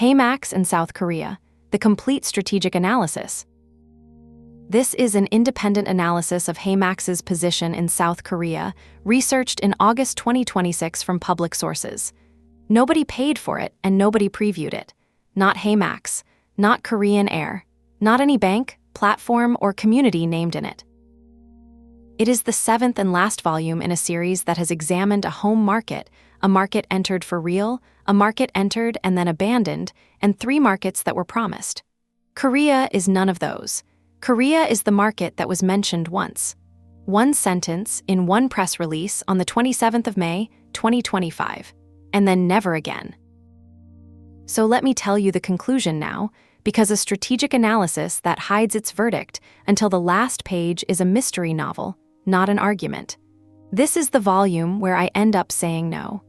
HeyMax and South Korea, the complete strategic analysis. This is an independent analysis of HeyMax's position in South Korea, researched in August 2026 from public sources. Nobody paid for it and nobody previewed it. Not HeyMax, not Korean Air, not any bank, platform, or community named in it. It is the 7th and last volume in a series that has examined a home market, a market entered for real, a market entered and then abandoned, and 3 markets that were promised. Korea is none of those. Korea is the market that was mentioned once. One sentence in one press release on the 27th of May, 2025, and then never again. So let me tell you the conclusion now, because a strategic analysis that hides its verdict until the last page is a mystery novel, not an argument. This is the volume where I end up saying no.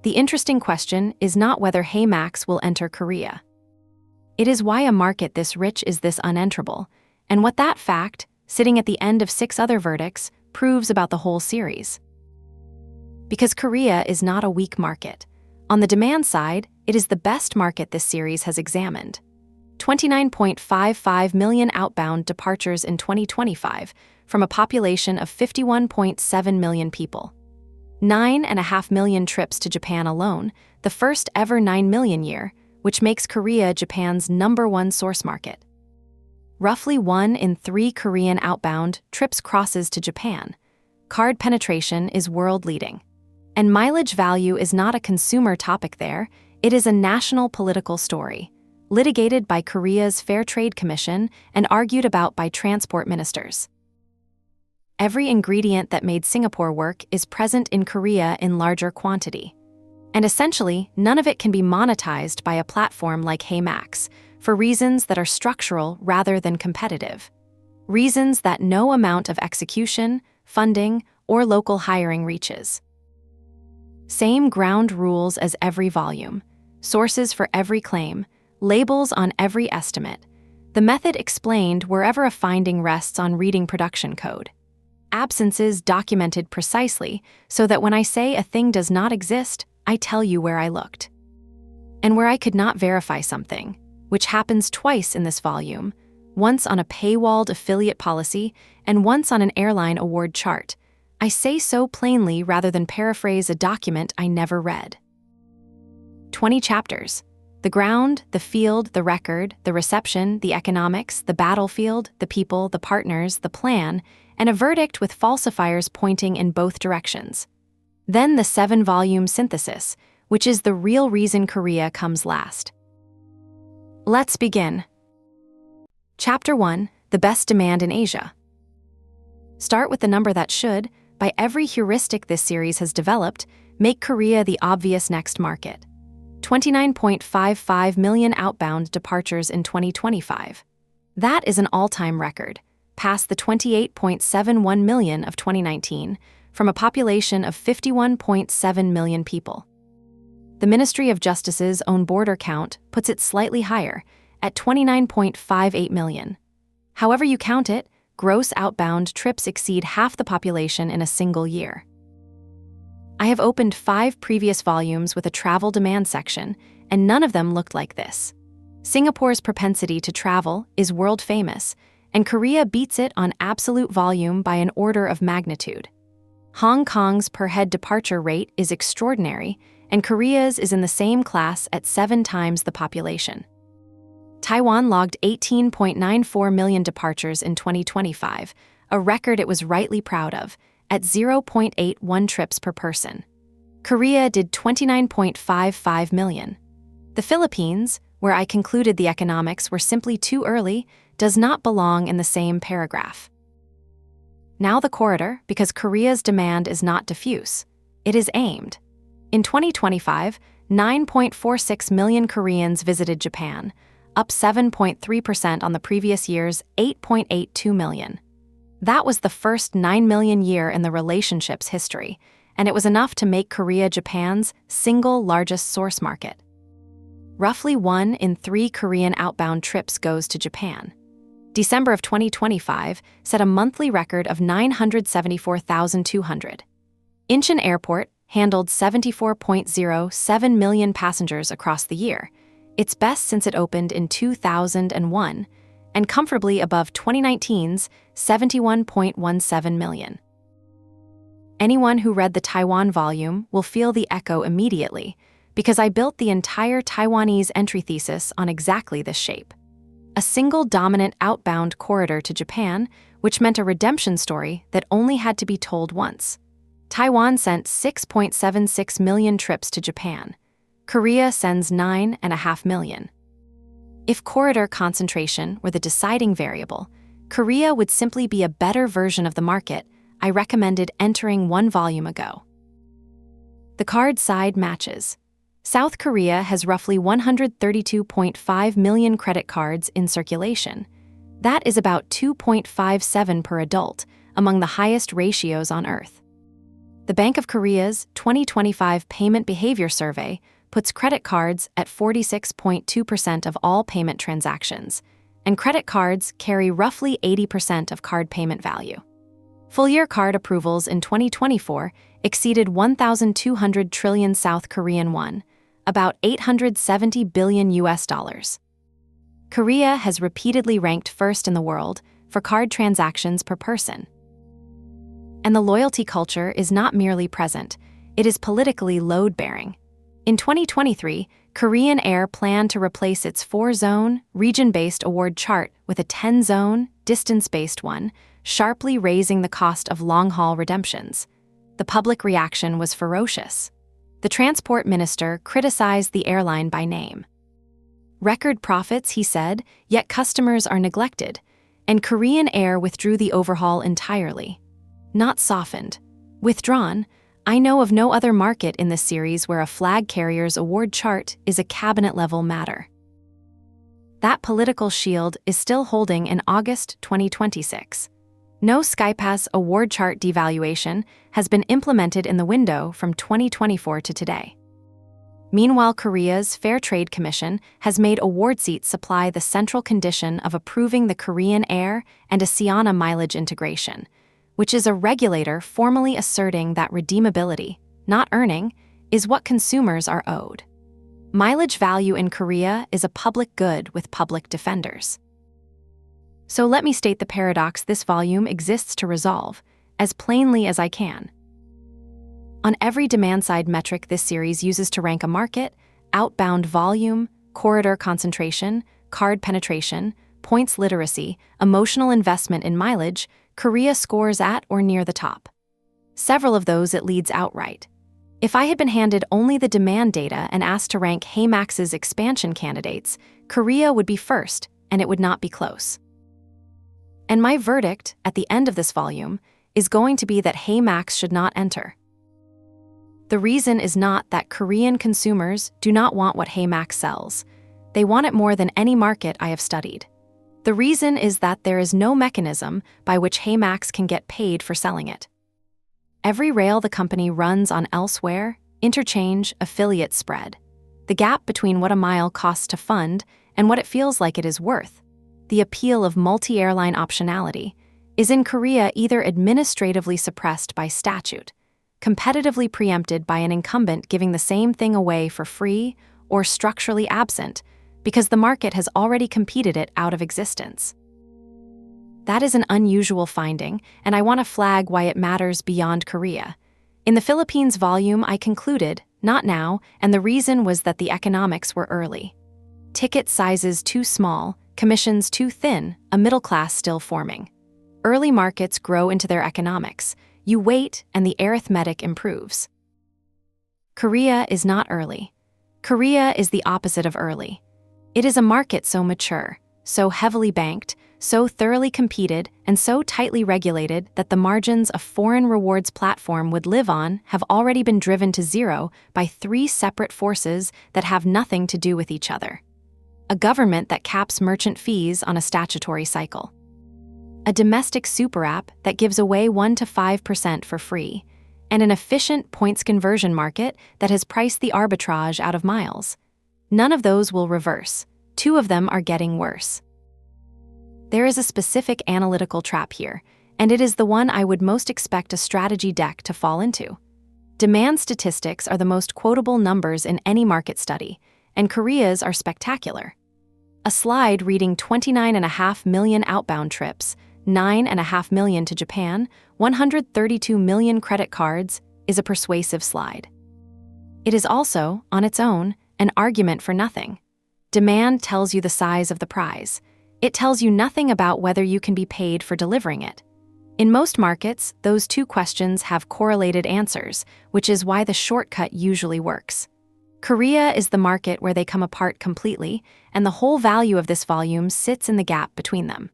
The interesting question is not whether HeyMax will enter Korea. It is why a market this rich is this unenterable, and what that fact, sitting at the end of 6 other verdicts, proves about the whole series. Because Korea is not a weak market. On the demand side, it is the best market this series has examined. 29.55 million outbound departures in 2025 from a population of 51.7 million people. 9.5 million trips to Japan alone, the first ever 9 million year, which makes Korea Japan's #1 source market. Roughly 1 in 3 Korean outbound trips crosses to Japan. Card penetration is world-leading. And mileage value is not a consumer topic there, it is a national political story, litigated by Korea's Fair Trade Commission and argued about by transport ministers. Every ingredient that made Singapore work is present in Korea in larger quantity. And essentially, none of it can be monetized by a platform like HeyMax, for reasons that are structural rather than competitive. Reasons that no amount of execution, funding, or local hiring reaches. Same ground rules as every volume, sources for every claim, labels on every estimate, the method explained wherever a finding rests on reading production code. Absences documented precisely so that when I say a thing does not exist, I tell you where I looked. And where I could not verify something, which happens twice in this volume, once on a paywalled affiliate policy and once on an airline award chart, I say so plainly rather than paraphrase a document I never read. 20 chapters. The ground, the field, the record, the reception, the economics, the battlefield, the people, the partners, the plan, and a verdict with falsifiers pointing in both directions. Then the 7-volume synthesis, which is the real reason Korea comes last. Let's begin. Chapter 1, the best demand in Asia. Start with the number that should, by every heuristic this series has developed, make Korea the obvious next market. 29.55 million outbound departures in 2025. That is an all-time record, past the 28.71 million of 2019, from a population of 51.7 million people. The Ministry of Justice's own border count puts it slightly higher, at 29.58 million. However you count it, gross outbound trips exceed half the population in a single year. I have opened 5 previous volumes with a travel demand section, and none of them looked like this. Singapore's propensity to travel is world famous, and Korea beats it on absolute volume by an order of magnitude. Hong Kong's per-head departure rate is extraordinary, and Korea's is in the same class at 7 times the population. Taiwan logged 18.94 million departures in 2025, a record it was rightly proud of, at 0.81 trips per person. Korea did 29.55 million. The Philippines, where I concluded the economics were simply too early, does not belong in the same paragraph. Now the corridor, because Korea's demand is not diffuse. It is aimed. In 2025, 9.46 million Koreans visited Japan, up 7.3% on the previous year's 8.82 million. That was the first 9 million year in the relationship's history, and it was enough to make Korea Japan's single largest source market. Roughly 1 in 3 Korean outbound trips goes to Japan. December of 2025 set a monthly record of 974,200. Incheon Airport handled 74.07 million passengers across the year, its best since it opened in 2001, and comfortably above 2019's 71.17 million. Anyone who read the Taiwan volume will feel the echo immediately, because I built the entire Taiwanese entry thesis on exactly this shape. A single dominant outbound corridor to Japan, which meant a redemption story that only had to be told once. Taiwan sent 6.76 million trips to Japan. Korea sends 9.5 million. If corridor concentration were the deciding variable, Korea would simply be a better version of the market I recommended entering one volume ago. The card side matches. South Korea has roughly 132.5 million credit cards in circulation. That is about 2.57 per adult, among the highest ratios on Earth. The Bank of Korea's 2025 Payment Behavior Survey puts credit cards at 46.2% of all payment transactions, and credit cards carry roughly 80% of card payment value. Full-year card approvals in 2024 exceeded 1,200 trillion South Korean won, about $870 billion US. Korea has repeatedly ranked first in the world for card transactions per person. And the loyalty culture is not merely present, it is politically load-bearing. In 2023, Korean Air planned to replace its 4-zone, region-based award chart with a 10-zone, distance-based one, sharply raising the cost of long-haul redemptions. The public reaction was ferocious. The transport minister criticized the airline by name. Record profits, he said, yet customers are neglected, and Korean Air withdrew the overhaul entirely. Not softened. Withdrawn, I know of no other market in this series where a flag carrier's award chart is a cabinet-level matter. That political shield is still holding in August 2026. No SkyPass award chart devaluation has been implemented in the window from 2024 to today. Meanwhile, Korea's Fair Trade Commission has made award seats supply the central condition of approving the Korean Air and Asiana mileage integration, which is a regulator formally asserting that redeemability, not earning, is what consumers are owed. Mileage value in Korea is a public good with public defenders. So let me state the paradox this volume exists to resolve, as plainly as I can. On every demand-side metric this series uses to rank a market, outbound volume, corridor concentration, card penetration, points literacy, emotional investment in mileage, Korea scores at or near the top. Several of those it leads outright. If I had been handed only the demand data and asked to rank HeyMax's expansion candidates, Korea would be first, and it would not be close. And my verdict, at the end of this volume, is going to be that HeyMax should not enter. The reason is not that Korean consumers do not want what HeyMax sells. They want it more than any market I have studied. The reason is that there is no mechanism by which HeyMax can get paid for selling it. Every rail the company runs on elsewhere, Interchange, affiliate spread. The gap between what a mile costs to fund and what it feels like it is worth, the appeal of multi-airline optionality, is in Korea either administratively suppressed by statute, competitively preempted by an incumbent giving the same thing away for free, or structurally absent, because the market has already competed it out of existence. That is an unusual finding, and I want to flag why it matters beyond Korea. In the Philippines volume, I concluded, not now, and the reason was that the economics were early. Ticket sizes too small, commissions too thin, a middle class still forming. Early markets grow into their economics. You wait, and the arithmetic improves. Korea is not early. Korea is the opposite of early. It is a market so mature, so heavily banked, so thoroughly competed, and so tightly regulated that the margins a foreign rewards platform would live on have already been driven to zero by three separate forces that have nothing to do with each other. A government that caps merchant fees on a statutory cycle. A domestic super app that gives away 1 to 5% for free, and an efficient points conversion market that has priced the arbitrage out of miles. None of those will reverse. Two of them are getting worse. There is a specific analytical trap here, and it is the one I would most expect a strategy deck to fall into. Demand statistics are the most quotable numbers in any market study, and Korea's are spectacular. A slide reading 29.5 million outbound trips, 9.5 million to Japan, 132 million credit cards is a persuasive slide. It is also, on its own, an argument for nothing. Demand tells you the size of the prize. It tells you nothing about whether you can be paid for delivering it. In most markets, those two questions have correlated answers, which is why the shortcut usually works. Korea is the market where they come apart completely, and the whole value of this volume sits in the gap between them.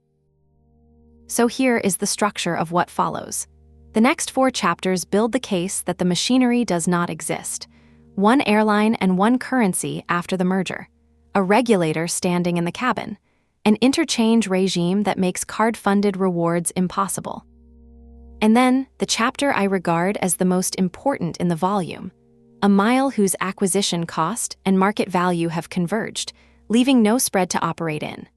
So here is the structure of what follows. The next 4 chapters build the case that the machinery does not exist. One airline and one currency after the merger. A regulator standing in the cabin. An interchange regime that makes card-funded rewards impossible. And then, the chapter I regard as the most important in the volume. A mile whose acquisition cost and market value have converged, leaving no spread to operate in.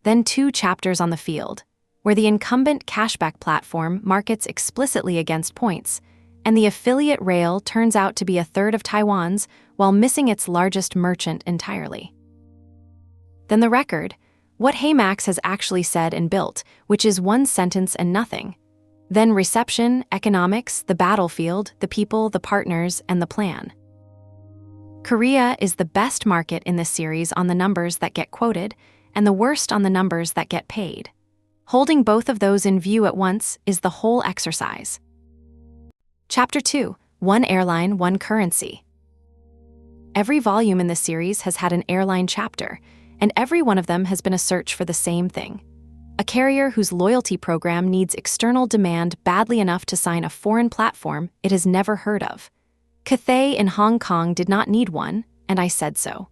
Then 2 chapters on the field, where the incumbent cashback platform markets explicitly against points, and the affiliate rail turns out to be a third of Taiwan's while missing its largest merchant entirely. Then the record, what HeyMax has actually said and built, which is one sentence and nothing. Then reception, economics, the battlefield, the people, the partners, and the plan. Korea is the best market in this series on the numbers that get quoted, and the worst on the numbers that get paid. Holding both of those in view at once is the whole exercise. Chapter 2, One Airline, One Currency. Every volume in this series has had an airline chapter, and every one of them has been a search for the same thing. A carrier whose loyalty program needs external demand badly enough to sign a foreign platform it has never heard of. Cathay in Hong Kong did not need one, and I said so.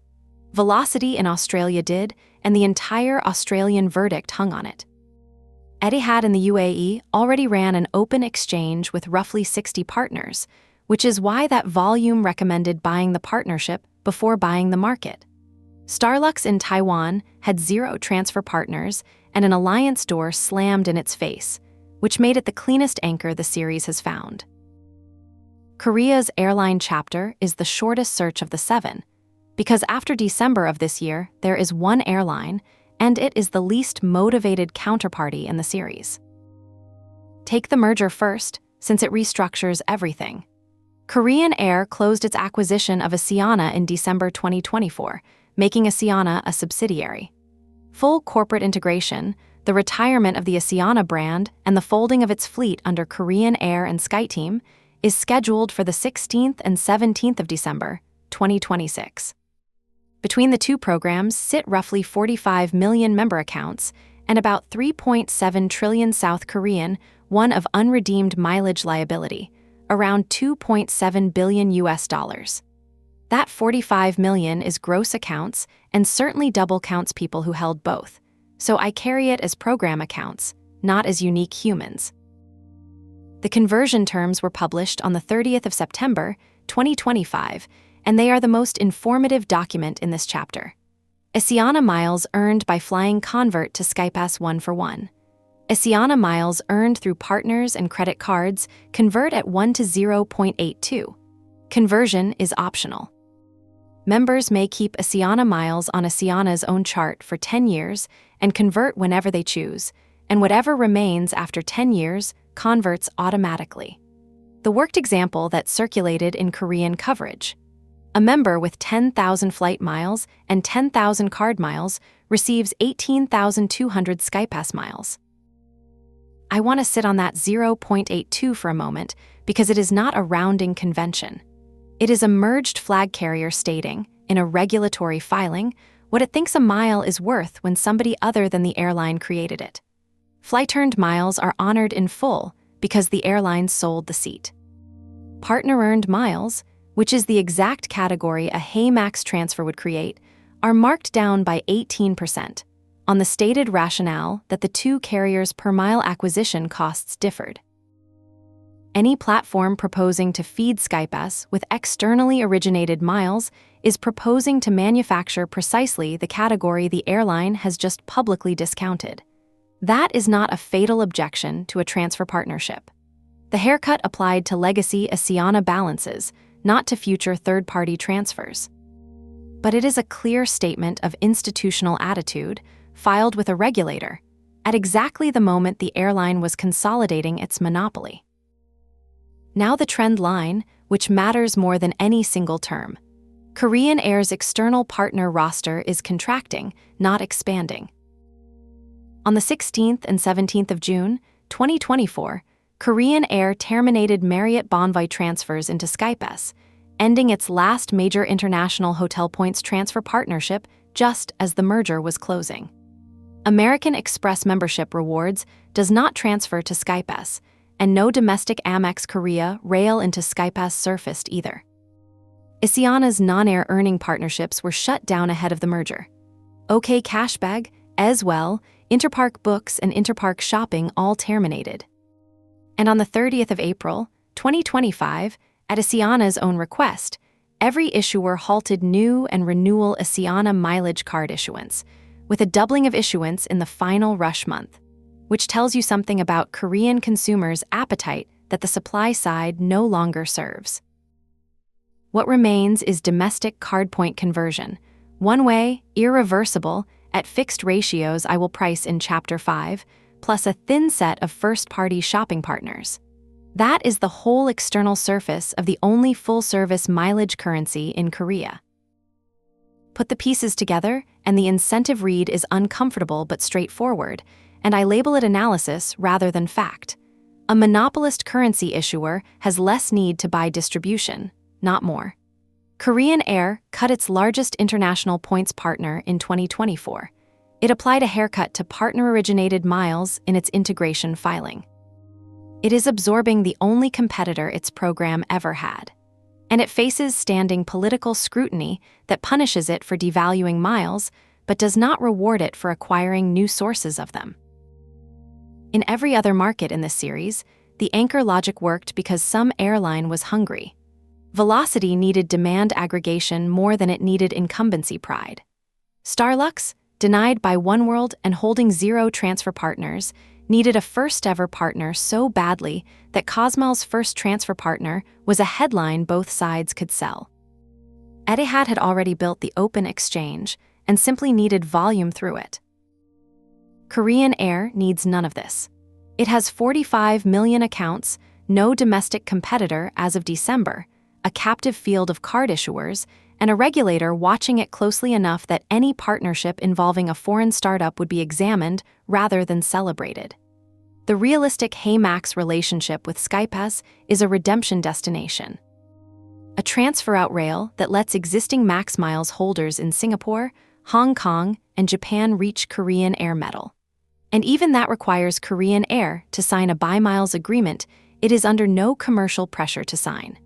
Velocity in Australia did, and the entire Australian verdict hung on it. Etihad in the UAE already ran an open exchange with roughly 60 partners, which is why that volume recommended buying the partnership before buying the market. Starlux in Taiwan had 0 transfer partners and an alliance door slammed in its face, which made it the cleanest anchor the series has found. Korea's airline chapter is the shortest search of the 7, because after December of this year, there is one airline, and it is the least motivated counterparty in the series. Take the merger first, since it restructures everything. Korean Air closed its acquisition of Asiana in December 2024, making Asiana a subsidiary. Full corporate integration, the retirement of the Asiana brand, and the folding of its fleet under Korean Air and SkyTeam is scheduled for the 16th and 17th of December, 2026. Between the two programs sit roughly 45 million member accounts and about 3.7 trillion South Korean, one of unredeemed mileage liability, around $2.7 billion US dollars. That 45 million is gross accounts and certainly double counts people who held both, so I carry it as program accounts, not as unique humans. The conversion terms were published on the 30th of September, 2025, and they are the most informative document in this chapter. Asiana miles earned by flying convert to SkyPass 1-for-1. Asiana miles earned through partners and credit cards convert at 1 to 0.82. Conversion is optional. Members may keep Asiana miles on Asiana's own chart for 10 years and convert whenever they choose, and whatever remains after 10 years converts automatically. The worked example that circulated in Korean coverage. A member with 10,000 flight miles and 10,000 card miles receives 18,200 SkyPass miles. I want to sit on that 0.82 for a moment because it is not a rounding convention. It is a merged flag carrier stating, in a regulatory filing, what it thinks a mile is worth when somebody other than the airline created it. Flight-earned miles are honored in full because the airline sold the seat. Partner-earned miles, which is the exact category a HeyMax transfer would create, are marked down by 18%, on the stated rationale that the two carriers' per-mile acquisition costs differed. Any platform proposing to feed SkyPass with externally originated miles is proposing to manufacture precisely the category the airline has just publicly discounted. That is not a fatal objection to a transfer partnership. The haircut applied to legacy Asiana balances, not to future third-party transfers. but it is a clear statement of institutional attitude, filed with a regulator, at exactly the moment the airline was consolidating its monopoly. Now the trend line, which matters more than any single term. Korean Air's external partner roster is contracting, not expanding. On the 16th and 17th of June, 2024, Korean Air terminated Marriott Bonvoy transfers into SkyPass, ending its last major international hotel points transfer partnership just as the merger was closing. American Express membership rewards does not transfer to SkyPass, and no domestic Amex Korea rail into SkyPass surfaced either. Asiana's non-air earning partnerships were shut down ahead of the merger. OK Cashbag, as well, Interpark Books and Interpark Shopping all terminated. And on the 30th of April, 2025, at Asiana's own request, every issuer halted new and renewal Asiana mileage card issuance, with a doubling of issuance in the final rush month, which tells you something about Korean consumers' appetite that the supply side no longer serves. What remains is domestic card point conversion, one way, irreversible, at fixed ratios I will price in Chapter 5, plus a thin set of first-party shopping partners. That is the whole external surface of the only full-service mileage currency in Korea. Put the pieces together, and the incentive read is uncomfortable but straightforward, and I label it analysis rather than fact. A monopolist currency issuer has less need to buy distribution, not more. Korean Air cut its largest international points partner in 2024. It applied a haircut to partner-originated miles in its integration filing. It is absorbing the only competitor its program ever had, and it faces standing political scrutiny that punishes it for devaluing miles but does not reward it for acquiring new sources of them. In every other market in this series, the anchor logic worked because some airline was hungry. Velocity needed demand aggregation more than it needed incumbency pride. Starlux, denied by Oneworld and holding zero transfer partners, needed a first-ever partner so badly that Cosmel's first transfer partner was a headline both sides could sell. Etihad had already built the open exchange and simply needed volume through it. Korean Air needs none of this. It has 45 million accounts, no domestic competitor as of December, a captive field of card issuers, and a regulator watching it closely enough that any partnership involving a foreign startup would be examined rather than celebrated. The realistic HeyMax relationship with SkyPass is a redemption destination. A transfer-out rail that lets existing Max Miles holders in Singapore, Hong Kong, and Japan reach Korean Air metal. And even that requires Korean Air to sign a buy miles agreement it is under no commercial pressure to sign.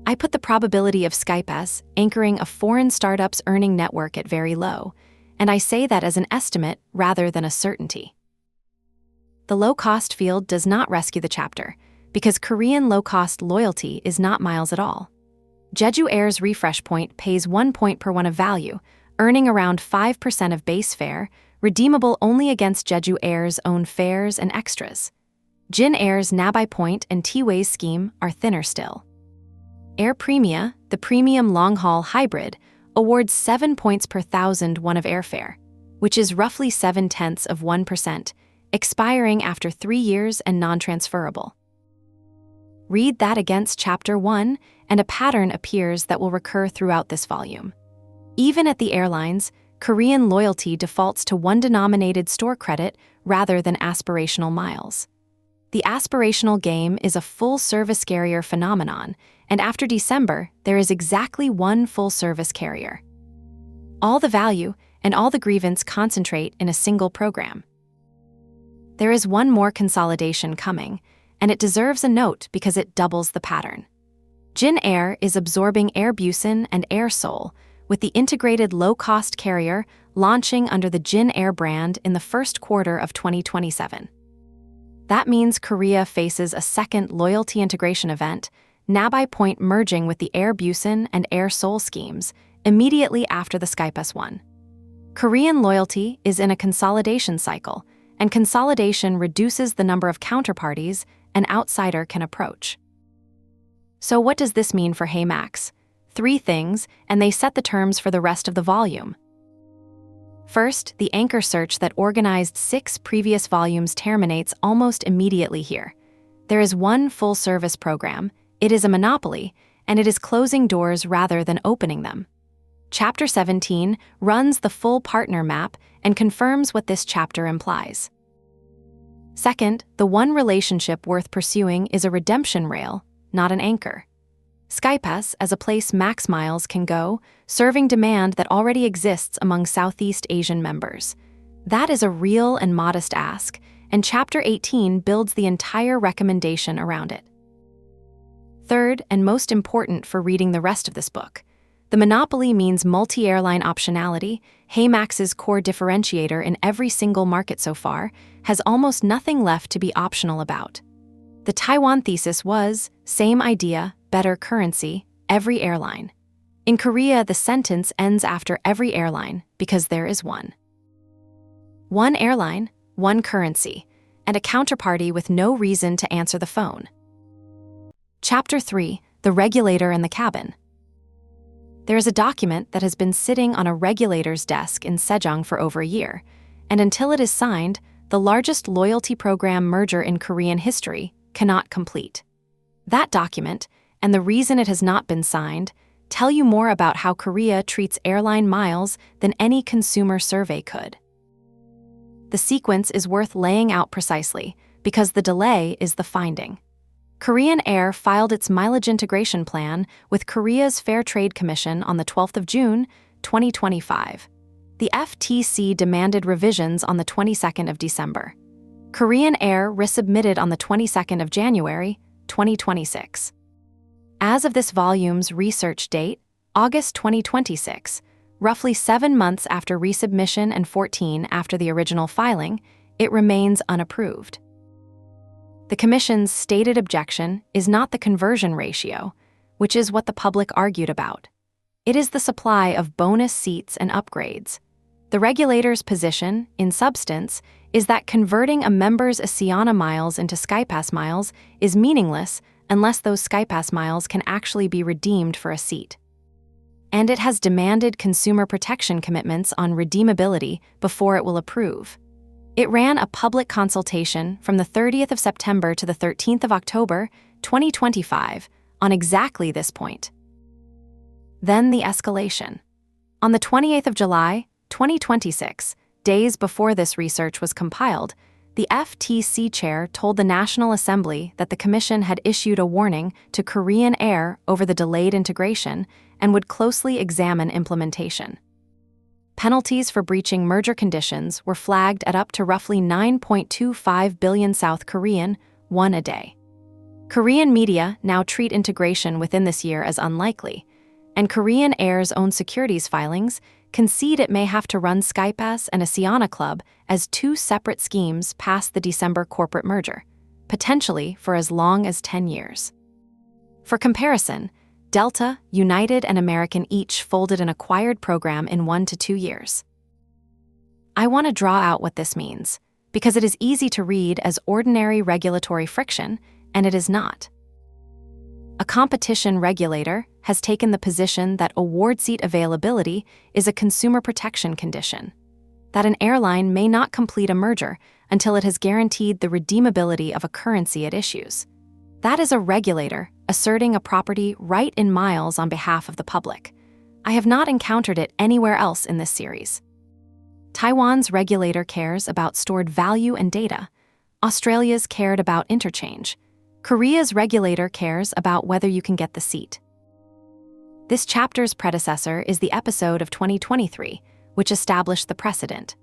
I put the probability of SkyPass anchoring a foreign startup's earning network at very low, and I say that as an estimate rather than a certainty. The low-cost field does not rescue the chapter, because Korean low-cost loyalty is not miles at all. Jeju Air's refresh point pays 1 point per one of value, earning around 5% of base fare, redeemable only against Jeju Air's own fares and extras. Jin Air's Nabai point and T-Ways scheme are thinner still. Air Premia, the premium long-haul hybrid, awards 7 points per 1,000 won of airfare, which is roughly 0.7%, expiring after 3 years and non-transferable. Read that against Chapter 1, and a pattern appears that will recur throughout this volume. Even at the airlines, Korean loyalty defaults to one-denominated store credit rather than aspirational miles. The aspirational game is a full-service carrier phenomenon, and after December, there is exactly one full-service carrier. All the value and all the grievance concentrate in a single program. There is one more consolidation coming, and it deserves a note because it doubles the pattern. Jin Air is absorbing Air Busan and Air Seoul, with the integrated low-cost carrier launching under the Jin Air brand in the first quarter of 2027. That means Korea faces a second loyalty integration event, Nabai Point merging with the Air Busan and Air Seoul schemes immediately after the SkyPass one. Korean loyalty is in a consolidation cycle, and consolidation reduces the number of counterparties an outsider can approach. So what does this mean for HeyMax? Three things, and they set the terms for the rest of the volume. First, the anchor search that organized 6 previous volumes terminates almost immediately here. There is one full-service program, it is a monopoly, and it is closing doors rather than opening them. Chapter 17 runs the full partner map and confirms what this chapter implies. Second, the one relationship worth pursuing is a redemption rail, not an anchor. SkyPass as a place Max Miles can go, serving demand that already exists among Southeast Asian members. That is a real and modest ask, and Chapter 18 builds the entire recommendation around it. Third, and most important for reading the rest of this book, the monopoly means multi-airline optionality. HeyMax's core differentiator in every single market so far has almost nothing left to be optional about. The Taiwan thesis was, same idea, better currency, every airline. In Korea, the sentence ends after every airline because there is one. One airline, one currency, and a counterparty with no reason to answer the phone. Chapter 3, the Regulator in the Cabin. There is a document that has been sitting on a regulator's desk in Sejong for over a year, and until it is signed, the largest loyalty program merger in Korean history cannot complete. That document, and the reason it has not been signed, tell you more about how Korea treats airline miles than any consumer survey could. The sequence is worth laying out precisely, because the delay is the finding. Korean Air filed its mileage integration plan with Korea's Fair Trade Commission on the 12th of June, 2025. The FTC demanded revisions on the 22nd of December. Korean Air resubmitted on the 22nd of January, 2026. As of this volume's research date, August 2026, roughly 7 months after resubmission and 14 after the original filing, it remains unapproved. The Commission's stated objection is not the conversion ratio, which is what the public argued about. It is the supply of bonus seats and upgrades. The regulator's position, in substance, is that converting a member's Asiana miles into SkyPass miles is meaningless unless those SkyPass miles can actually be redeemed for a seat. And it has demanded consumer protection commitments on redeemability before it will approve. It ran a public consultation from the 30th of September to the 13th of October, 2025, on exactly this point. Then the escalation. On the 28th of July, 2026, days before this research was compiled, the FTC chair told the National Assembly that the Commission had issued a warning to Korean Air over the delayed integration and would closely examine implementation. Penalties for breaching merger conditions were flagged at up to roughly 9.25 billion South Korean won a day. Korean media now treat integration within this year as unlikely, and Korean Air's own securities filings concede it may have to run SkyPass and Asiana Club as 2 separate schemes past the December corporate merger, potentially for as long as 10 years. For comparison, Delta, United, and American each folded an acquired program in 1 to 2 years. I want to draw out what this means, because it is easy to read as ordinary regulatory friction, and it is not. A competition regulator has taken the position that award seat availability is a consumer protection condition, that an airline may not complete a merger until it has guaranteed the redeemability of a currency it issues. That is a regulator asserting a property right in miles on behalf of the public. I have not encountered it anywhere else in this series. Taiwan's regulator cares about stored value and data. Australia's cared about interchange. Korea's regulator cares about whether you can get the seat. This chapter's predecessor is the episode of 2023, which established the precedent.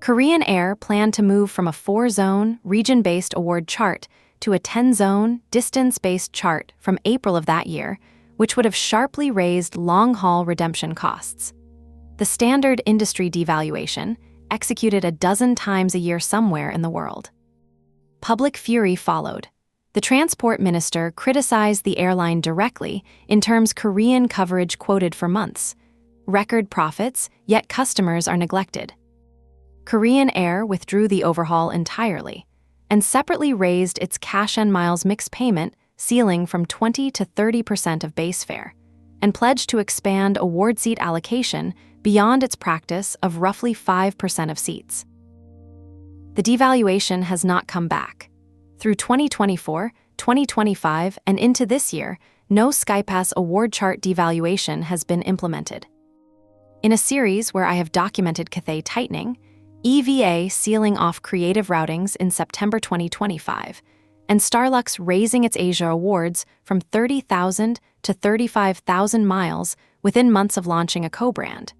Korean Air planned to move from a 4-zone, region-based award chart to a 10-zone, distance-based chart from April of that year, which would have sharply raised long-haul redemption costs. The standard industry devaluation, executed a dozen times a year somewhere in the world. Public fury followed. The transport minister criticized the airline directly in terms Korean coverage quoted for months. Record profits, yet customers are neglected. Korean Air withdrew the overhaul entirely and separately raised its cash and miles mix payment ceiling from 20% to 30% of base fare, and pledged to expand award seat allocation beyond its practice of roughly 5% of seats. The devaluation has not come back. Through 2024, 2025, and into this year, no SkyPass award chart devaluation has been implemented. In a series where I have documented Cathay tightening, EVA sealing off creative routings in September 2025, and Starlux raising its Asia awards from 30,000 to 35,000 miles within months of launching a co-brand,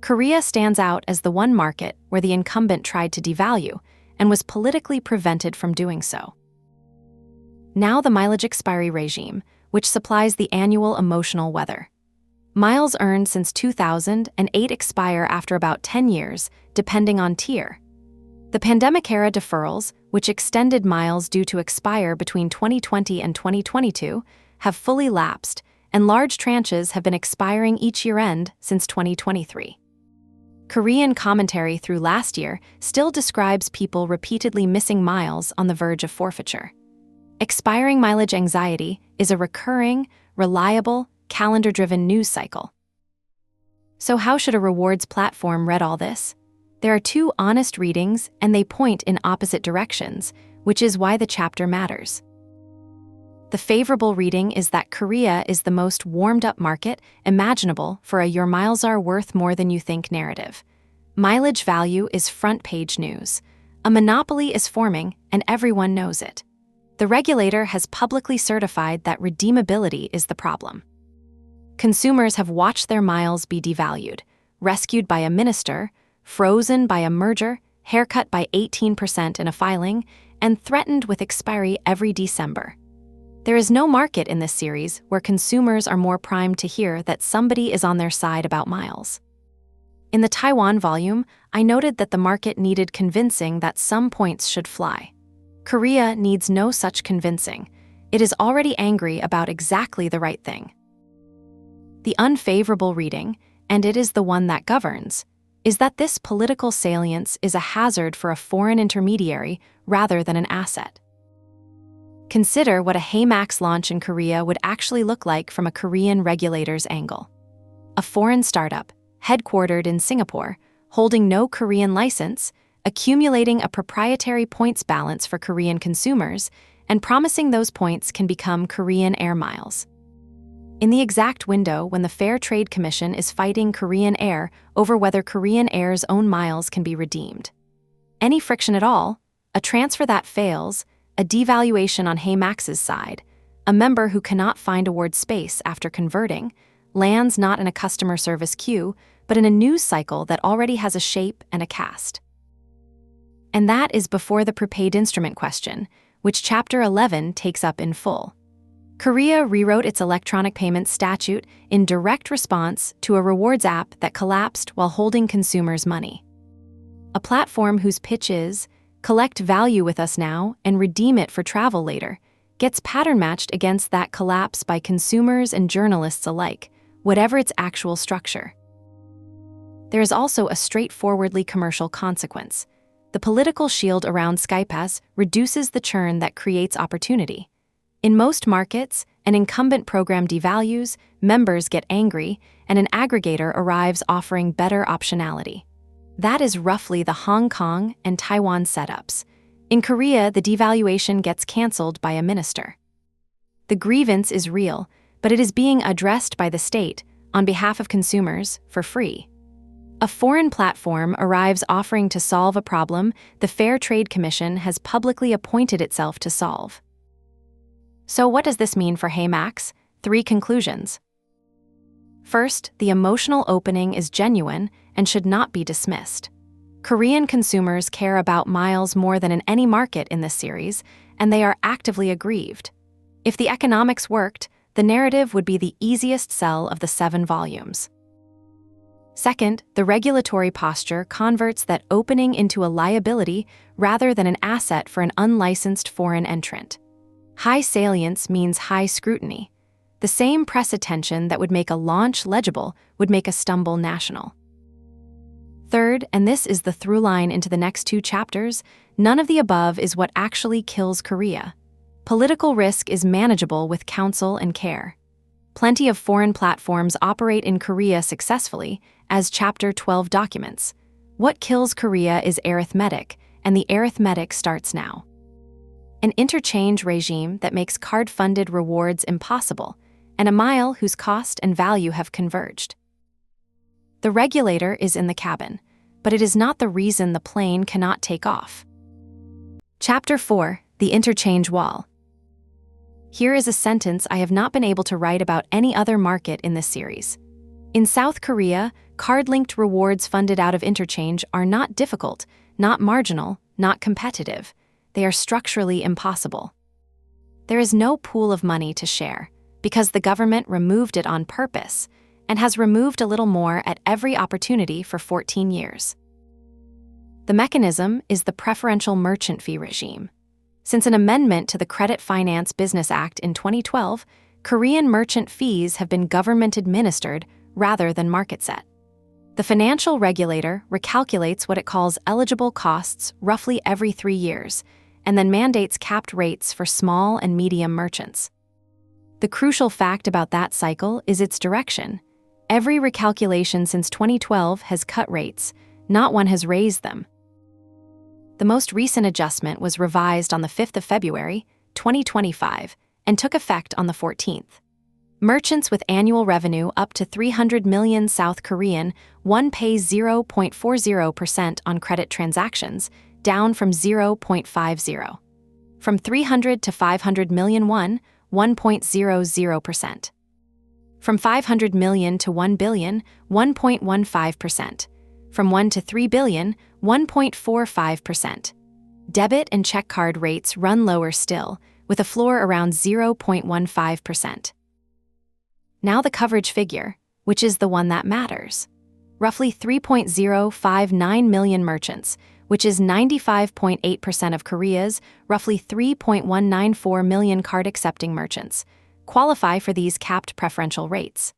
Korea stands out as the one market where the incumbent tried to devalue and was politically prevented from doing so. Now the mileage expiry regime, which supplies the annual emotional weather. Miles earned since 2008 expire after about 10 years, depending on tier. The pandemic-era deferrals, which extended miles due to expire between 2020 and 2022, have fully lapsed, and large tranches have been expiring each year-end since 2023. Korean commentary through last year still describes people repeatedly missing miles on the verge of forfeiture. Expiring mileage anxiety is a recurring, reliable, calendar-driven news cycle. So how should a rewards platform read all this? There are two honest readings, and they point in opposite directions, which is why the chapter matters. The favorable reading is that Korea is the most warmed-up market imaginable for a "your miles are worth more than you think" narrative. Mileage value is front-page news. A monopoly is forming, and everyone knows it. The regulator has publicly certified that redeemability is the problem. Consumers have watched their miles be devalued, rescued by a minister, frozen by a merger, haircut by 18% in a filing, and threatened with expiry every December. There is no market in this series where consumers are more primed to hear that somebody is on their side about miles. In the Taiwan volume, I noted that the market needed convincing that some points should fly. Korea needs no such convincing. It is already angry about exactly the right thing. The unfavorable reading, and it is the one that governs, is that this political salience is a hazard for a foreign intermediary rather than an asset. Consider what a HeyMax launch in Korea would actually look like from a Korean regulator's angle. A foreign startup, headquartered in Singapore, holding no Korean license, accumulating a proprietary points balance for Korean consumers, and promising those points can become Korean Air miles. In the exact window when the Fair Trade Commission is fighting Korean Air over whether Korean Air's own miles can be redeemed. Any friction at all, a transfer that fails, a devaluation on HeyMax's side, a member who cannot find award space after converting, lands not in a customer service queue, but in a news cycle that already has a shape and a cast. And that is before the prepaid instrument question, which Chapter 11 takes up in full. Korea rewrote its electronic payments statute in direct response to a rewards app that collapsed while holding consumers' money. A platform whose pitch is, collect value with us now and redeem it for travel later, gets pattern-matched against that collapse by consumers and journalists alike, whatever its actual structure. There is also a straightforwardly commercial consequence. The political shield around SkyPass reduces the churn that creates opportunity. In most markets, an incumbent program devalues, members get angry, and an aggregator arrives offering better optionality. That is roughly the Hong Kong and Taiwan setups. In Korea, the devaluation gets canceled by a minister. The grievance is real, but it is being addressed by the state, on behalf of consumers, for free. A foreign platform arrives offering to solve a problem the Fair Trade Commission has publicly appointed itself to solve. So what does this mean for HeyMax? 3 conclusions. First, the emotional opening is genuine and should not be dismissed. Korean consumers care about miles more than in any market in this series, and they are actively aggrieved. If the economics worked, the narrative would be the easiest sell of the 7 volumes. Second, the regulatory posture converts that opening into a liability rather than an asset for an unlicensed foreign entrant. High salience means high scrutiny. The same press attention that would make a launch legible would make a stumble national. Third, and this is the through line into the next 2 chapters, none of the above is what actually kills Korea. Political risk is manageable with counsel and care. Plenty of foreign platforms operate in Korea successfully, as Chapter 12 documents. What kills Korea is arithmetic, and the arithmetic starts now. An interchange regime that makes card-funded rewards impossible, and a mile whose cost and value have converged. The regulator is in the cabin, but it is not the reason the plane cannot take off. Chapter 4: The Interchange Wall. Here is a sentence I have not been able to write about any other market in this series. In South Korea, card-linked rewards funded out of interchange are not difficult, not marginal, not competitive. They are structurally impossible. There is no pool of money to share, because the government removed it on purpose, and has removed a little more at every opportunity for 14 years. The mechanism is the preferential merchant fee regime. Since an amendment to the Credit Finance Business Act in 2012, Korean merchant fees have been government-administered rather than market-set. The financial regulator recalculates what it calls eligible costs roughly every 3 years, and then mandates capped rates for small and medium merchants. The crucial fact about that cycle is its direction. Every recalculation since 2012 has cut rates, not one has raised them. The most recent adjustment was revised on the 5th of February, 2025, and took effect on the 14th. Merchants with annual revenue up to 300 million South Korean won pay 0.40% on credit transactions, down from 0.50. From 300 to 500 million won, 1.00%. From 500 million to 1 billion, 1.15%. From 1 to 3 billion, 1.45%. Debit and check card rates run lower still, with a floor around 0.15%. Now the coverage figure, which is the one that matters. Roughly 3.059 million merchants, which is 95.8% of Korea's roughly 3.194 million card-accepting merchants, qualify for these capped preferential rates.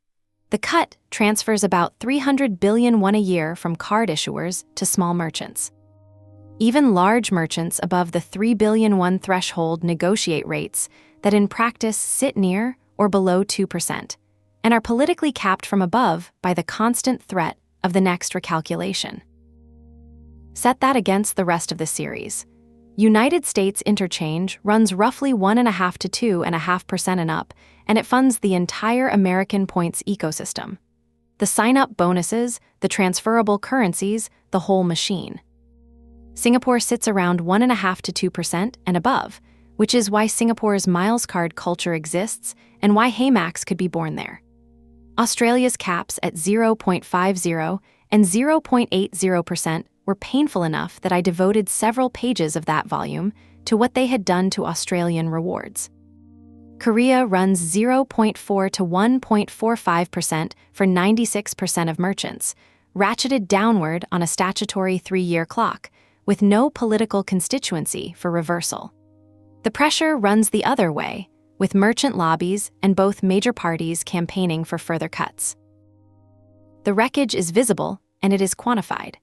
The cut transfers about 300 billion won a year from card issuers to small merchants. Even large merchants above the 3 billion won threshold negotiate rates that in practice sit near or below 2%, and are politically capped from above by the constant threat of the next recalculation. Set that against the rest of the series. United States interchange runs roughly 1.5 to 2.5% and up, and it funds the entire American points ecosystem. The sign-up bonuses, the transferable currencies, the whole machine. Singapore sits around 1.5 to 2% and above, which is why Singapore's miles card culture exists and why HeyMax could be born there. Australia's caps at 0.50 and 0.80% were painful enough that I devoted several pages of that volume to what they had done to Australian rewards. Korea runs 0.4 to 1.45% for 96% of merchants, ratcheted downward on a statutory 3-year clock, with no political constituency for reversal. The pressure runs the other way, with merchant lobbies and both major parties campaigning for further cuts. The wreckage is visible, and it is quantified.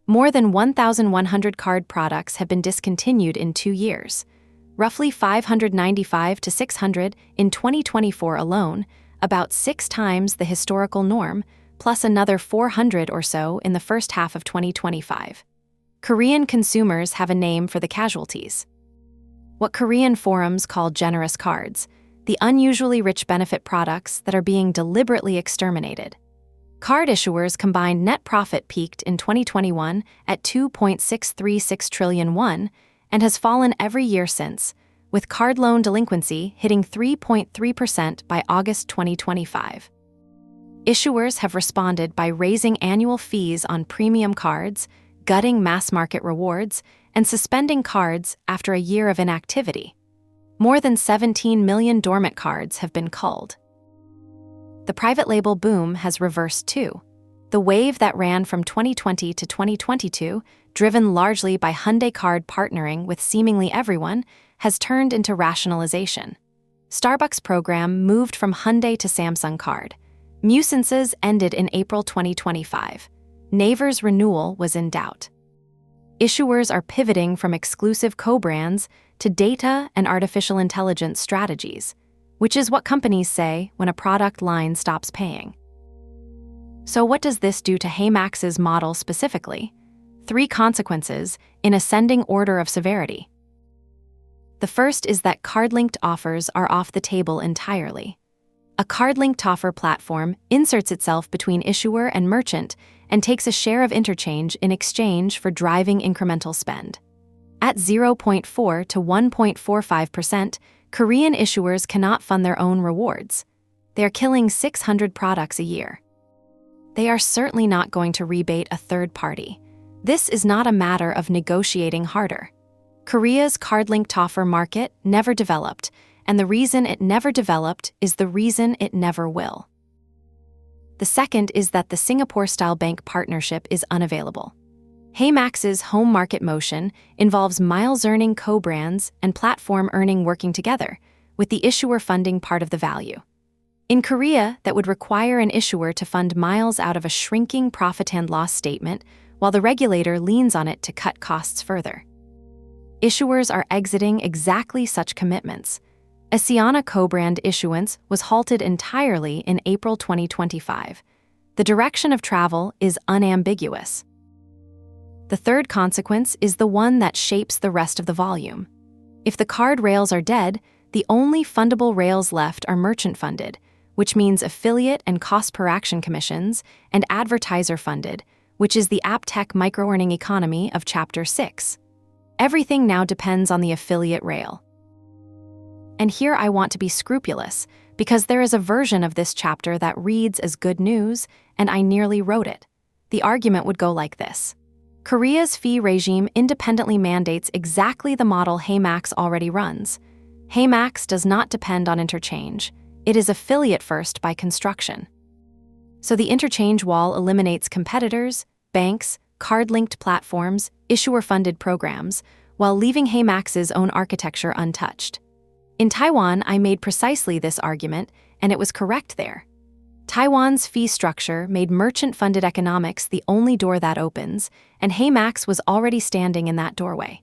More than 1,100 card products have been discontinued in 2 years, roughly 595 to 600 in 2024 alone, about 6 times the historical norm, plus another 400 or so in the first half of 2025. Korean consumers have a name for the casualties. What Korean forums call generous cards, the unusually rich benefit products that are being deliberately exterminated. Card issuers' combined net profit peaked in 2021 at 2.636 trillion won and has fallen every year since, with card loan delinquency hitting 3.3% by August 2025. Issuers have responded by raising annual fees on premium cards, gutting mass-market rewards, and suspending cards after a year of inactivity. More than 17 million dormant cards have been culled. The private label boom has reversed too. The wave that ran from 2020 to 2022, driven largely by Hyundai Card partnering with seemingly everyone, has turned into rationalization. Starbucks' program moved from Hyundai to Samsung Card. Musance's ended in April 2025. Naver's renewal was in doubt. Issuers are pivoting from exclusive co-brands to data and artificial intelligence strategies, which is what companies say when a product line stops paying. So what does this do to HeyMax's model specifically? 3 consequences in ascending order of severity. The first is that card-linked offers are off the table entirely. A card-linked offer platform inserts itself between issuer and merchant and takes a share of interchange in exchange for driving incremental spend. At 0.4 to 1.45%, Korean issuers cannot fund their own rewards. They are killing 600 products a year. They are certainly not going to rebate a third party. This is not a matter of negotiating harder. Korea's card-linked offer market never developed, and the reason it never developed is the reason it never will. The second is that the Singapore-style bank partnership is unavailable. HeyMax's home market motion involves miles-earning co-brands and platform earning working together, with the issuer funding part of the value. In Korea, that would require an issuer to fund miles out of a shrinking profit and loss statement, while the regulator leans on it to cut costs further. Issuers are exiting exactly such commitments. Asiana co-brand issuance was halted entirely in April 2025. The direction of travel is unambiguous. The third consequence is the one that shapes the rest of the volume. If the card rails are dead, the only fundable rails left are merchant-funded, which means affiliate and cost-per-action commissions, and advertiser-funded, which is the app-tech micro-earning economy of Chapter 6. Everything now depends on the affiliate rail. And here I want to be scrupulous, because there is a version of this chapter that reads as good news, and I nearly wrote it. The argument would go like this. Korea's fee regime independently mandates exactly the model HeyMax already runs. HeyMax does not depend on interchange. It is affiliate first by construction. So the interchange wall eliminates competitors, banks, card-linked platforms, issuer-funded programs, while leaving HeyMax's own architecture untouched. In Taiwan, I made precisely this argument, and it was correct there. Taiwan's fee structure made merchant-funded economics the only door that opens, and HeyMax was already standing in that doorway.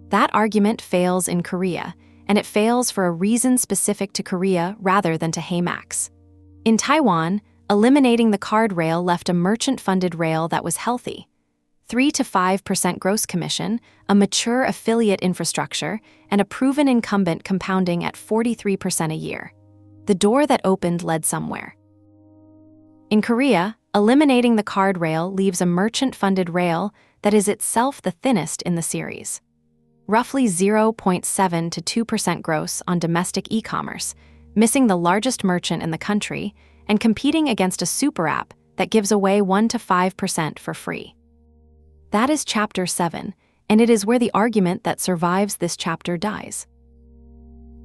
That argument fails in Korea, and it fails for a reason specific to Korea rather than to HeyMax. In Taiwan, eliminating the card rail left a merchant-funded rail that was healthy. 3 to 5% gross commission, a mature affiliate infrastructure, and a proven incumbent compounding at 43% a year. The door that opened led somewhere. In Korea, eliminating the card rail leaves a merchant-funded rail that is itself the thinnest in the series. Roughly 0.7 to 2% gross on domestic e-commerce, missing the largest merchant in the country, and competing against a super app that gives away 1 to 5% for free. That is Chapter 7, and it is where the argument that survives this chapter dies.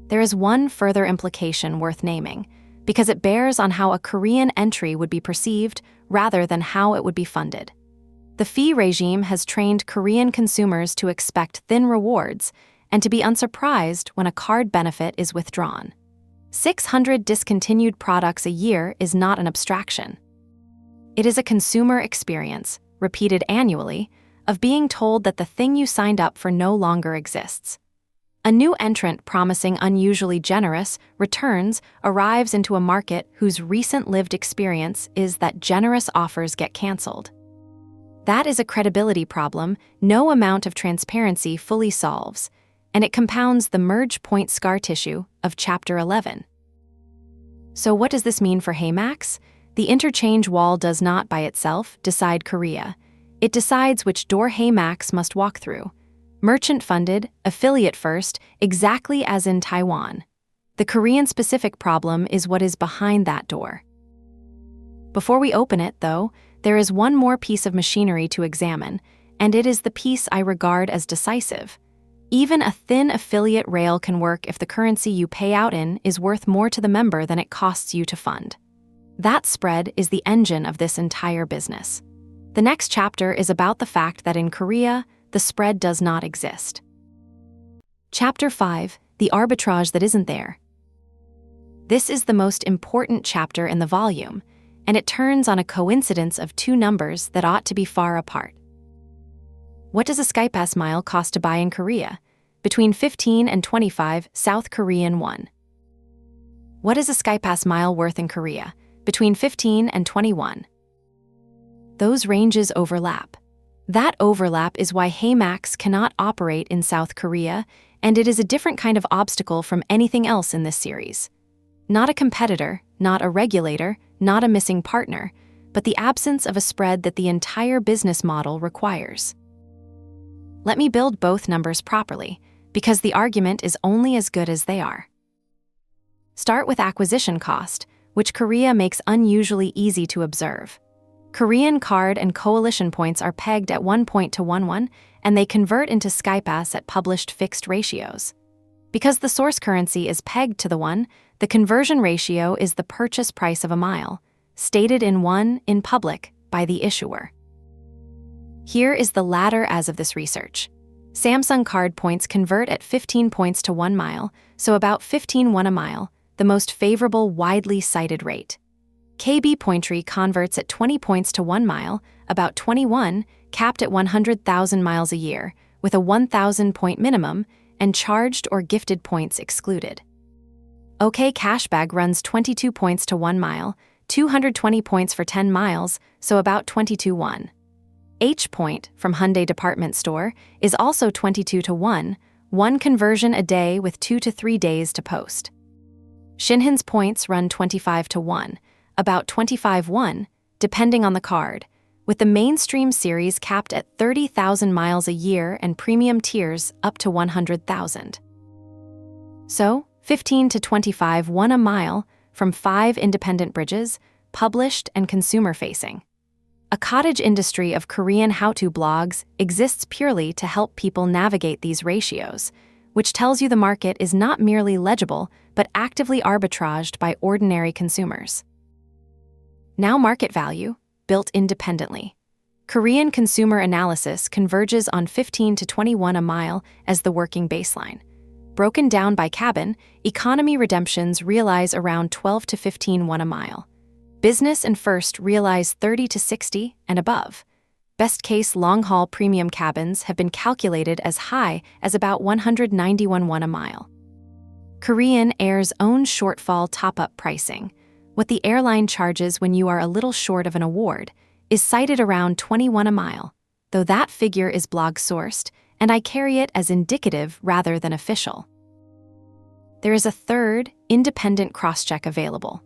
There is one further implication worth naming, because it bears on how a Korean entry would be perceived rather than how it would be funded. The fee regime has trained Korean consumers to expect thin rewards and to be unsurprised when a card benefit is withdrawn. 600 discontinued products a year is not an abstraction. It is a consumer experience, repeated annually, of being told that the thing you signed up for no longer exists. A new entrant promising unusually generous returns arrives into a market whose recent lived experience is that generous offers get canceled. That is a credibility problem no amount of transparency fully solves, and it compounds the merge point scar tissue of Chapter 11. So what does this mean for HeyMax? The interchange wall does not by itself decide Korea. It decides which door HeyMax must walk through. Merchant-funded, affiliate-first, exactly as in Taiwan. The Korean-specific problem is what is behind that door. Before we open it, though, there is one more piece of machinery to examine, and it is the piece I regard as decisive. Even a thin affiliate rail can work if the currency you pay out in is worth more to the member than it costs you to fund. That spread is the engine of this entire business. The next chapter is about the fact that in Korea, the spread does not exist. Chapter 5, the arbitrage that isn't there. This is the most important chapter in the volume, and it turns on a coincidence of two numbers that ought to be far apart. What does a SkyPass mile cost to buy in Korea? Between 15 and 25 South Korean won. What is a SkyPass mile worth in Korea? Between 15 and 21. Those ranges overlap. That overlap is why HeyMax cannot operate in South Korea, and it is a different kind of obstacle from anything else in this series. Not a competitor, not a regulator, not a missing partner, but the absence of a spread that the entire business model requires. Let me build both numbers properly, because the argument is only as good as they are. Start with acquisition cost, which Korea makes unusually easy to observe. Korean card and coalition points are pegged at 1 point to 1, and they convert into SkyPass at published fixed ratios. Because the source currency is pegged to the 1, the conversion ratio is the purchase price of a mile, stated in 1 in public by the issuer. Here is the latter as of this research. Samsung card points convert at 15 points to 1 mile, so about 15 a mile, the most favorable widely cited rate. KB Pointry converts at 20 points to 1 mile, about 21, capped at 100,000 miles a year, with a 1,000 point minimum, and charged or gifted points excluded. OK Cashbag runs 22 points to 1 mile, 220 points for 10 miles, so about 22-1. H Point from Hyundai Department Store is also 22-1, 1 conversion a day with 2 to 3 days to post. Shinhan's points run 25-1, about 25-1, depending on the card, with the mainstream series capped at 30,000 miles a year and premium tiers up to 100,000. So, 15 to 25 a mile from 5 independent bridges, published and consumer-facing. A cottage industry of Korean how-to blogs exists purely to help people navigate these ratios, which tells you the market is not merely legible but actively arbitraged by ordinary consumers. Now market value, built independently. Korean consumer analysis converges on 15 to 21 a mile as the working baseline. Broken down by cabin, economy redemptions realize around 12 to 15 a mile. Business and first realize 30 to 60 and above. Best-case long-haul premium cabins have been calculated as high as about 191 a mile. Korean Air's own shortfall top-up pricing, what the airline charges when you are a little short of an award, is cited around 21 a mile, though that figure is blog-sourced, and I carry it as indicative rather than official. There is a third, independent cross-check available.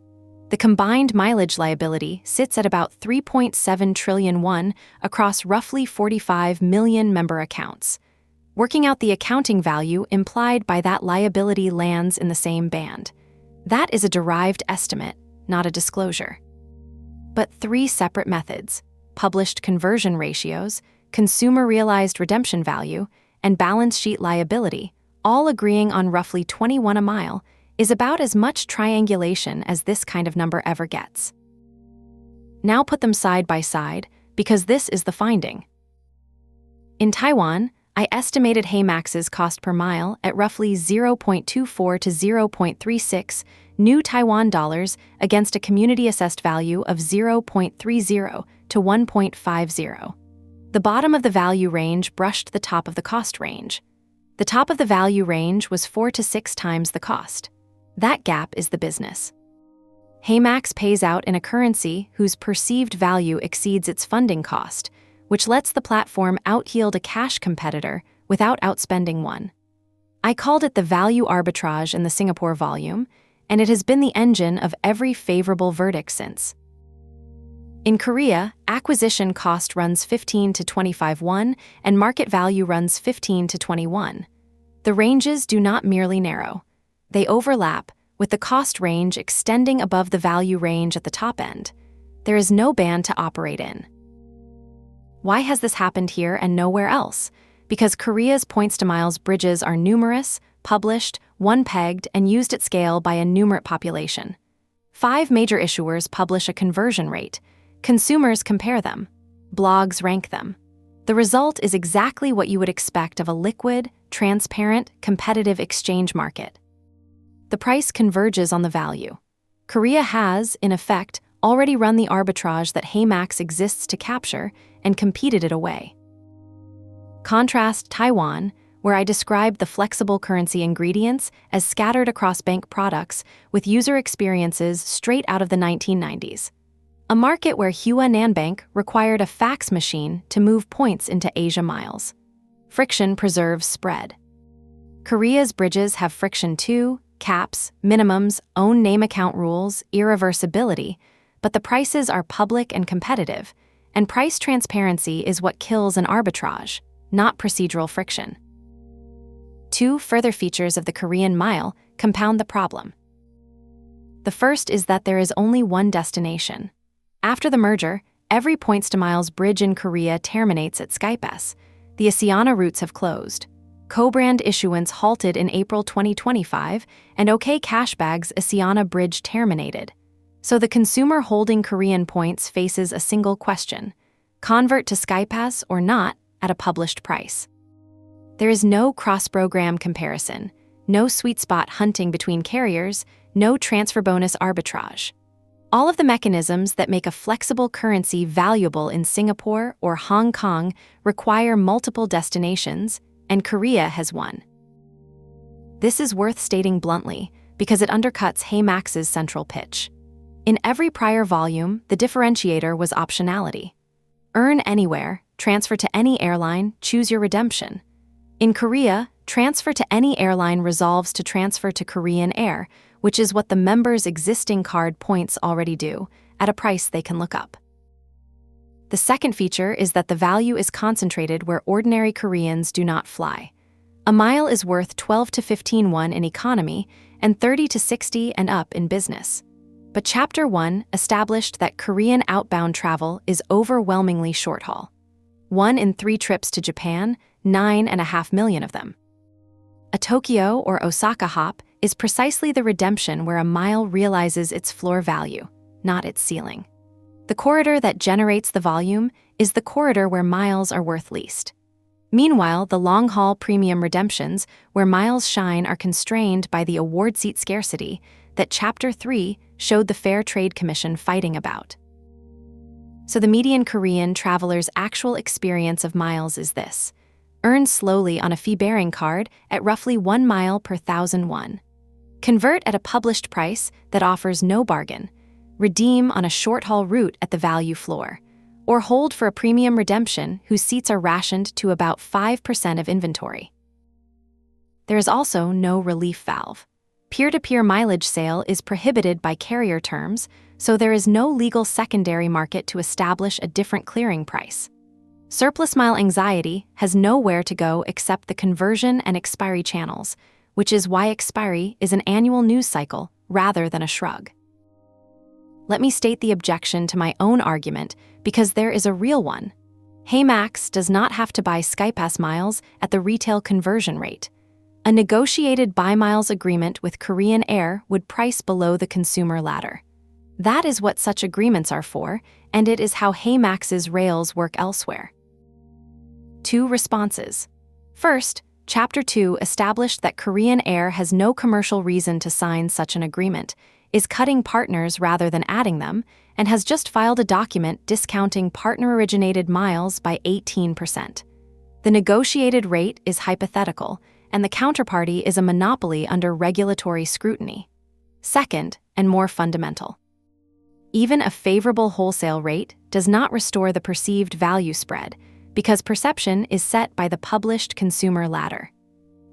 The combined mileage liability sits at about 3.7 trillion across roughly 45 million member accounts. Working out the accounting value implied by that liability lands in the same band. That is a derived estimate, not a disclosure. But 3 separate methods, published conversion ratios, consumer realized redemption value, and balance sheet liability, all agreeing on roughly 21 a mile, is about as much triangulation as this kind of number ever gets. Now put them side by side, because this is the finding. In Taiwan, I estimated HeyMax's cost per mile at roughly 0.24 to 0.36 new Taiwan dollars against a community-assessed value of 0.30 to 1.50. The bottom of the value range brushed the top of the cost range. The top of the value range was 4 to 6 times the cost. That gap is the business. HeyMax pays out in a currency whose perceived value exceeds its funding cost, which lets the platform out-yield a cash competitor without outspending one. I called it the value arbitrage in the Singapore volume, and it has been the engine of every favorable verdict since. In Korea, acquisition cost runs 15 to 25-1, and market value runs 15 to 21. The ranges do not merely narrow. They overlap, with the cost range extending above the value range at the top end. There is no band to operate in. Why has this happened here and nowhere else? Because Korea's points-to-miles bridges are numerous, published, one-pegged, and used at scale by a numerate population. 5 major issuers publish a conversion rate. Consumers compare them. Blogs rank them. The result is exactly what you would expect of a liquid, transparent, competitive exchange market. The price converges on the value. Korea has, in effect, already run the arbitrage that HeyMax exists to capture and competed it away. Contrast Taiwan, where I described the flexible currency ingredients as scattered across bank products with user experiences straight out of the 1990s. A market where Hua Nanbank required a fax machine to move points into Asia miles. Friction preserves spread. Korea's bridges have friction too, caps, minimums, own name account rules, irreversibility, but the prices are public and competitive, and price transparency is what kills an arbitrage, not procedural friction. Two further features of the Korean mile compound the problem. The first is that there is only one destination. After the merger, every points-to-miles bridge in Korea terminates at Skypass. The Asiana routes have closed. Co-brand issuance halted in April 2025, and OK Cashbag's Asiana bridge terminated. So the consumer holding Korean points faces a single question: convert to Skypass or not at a published price. There is no cross-program comparison, no sweet spot hunting between carriers, no transfer bonus arbitrage. All of the mechanisms that make a flexible currency valuable in Singapore or Hong Kong require multiple destinations, and Korea has one. This is worth stating bluntly because it undercuts HeyMax's central pitch. In every prior volume, the differentiator was optionality. Earn anywhere, transfer to any airline, choose your redemption. In Korea, transfer to any airline resolves to transfer to Korean Air, which is what the members' existing card points already do, at a price they can look up. The second feature is that the value is concentrated where ordinary Koreans do not fly. A mile is worth 12 to 15 won in economy and 30 to 60 and up in business. But Chapter 1 established that Korean outbound travel is overwhelmingly short-haul. 1 in 3 trips to Japan, 9.5 million of them. A Tokyo or Osaka hop is precisely the redemption where a mile realizes its floor value, not its ceiling. The corridor that generates the volume is the corridor where miles are worth least. Meanwhile, the long-haul premium redemptions, where miles shine, are constrained by the award seat scarcity that Chapter 3 showed the Fair Trade Commission fighting about. So the median Korean traveler's actual experience of miles is this: earn slowly on a fee-bearing card at roughly 1 mile per 1,000 won. Convert at a published price that offers no bargain. Redeem on a short-haul route at the value floor. Or hold for a premium redemption whose seats are rationed to about 5% of inventory. There is also no relief valve. Peer-to-peer mileage sale is prohibited by carrier terms, so there is no legal secondary market to establish a different clearing price. Surplus mile anxiety has nowhere to go except the conversion and expiry channels, which is why expiry is an annual news cycle rather than a shrug. Let me state the objection to my own argument because there is a real one. HeyMax does not have to buy Skypass miles at the retail conversion rate. A negotiated buy miles agreement with Korean Air would price below the consumer ladder. That is what such agreements are for, and it is how HeyMax's rails work elsewhere. 2 responses. First, Chapter 2 established that Korean Air has no commercial reason to sign such an agreement, is cutting partners rather than adding them, and has just filed a document discounting partner-originated miles by 18%. The negotiated rate is hypothetical, and the counterparty is a monopoly under regulatory scrutiny. Second, and more fundamental. Even a favorable wholesale rate does not restore the perceived value spread, because perception is set by the published consumer ladder.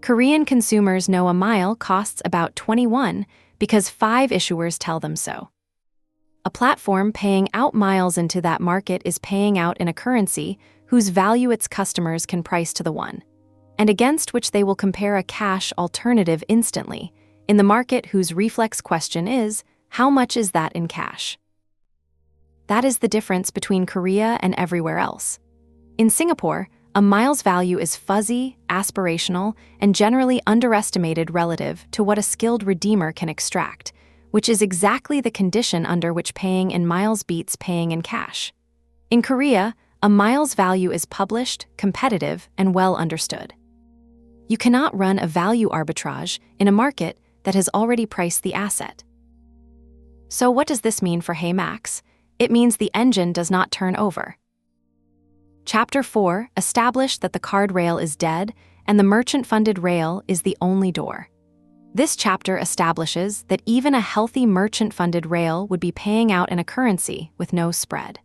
Korean consumers know a mile costs about 21 because 5 issuers tell them so. A platform paying out miles into that market is paying out in a currency whose value its customers can price to the one, and against which they will compare a cash alternative instantly, in the market whose reflex question is, how much is that in cash? That is the difference between Korea and everywhere else. In Singapore, a mile's value is fuzzy, aspirational, and generally underestimated relative to what a skilled redeemer can extract, which is exactly the condition under which paying in miles beats paying in cash. In Korea, a mile's value is published, competitive, and well understood. You cannot run a value arbitrage in a market that has already priced the asset. So what does this mean for HeyMax? It means the engine does not turn over. Chapter 4 established that the card rail is dead and the merchant-funded rail is the only door. This chapter establishes that even a healthy merchant-funded rail would be paying out in a currency with no spread.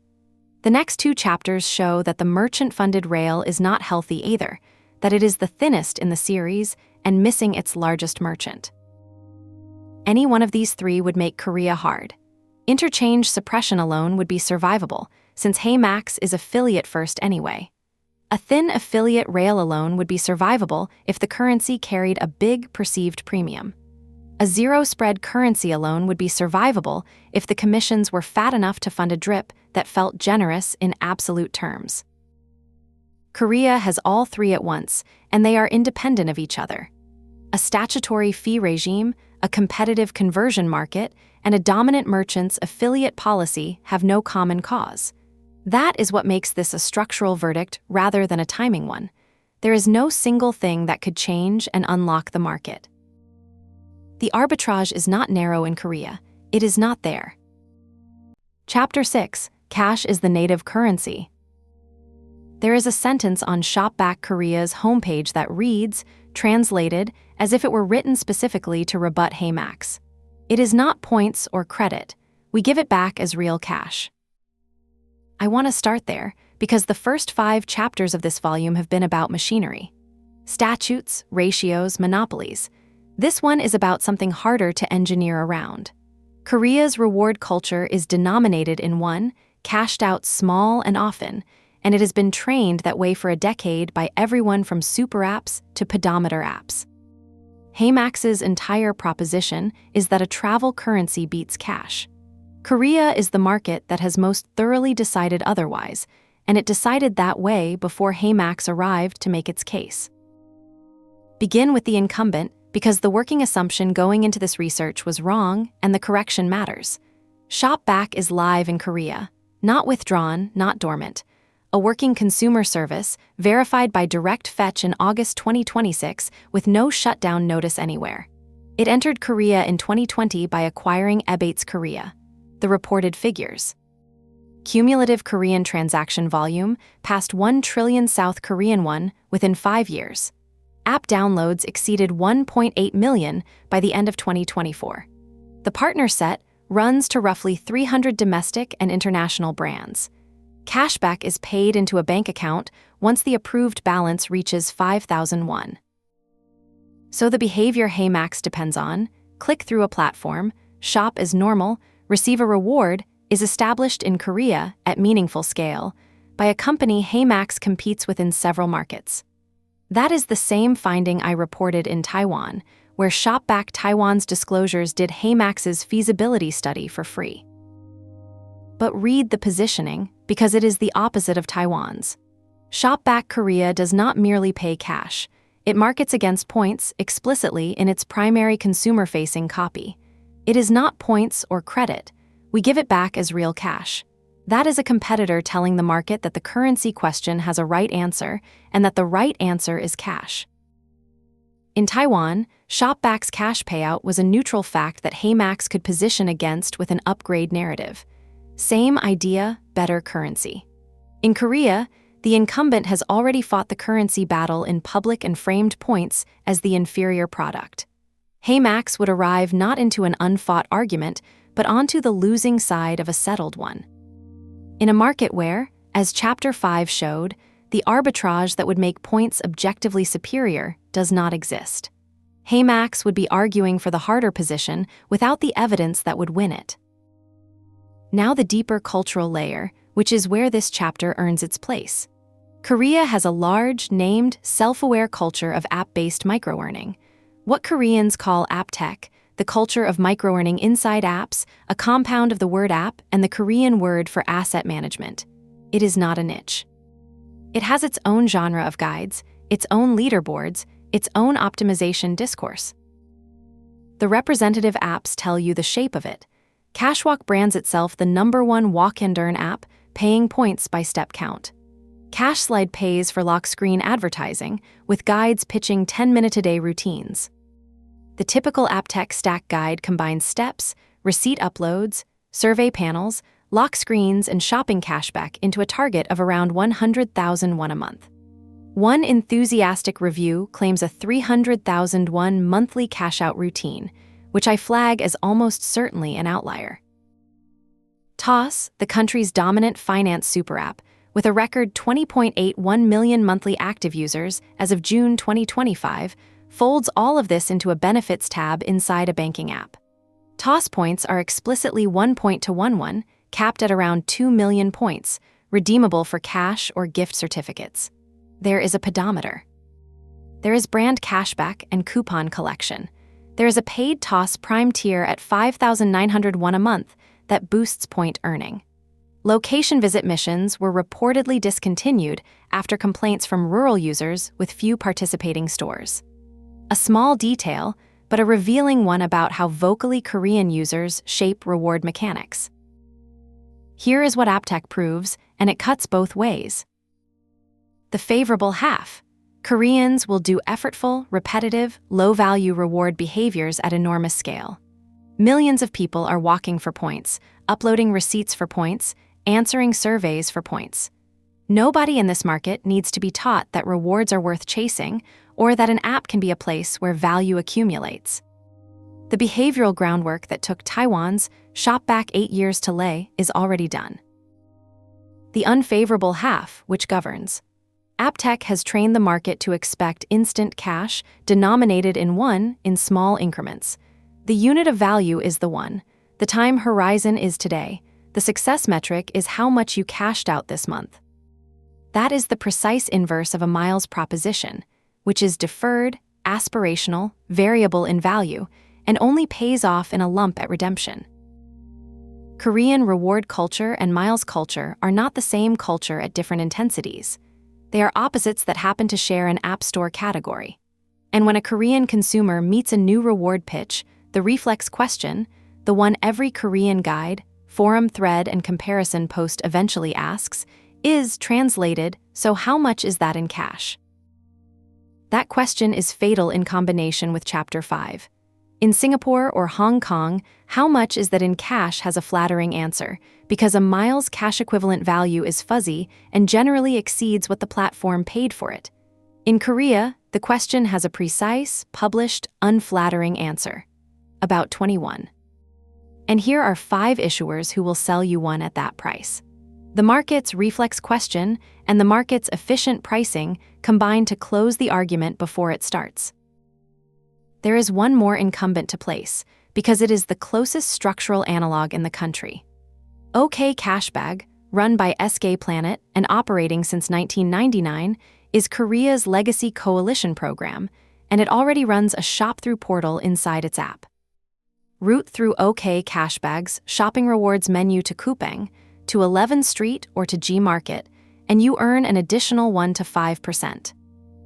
The next two chapters show that the merchant-funded rail is not healthy either, that it is the thinnest in the series and missing its largest merchant. Any one of these three would make Korea hard. Interchange suppression alone would be survivable, since HeyMax is affiliate first anyway. A thin affiliate rail alone would be survivable if the currency carried a big perceived premium. A zero-spread currency alone would be survivable if the commissions were fat enough to fund a drip that felt generous in absolute terms. Korea has all three at once, and they are independent of each other. A statutory fee regime, a competitive conversion market, and a dominant merchant's affiliate policy have no common cause. That is what makes this a structural verdict rather than a timing one. There is no single thing that could change and unlock the market. The arbitrage is not narrow in Korea. It is not there. Chapter 6. Cash is the native currency. There is a sentence on Shopback Korea's homepage that reads, translated, as if it were written specifically to rebut HeyMax. It is not points or credit. We give it back as real cash. I want to start there because the first 5 chapters of this volume have been about machinery. Statutes, ratios, monopolies. This one is about something harder to engineer around. Korea's reward culture is denominated in one, cashed out small and often, and it has been trained that way for a decade by everyone from super apps to pedometer apps. HeyMax's entire proposition is that a travel currency beats cash. Korea is the market that has most thoroughly decided otherwise, and it decided that way before HeyMax arrived to make its case. Begin with the incumbent, because the working assumption going into this research was wrong and the correction matters. Shopback is live in Korea, not withdrawn, not dormant. A working consumer service verified by Direct Fetch in August 2026 with no shutdown notice anywhere. It entered Korea in 2020 by acquiring Ebates Korea. The reported figures. Cumulative Korean transaction volume passed 1 trillion South Korean won within 5 years. App downloads exceeded 1.8 million by the end of 2024. The partner set runs to roughly 300 domestic and international brands. Cashback is paid into a bank account once the approved balance reaches 5,000 won. So the behavior HeyMax depends on, click through a platform, shop as normal, receive a reward, is established in Korea at meaningful scale by a company HeyMax competes within several markets. That is the same finding I reported in Taiwan, where Shopback Taiwan's disclosures did HeyMax's feasibility study for free. But read the positioning, because it is the opposite of Taiwan's. Shopback Korea does not merely pay cash. It markets against points explicitly in its primary consumer-facing copy. It is not points or credit. We give it back as real cash. That is a competitor telling the market that the currency question has a right answer and that the right answer is cash. In Taiwan, Shopback's cash payout was a neutral fact that HeyMax could position against with an upgrade narrative. Same idea, better currency. In Korea, the incumbent has already fought the currency battle in public and framed points as the inferior product. HeyMax would arrive not into an unfought argument, but onto the losing side of a settled one. In a market where, as Chapter 5 showed, the arbitrage that would make points objectively superior does not exist. HeyMax would be arguing for the harder position without the evidence that would win it. Now the deeper cultural layer, which is where this chapter earns its place. Korea has a large, named, self-aware culture of app-based microearning. What Koreans call app tech, the culture of microearning inside apps, a compound of the word app and the Korean word for asset management. It is not a niche. It has its own genre of guides, its own leaderboards, its own optimization discourse. The representative apps tell you the shape of it. Cashwalk brands itself the #1 walk and earn app, paying points by step count. CashSlide pays for lock screen advertising, with guides pitching 10-minute-a-day routines. The typical app tech stack guide combines steps, receipt uploads, survey panels, lock screens, and shopping cashback into a target of around 100,000 won a month. One enthusiastic review claims a 300,000 won monthly cash-out routine, which I flag as almost certainly an outlier. Toss, the country's dominant finance super app, with a record 20.81 million monthly active users as of June 2025, folds all of this into a benefits tab inside a banking app. Toss points are explicitly 1 point to 1, capped at around 2 million points, redeemable for cash or gift certificates. There is a pedometer. There is brand cashback and coupon collection. There is a paid Toss Prime tier at 5,901 a month that boosts point earning. Location visit missions were reportedly discontinued after complaints from rural users with few participating stores. A small detail, but a revealing one about how vocally Korean users shape reward mechanics. Here is what AppTech proves, and it cuts both ways. The favorable half. Koreans will do effortful, repetitive, low-value reward behaviors at enormous scale. Millions of people are walking for points, uploading receipts for points, answering surveys for points. Nobody in this market needs to be taught that rewards are worth chasing or that an app can be a place where value accumulates. The behavioral groundwork that took Taiwan's shop back 8 years to lay is already done. The unfavorable half, which governs. AppTech has trained the market to expect instant cash denominated in won in small increments. The unit of value is the won. The time horizon is today. The success metric is how much you cashed out this month. That is the precise inverse of a miles proposition, which is deferred, aspirational, variable in value, and only pays off in a lump at redemption. Korean reward culture and miles culture are not the same culture at different intensities. They are opposites that happen to share an App Store category. And when a Korean consumer meets a new reward pitch, the reflex question, the one every Korean guide, forum thread, and comparison post eventually asks, is translated, so how much is that in cash? That question is fatal in combination with Chapter 5. In Singapore or Hong Kong, how much is that in cash has a flattering answer, because a miles cash equivalent value is fuzzy and generally exceeds what the platform paid for it. In Korea, the question has a precise, published, unflattering answer. About 21. And here are 5 issuers who will sell you one at that price. The market's reflex question and the market's efficient pricing combine to close the argument before it starts. There is one more incumbent to place, because it is the closest structural analog in the country. OK Cashbag, run by SK Planet and operating since 1999, is Korea's legacy coalition program, and it already runs a shop-through portal inside its app. Route through OK Cashbag's shopping rewards menu to Coupang, to 11th Street or to G Market, and you earn an additional 1 to 5%.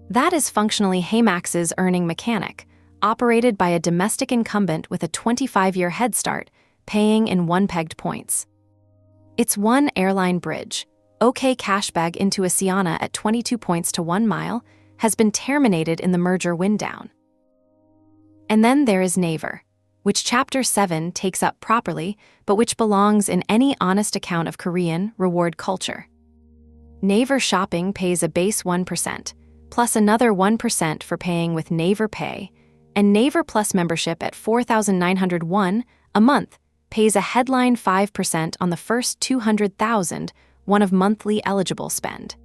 That is functionally HeyMax's earning mechanic, operated by a domestic incumbent with a 25-year head start, paying in one-pegged points. It's one airline bridge. OK Cashbag into Asiana at 22 points to 1 mile has been terminated in the merger wind-down. And then there is Naver, which Chapter 7 takes up properly, but which belongs in any honest account of Korean reward culture. Naver shopping pays a base 1%, plus another 1% for paying with Naver Pay, and Naver Plus membership at 4,901 a month pays a headline 5% on the first 200,000 won of monthly eligible spend.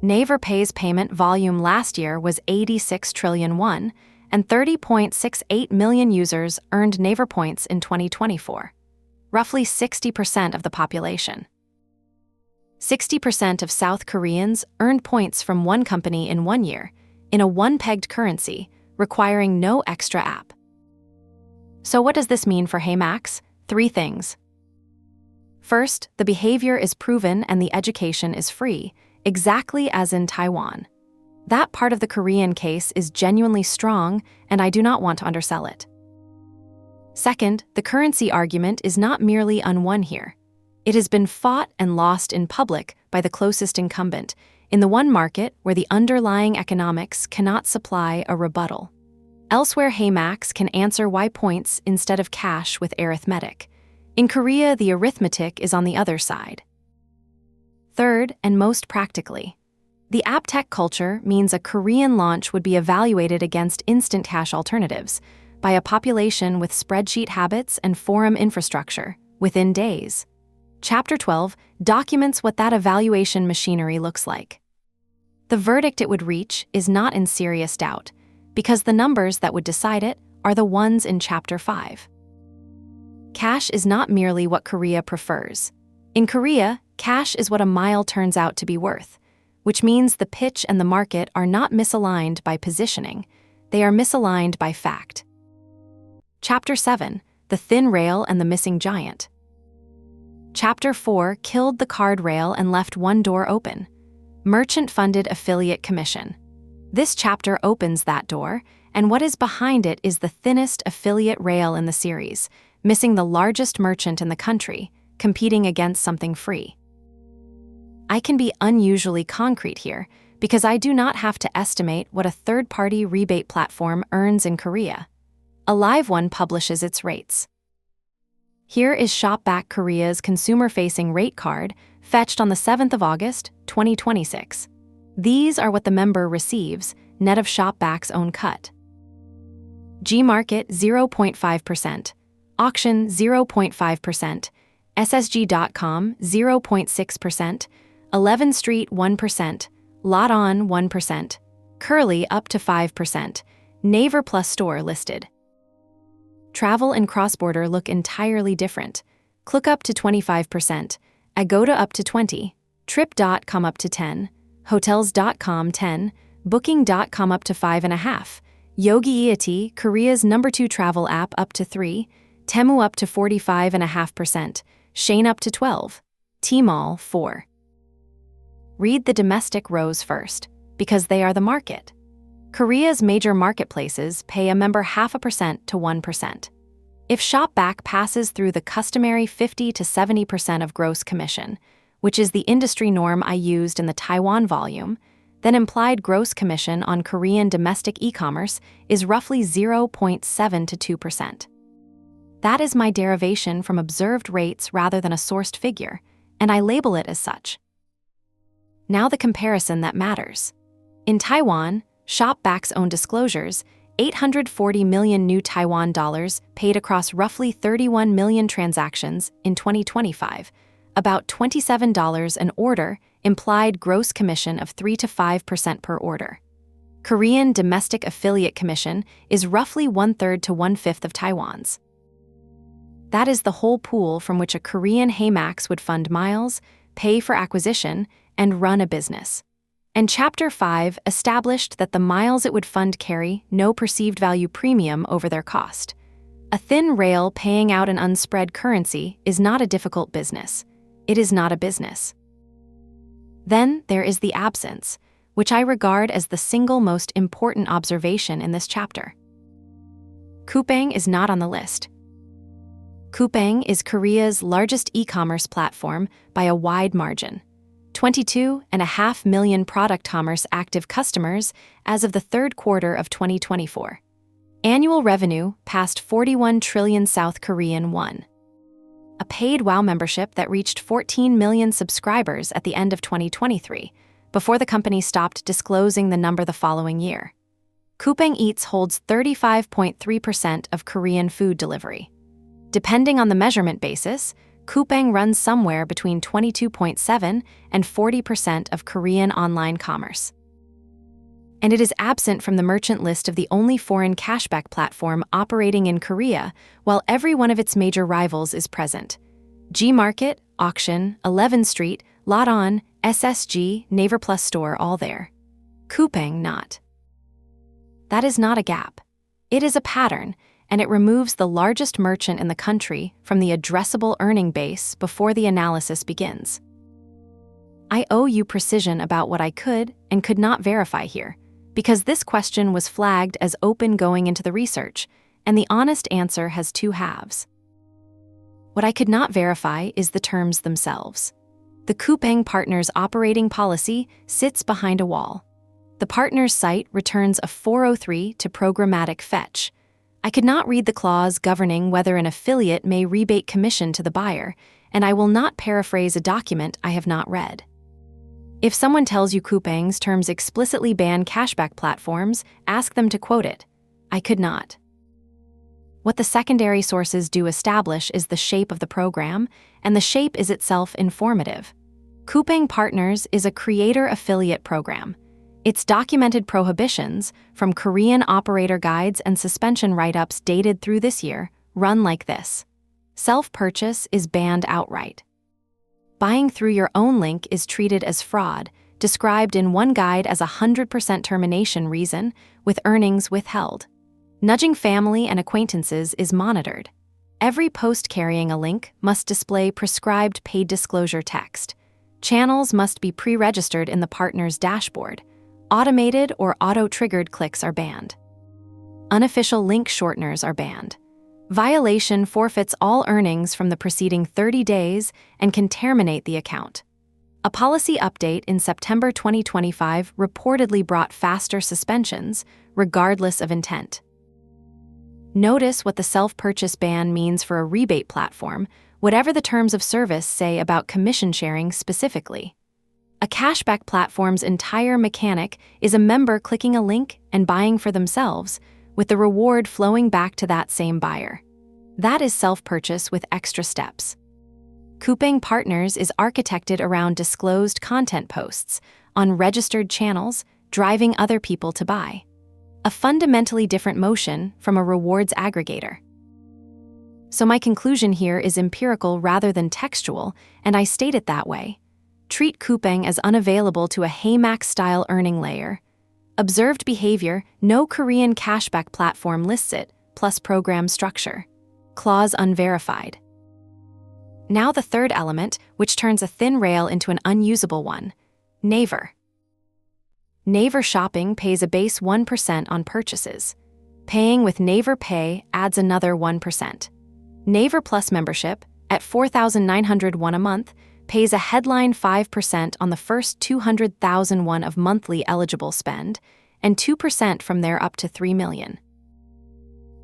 Naver Pay's payment volume last year was 86 trillion won, and 30.68 million users earned Naver points in 2024, roughly 60% of the population. 60% of South Koreans earned points from one company in 1 year, in a one-pegged currency, requiring no extra app. So what does this mean for HeyMax? 3 things. First, the behavior is proven and the education is free, exactly as in Taiwan. That part of the Korean case is genuinely strong, and I do not want to undersell it. Second, the currency argument is not merely unwon here. It has been fought and lost in public by the closest incumbent, in the one market where the underlying economics cannot supply a rebuttal. Elsewhere, HeyMax can answer why points instead of cash with arithmetic. In Korea, the arithmetic is on the other side. Third, and most practically, The app tech culture means a Korean launch would be evaluated against instant cash alternatives by a population with spreadsheet habits and forum infrastructure within days. Chapter 12 documents what that evaluation machinery looks like. The verdict it would reach is not in serious doubt, because the numbers that would decide it are the ones in Chapter 5. Cash is not merely what Korea prefers. In Korea, cash is what a mile turns out to be worth, which means the pitch and the market are not misaligned by positioning, they are misaligned by fact. Chapter 7, the thin rail and the missing giant. Chapter 4 killed the card rail and left one door open: merchant-funded affiliate commission. This chapter opens that door, and what is behind it is the thinnest affiliate rail in the series, missing the largest merchant in the country, competing against something free. I can be unusually concrete here because I do not have to estimate what a third-party rebate platform earns in Korea. A live one publishes its rates. Here is Shopback Korea's consumer-facing rate card, fetched on the 7th of August, 2026. These are what the member receives, net of Shopback's own cut. Gmarket 0.5%, Auction 0.5%, SSG.com 0.6%, 11th Street 1%, Lot On 1%, Curly up to 5%, Naver Plus Store listed. Travel and cross-border look entirely different. Click up to 25%, Agoda up to 20%, Trip.com up to 10%, Hotels.com 10%, Booking.com up to 5.5%, Yogi Korea's #2 travel app up to 3%, Temu up to 45.5%, Shein up to 12%, Tmall 4%. Read the domestic rows first, because they are the market. Korea's major marketplaces pay a member 0.5% to 1%. If Shopback passes through the customary 50 to 70% of gross commission, which is the industry norm I used in the Taiwan volume, then implied gross commission on Korean domestic e-commerce is roughly 0.7 to 2%. That is my derivation from observed rates rather than a sourced figure, and I label it as such. Now the comparison that matters. In Taiwan, Shopback's own disclosures, 840 million new Taiwan dollars paid across roughly 31 million transactions in 2025, about $27 an order, implied gross commission of 3 to 5% per order. Korean domestic affiliate commission is roughly 1/3 to 1/5 of Taiwan's. That is the whole pool from which a Korean HeyMax would fund miles, pay for acquisition, and run a business. And Chapter 5 established that the miles it would fund carry no perceived value premium over their cost. A thin rail paying out an unspread currency is not a difficult business. It is not a business. Then there is the absence, which I regard as the single most important observation in this chapter. Coupang is not on the list. Coupang is Korea's largest e-commerce platform by a wide margin. 22.5 million product commerce active customers as of the third quarter of 2024. Annual revenue passed 41 trillion South Korean won. A paid WOW membership that reached 14 million subscribers at the end of 2023, before the company stopped disclosing the number the following year. Coupang Eats holds 35.3% of Korean food delivery. Depending on the measurement basis, Coupang runs somewhere between 22.7% and 40% of Korean online commerce. And it is absent from the merchant list of the only foreign cashback platform operating in Korea, while every one of its major rivals is present. Gmarket, Auction, 11th Street, Lot On, SSG, Naver Plus Store, all there. Coupang not. That is not a gap. It is a pattern, and it removes the largest merchant in the country from the addressable earning base before the analysis begins. I owe you precision about what I could and could not verify here, because this question was flagged as open going into the research, and the honest answer has two halves. What I could not verify is the terms themselves. The Coupang partner's operating policy sits behind a wall. The partner's site returns a 403 to programmatic fetch. I could not read the clause governing whether an affiliate may rebate commission to the buyer, and I will not paraphrase a document I have not read. If someone tells you Coupang's terms explicitly ban cashback platforms, ask them to quote it. I could not. What the secondary sources do establish is the shape of the program, and the shape is itself informative. Coupang Partners is a creator affiliate program. Its documented prohibitions, from Korean operator guides and suspension write-ups dated through this year, run like this. Self-purchase is banned outright. Buying through your own link is treated as fraud, described in one guide as a 100% termination reason, with earnings withheld. Nudging family and acquaintances is monitored. Every post carrying a link must display prescribed paid disclosure text. Channels must be pre-registered in the partner's dashboard. Automated or auto-triggered clicks are banned. Unofficial link shorteners are banned. Violation forfeits all earnings from the preceding 30 days and can terminate the account. A policy update in September 2025 reportedly brought faster suspensions, regardless of intent. Notice what the self-purchase ban means for a rebate platform, whatever the terms of service say about commission sharing specifically. A cashback platform's entire mechanic is a member clicking a link and buying for themselves, with the reward flowing back to that same buyer. That is self-purchase with extra steps. Coupang Partners is architected around disclosed content posts on registered channels, driving other people to buy. A fundamentally different motion from a rewards aggregator. So my conclusion here is empirical rather than textual, and I state it that way. Treat Coupang as unavailable to a HeyMax-style earning layer. Observed behavior, no Korean cashback platform lists it, plus program structure. Clause unverified. Now the third element, which turns a thin rail into an unusable one. Naver. Naver Shopping pays a base 1% on purchases. Paying with Naver Pay adds another 1%. Naver Plus membership, at 4,900 won a month, pays a headline 5% on the first 200,000 won of monthly eligible spend, and 2% from there up to 3 million.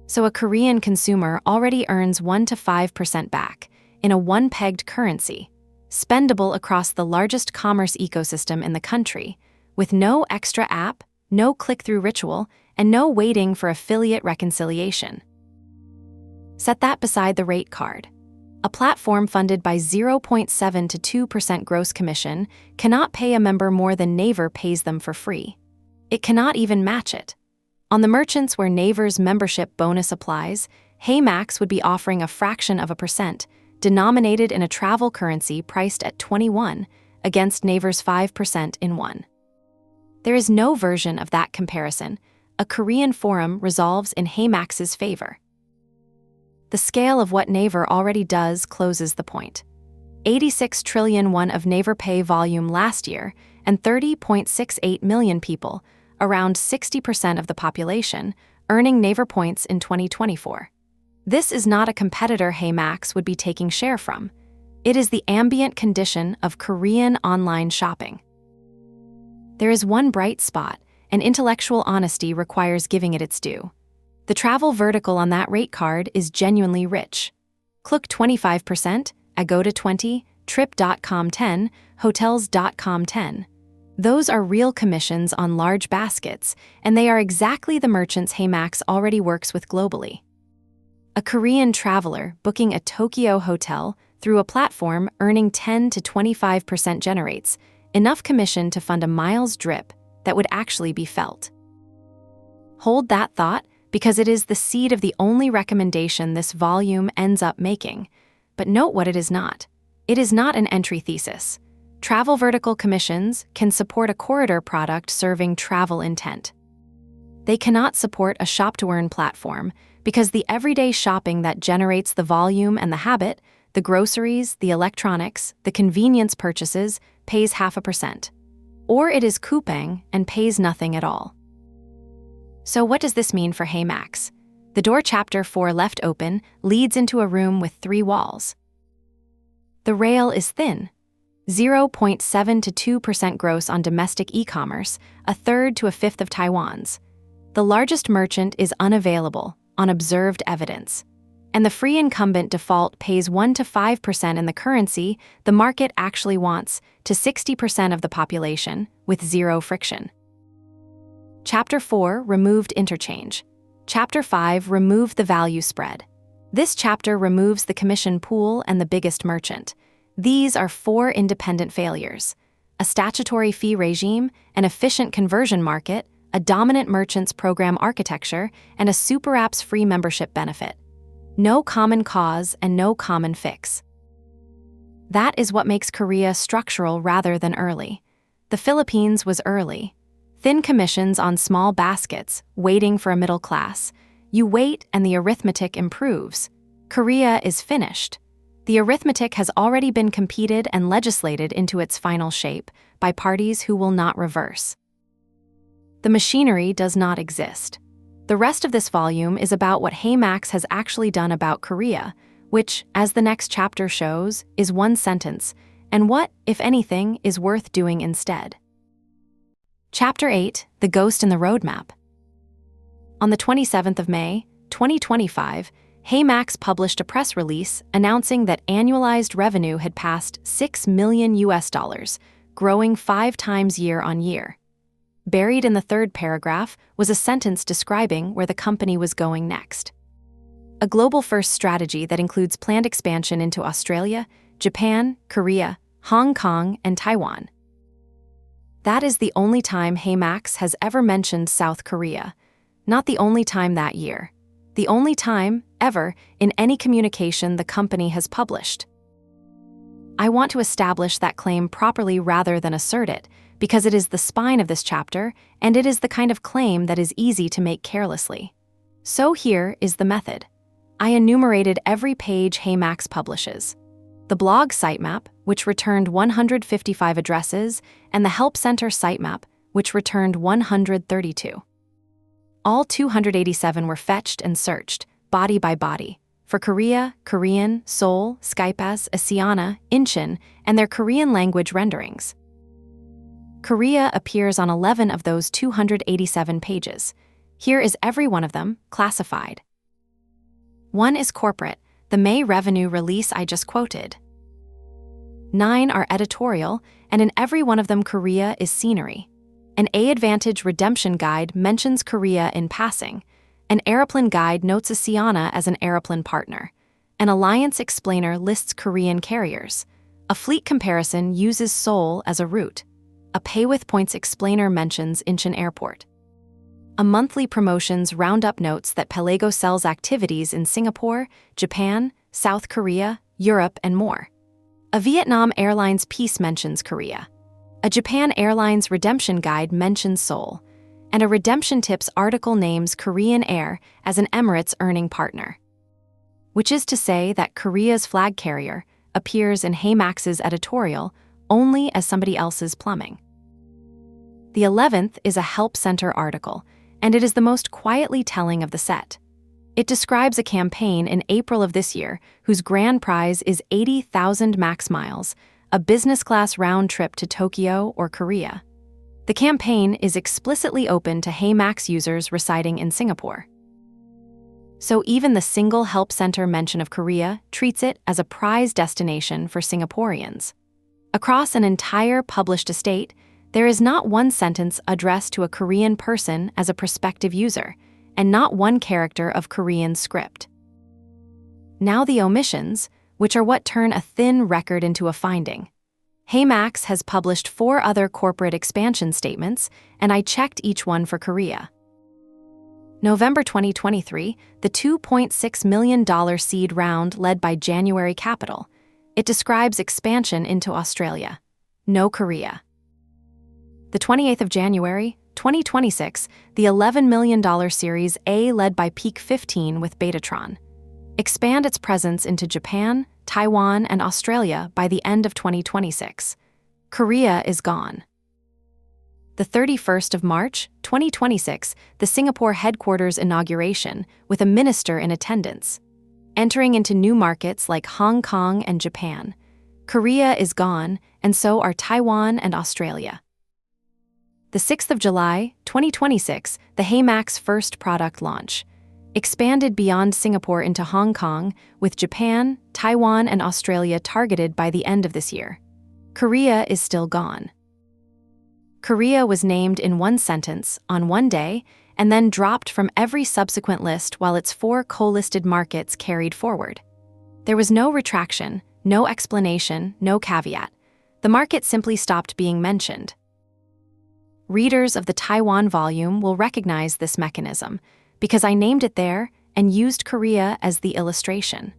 So a Korean consumer already earns 1 to 5% back, in a one-pegged currency, spendable across the largest commerce ecosystem in the country, with no extra app, no click-through ritual, and no waiting for affiliate reconciliation. Set that beside the rate card. A platform funded by 0.7 to 2% gross commission cannot pay a member more than Naver pays them for free. It cannot even match it. On the merchants where Naver's membership bonus applies, HeyMax would be offering a fraction of a percent, denominated in a travel currency priced at 21, against Naver's 5% in won. There is no version of that comparison. A Korean forum resolves in HeyMax's favor. The scale of what Naver already does closes the point. 86 trillion won of Naver Pay volume last year, and 30.68 million people, around 60% of the population, earning Naver points in 2024. This is not a competitor HeyMax would be taking share from. It is the ambient condition of Korean online shopping. There is one bright spot, and intellectual honesty requires giving it its due. The travel vertical on that rate card is genuinely rich. Klook 25%, Agoda 20%, Trip.com 10%, Hotels.com 10%. Those are real commissions on large baskets, and they are exactly the merchants HeyMax already works with globally. A Korean traveler booking a Tokyo hotel through a platform earning 10 to 25% generates enough commission to fund a miles drip that would actually be felt. Hold that thought, because it is the seed of the only recommendation this volume ends up making. But note what it is not. It is not an entry thesis. Travel vertical commissions can support a corridor product serving travel intent. They cannot support a shop-to-earn platform because the everyday shopping that generates the volume and the habit, the groceries, the electronics, the convenience purchases, pays 0.5%. Or it is Coupang and pays nothing at all. So what does this mean for HeyMax? The door chapter 4 left open leads into a room with 3 walls. The rail is thin. 0.7 to 2% gross on domestic e-commerce, a third to a fifth of Taiwan's. The largest merchant is unavailable, on observed evidence. and the free incumbent default pays 1 to 5% in the currency the market actually wants to 60% of the population, with zero friction. Chapter 4 removed interchange. Chapter 5 removed the value spread. This chapter removes the commission pool and the biggest merchant. These are 4 independent failures: a statutory fee regime, an efficient conversion market, a dominant merchants program architecture, and a super app's free membership benefit. No common cause and no common fix. That is what makes Korea structural rather than early. The Philippines was early. Thin commissions on small baskets, waiting for a middle class. You wait and the arithmetic improves. Korea is finished. The arithmetic has already been competed and legislated into its final shape by parties who will not reverse. The machinery does not exist. The rest of this volume is about what HeyMax has actually done about Korea, which, as the next chapter shows, is one sentence, and what, if anything, is worth doing instead. Chapter 8, The Ghost in the Roadmap. On the 27th of May, 2025, HeyMax published a press release announcing that annualized revenue had passed $6 million, growing 5 times year on year. Buried in the third paragraph was a sentence describing where the company was going next. A global-first strategy that includes planned expansion into Australia, Japan, Korea, Hong Kong, and Taiwan. That is the only time HeyMax has ever mentioned South Korea. Not the only time that year. The only time, ever, in any communication the company has published. I want to establish that claim properly rather than assert it, because it is the spine of this chapter, and it is the kind of claim that is easy to make carelessly. So here is the method. I enumerated every page HeyMax publishes: the blog sitemap, which returned 155 addresses, and the Help Center sitemap, which returned 132. All 287 were fetched and searched, body by body, for Korea, Korean, Seoul, Skypass, Asiana, Incheon, and their Korean language renderings. Korea appears on 11 of those 287 pages. Here is every one of them, classified. 1 is corporate, the May revenue release I just quoted. 9 are editorial, and in every one of them Korea is scenery. An A-Advantage redemption guide mentions Korea in passing. An aeroplane guide notes Asiana as an aeroplane partner. An alliance explainer lists Korean carriers. A fleet comparison uses Seoul as a route. A pay with points explainer mentions Incheon Airport. A monthly promotions roundup notes that Pelago sells activities in Singapore, Japan, South Korea, Europe, and more. A Vietnam Airlines piece mentions Korea. A Japan Airlines redemption guide mentions Seoul. And a Redemption Tips article names Korean Air as an Emirates earning partner. Which is to say that Korea's flag carrier appears in HeyMax's editorial only as somebody else's plumbing. The 11th is a Help Center article, and it is the most quietly telling of the set. It describes a campaign in April of this year whose grand prize is 80,000 max miles, a business-class round trip to Tokyo or Korea. The campaign is explicitly open to HeyMax users residing in Singapore. So even the single Help Center mention of Korea treats it as a prize destination for Singaporeans. Across an entire published estate, there is not one sentence addressed to a Korean person as a prospective user, and not one character of Korean script. Now the omissions, which are what turn a thin record into a finding. HeyMax has published 4 other corporate expansion statements, and I checked each one for Korea. November 2023, the $2.6 million seed round led by January Capital. It describes expansion into Australia. No Korea. The 28th of January, 2026, the $11 million Series A led by Peak 15 with Betatron. Expand its presence into Japan, Taiwan, and Australia by the end of 2026. Korea is gone. The 31st of March, 2026, the Singapore headquarters inauguration with a minister in attendance. Entering into new markets like Hong Kong and Japan. Korea is gone, and so are Taiwan and Australia. The 6th of July, 2026, the HeyMax first product launch. expanded beyond Singapore into Hong Kong, with Japan, Taiwan, and Australia targeted by the end of this year. Korea is still gone. Korea was named in one sentence on one day and then dropped from every subsequent list while its 4 co-listed markets carried forward. There was no retraction, no explanation, no caveat. The market simply stopped being mentioned. Readers of the Taiwan volume will recognize this mechanism because I named it there and used Korea as the illustration.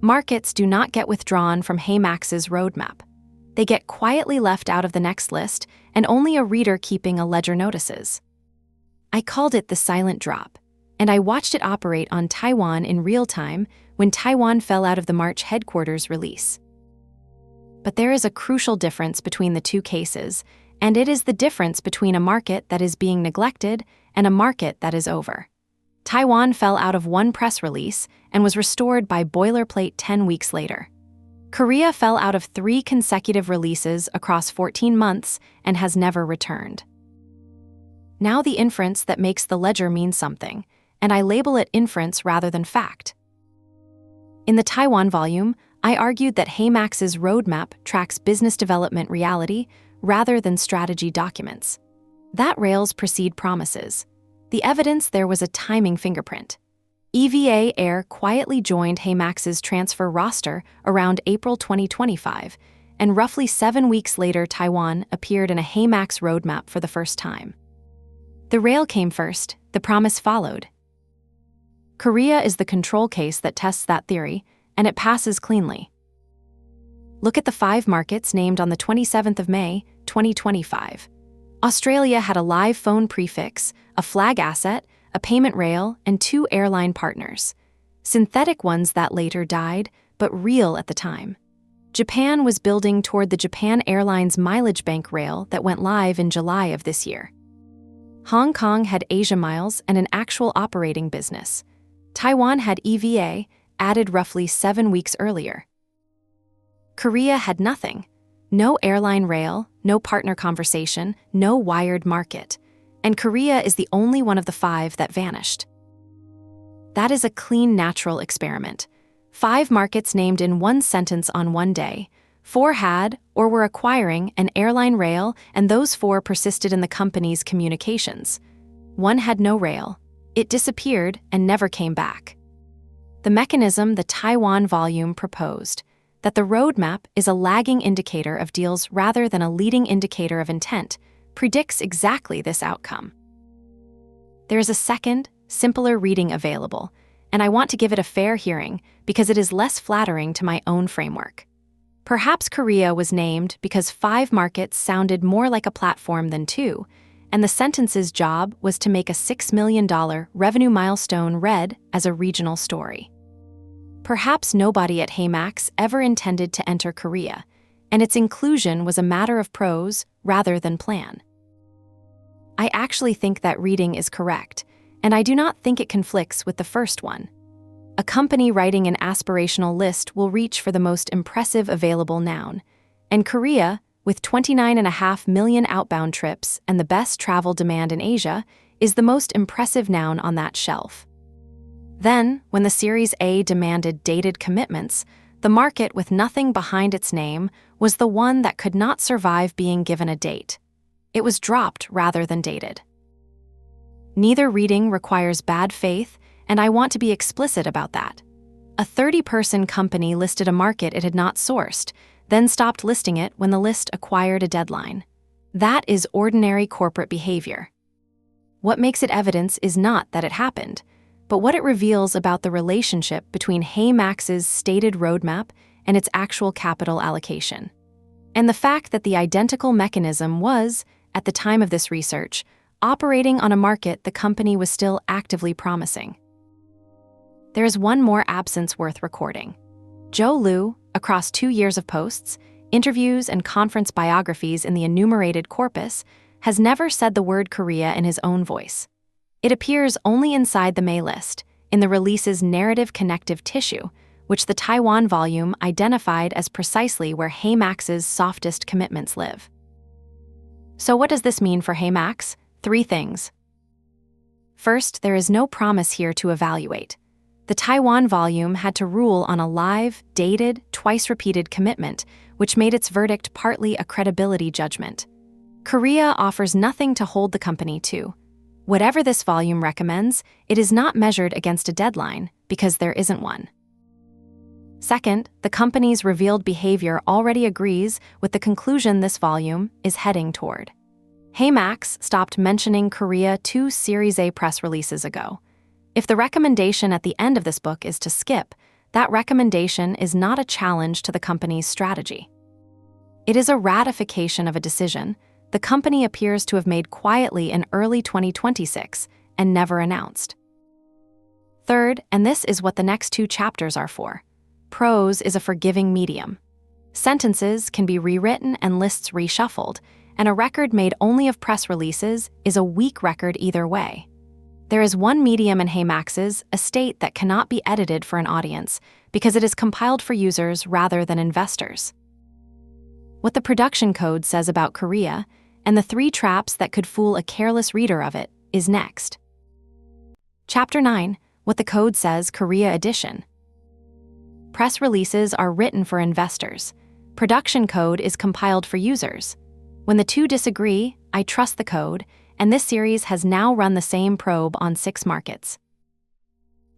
Markets do not get withdrawn from HeyMax's roadmap. They get quietly left out of the next list, and only a reader keeping a ledger notices. I called it the silent drop, and I watched it operate on Taiwan in real time when Taiwan fell out of the March headquarters release. But there is a crucial difference between the two cases, and it is the difference between a market that is being neglected and a market that is over. Taiwan fell out of one press release and was restored by boilerplate 10 weeks later. Korea fell out of 3 consecutive releases across 14 months and has never returned. Now the inference that makes the ledger mean something, and I label it inference rather than fact. In the Taiwan volume, I argued that HeyMax's roadmap tracks business development reality rather than strategy documents. That rails precede promises. The evidence there was a timing fingerprint. EVA Air quietly joined HeyMax's transfer roster around April 2025, and roughly 7 weeks later Taiwan appeared in a HeyMax roadmap for the first time. The rail came first, the promise followed. Korea is the control case that tests that theory, and it passes cleanly. Look at the 5 markets named on the 27th of May, 2025. Australia had a live phone prefix, a flag asset, a payment rail, and 2 airline partners. Synthetic ones that later died, but real at the time. Japan was building toward the Japan Airlines Mileage Bank rail that went live in July of this year. Hong Kong had Asia Miles and an actual operating business. Taiwan had EVA, added roughly 7 weeks earlier. Korea had nothing. No airline rail, no partner conversation, no wired market. And Korea is the only one of the 5 that vanished. That is a clean, natural experiment. 5 markets named in one sentence on one day. 4 had, or were acquiring, an airline rail, and those 4 persisted in the company's communications. 1 had no rail. It disappeared and never came back. The mechanism the Taiwan volume proposed, that the roadmap is a lagging indicator of deals rather than a leading indicator of intent, predicts exactly this outcome. There is a second, simpler reading available, and I want to give it a fair hearing because it is less flattering to my own framework. Perhaps Korea was named because 5 markets sounded more like a platform than 2, and the sentence's job was to make a $6 million revenue milestone read as a regional story. Perhaps nobody at HeyMax ever intended to enter Korea, and its inclusion was a matter of prose rather than plan. I actually think that reading is correct, and I do not think it conflicts with the first one. A company writing an aspirational list will reach for the most impressive available noun, and Korea, with 29.5 million outbound trips and the best travel demand in Asia, is the most impressive noun on that shelf. Then, when the Series A demanded dated commitments, the market with nothing behind its name was the one that could not survive being given a date. It was dropped rather than dated. Neither reading requires bad faith, and I want to be explicit about that. A 30-person company listed a market it had not sourced, then stopped listing it when the list acquired a deadline. That is ordinary corporate behavior. What makes it evidence is not that it happened, but what it reveals about the relationship between HeyMax's stated roadmap and its actual capital allocation. And the fact that the identical mechanism was, at the time of this research, operating on a market the company was still actively promising. There is one more absence worth recording. Joe Liu, across 2 years of posts, interviews, and conference biographies in the enumerated corpus, has never said the word Korea in his own voice. It appears only inside the May list, in the release's narrative connective tissue, which the Taiwan volume identified as precisely where HeyMax's softest commitments live. So what does this mean for HeyMax? 3 things. First, there is no promise here to evaluate. The Taiwan volume had to rule on a live, dated, twice-repeated commitment, which made its verdict partly a credibility judgment. Korea offers nothing to hold the company to. Whatever this volume recommends, it is not measured against a deadline, because there isn't one. Second, the company's revealed behavior already agrees with the conclusion this volume is heading toward. HeyMax stopped mentioning Korea 2 Series A press releases ago. If the recommendation at the end of this book is to skip, that recommendation is not a challenge to the company's strategy. It is a ratification of a decision the company appears to have made quietly in early 2026 and never announced. Third, and this is what the next 2 chapters are for, prose is a forgiving medium. Sentences can be rewritten and lists reshuffled, and a record made only of press releases is a weak record either way. There is one medium in HeyMax's estate that cannot be edited for an audience because it is compiled for users rather than investors. What the production code says about Korea, and the 3 traps that could fool a careless reader of it, is next. Chapter 9, What the Code Says Korea Edition. Press releases are written for investors. Production code is compiled for users. When the 2 disagree, I trust the code, and this series has now run the same probe on 6 markets.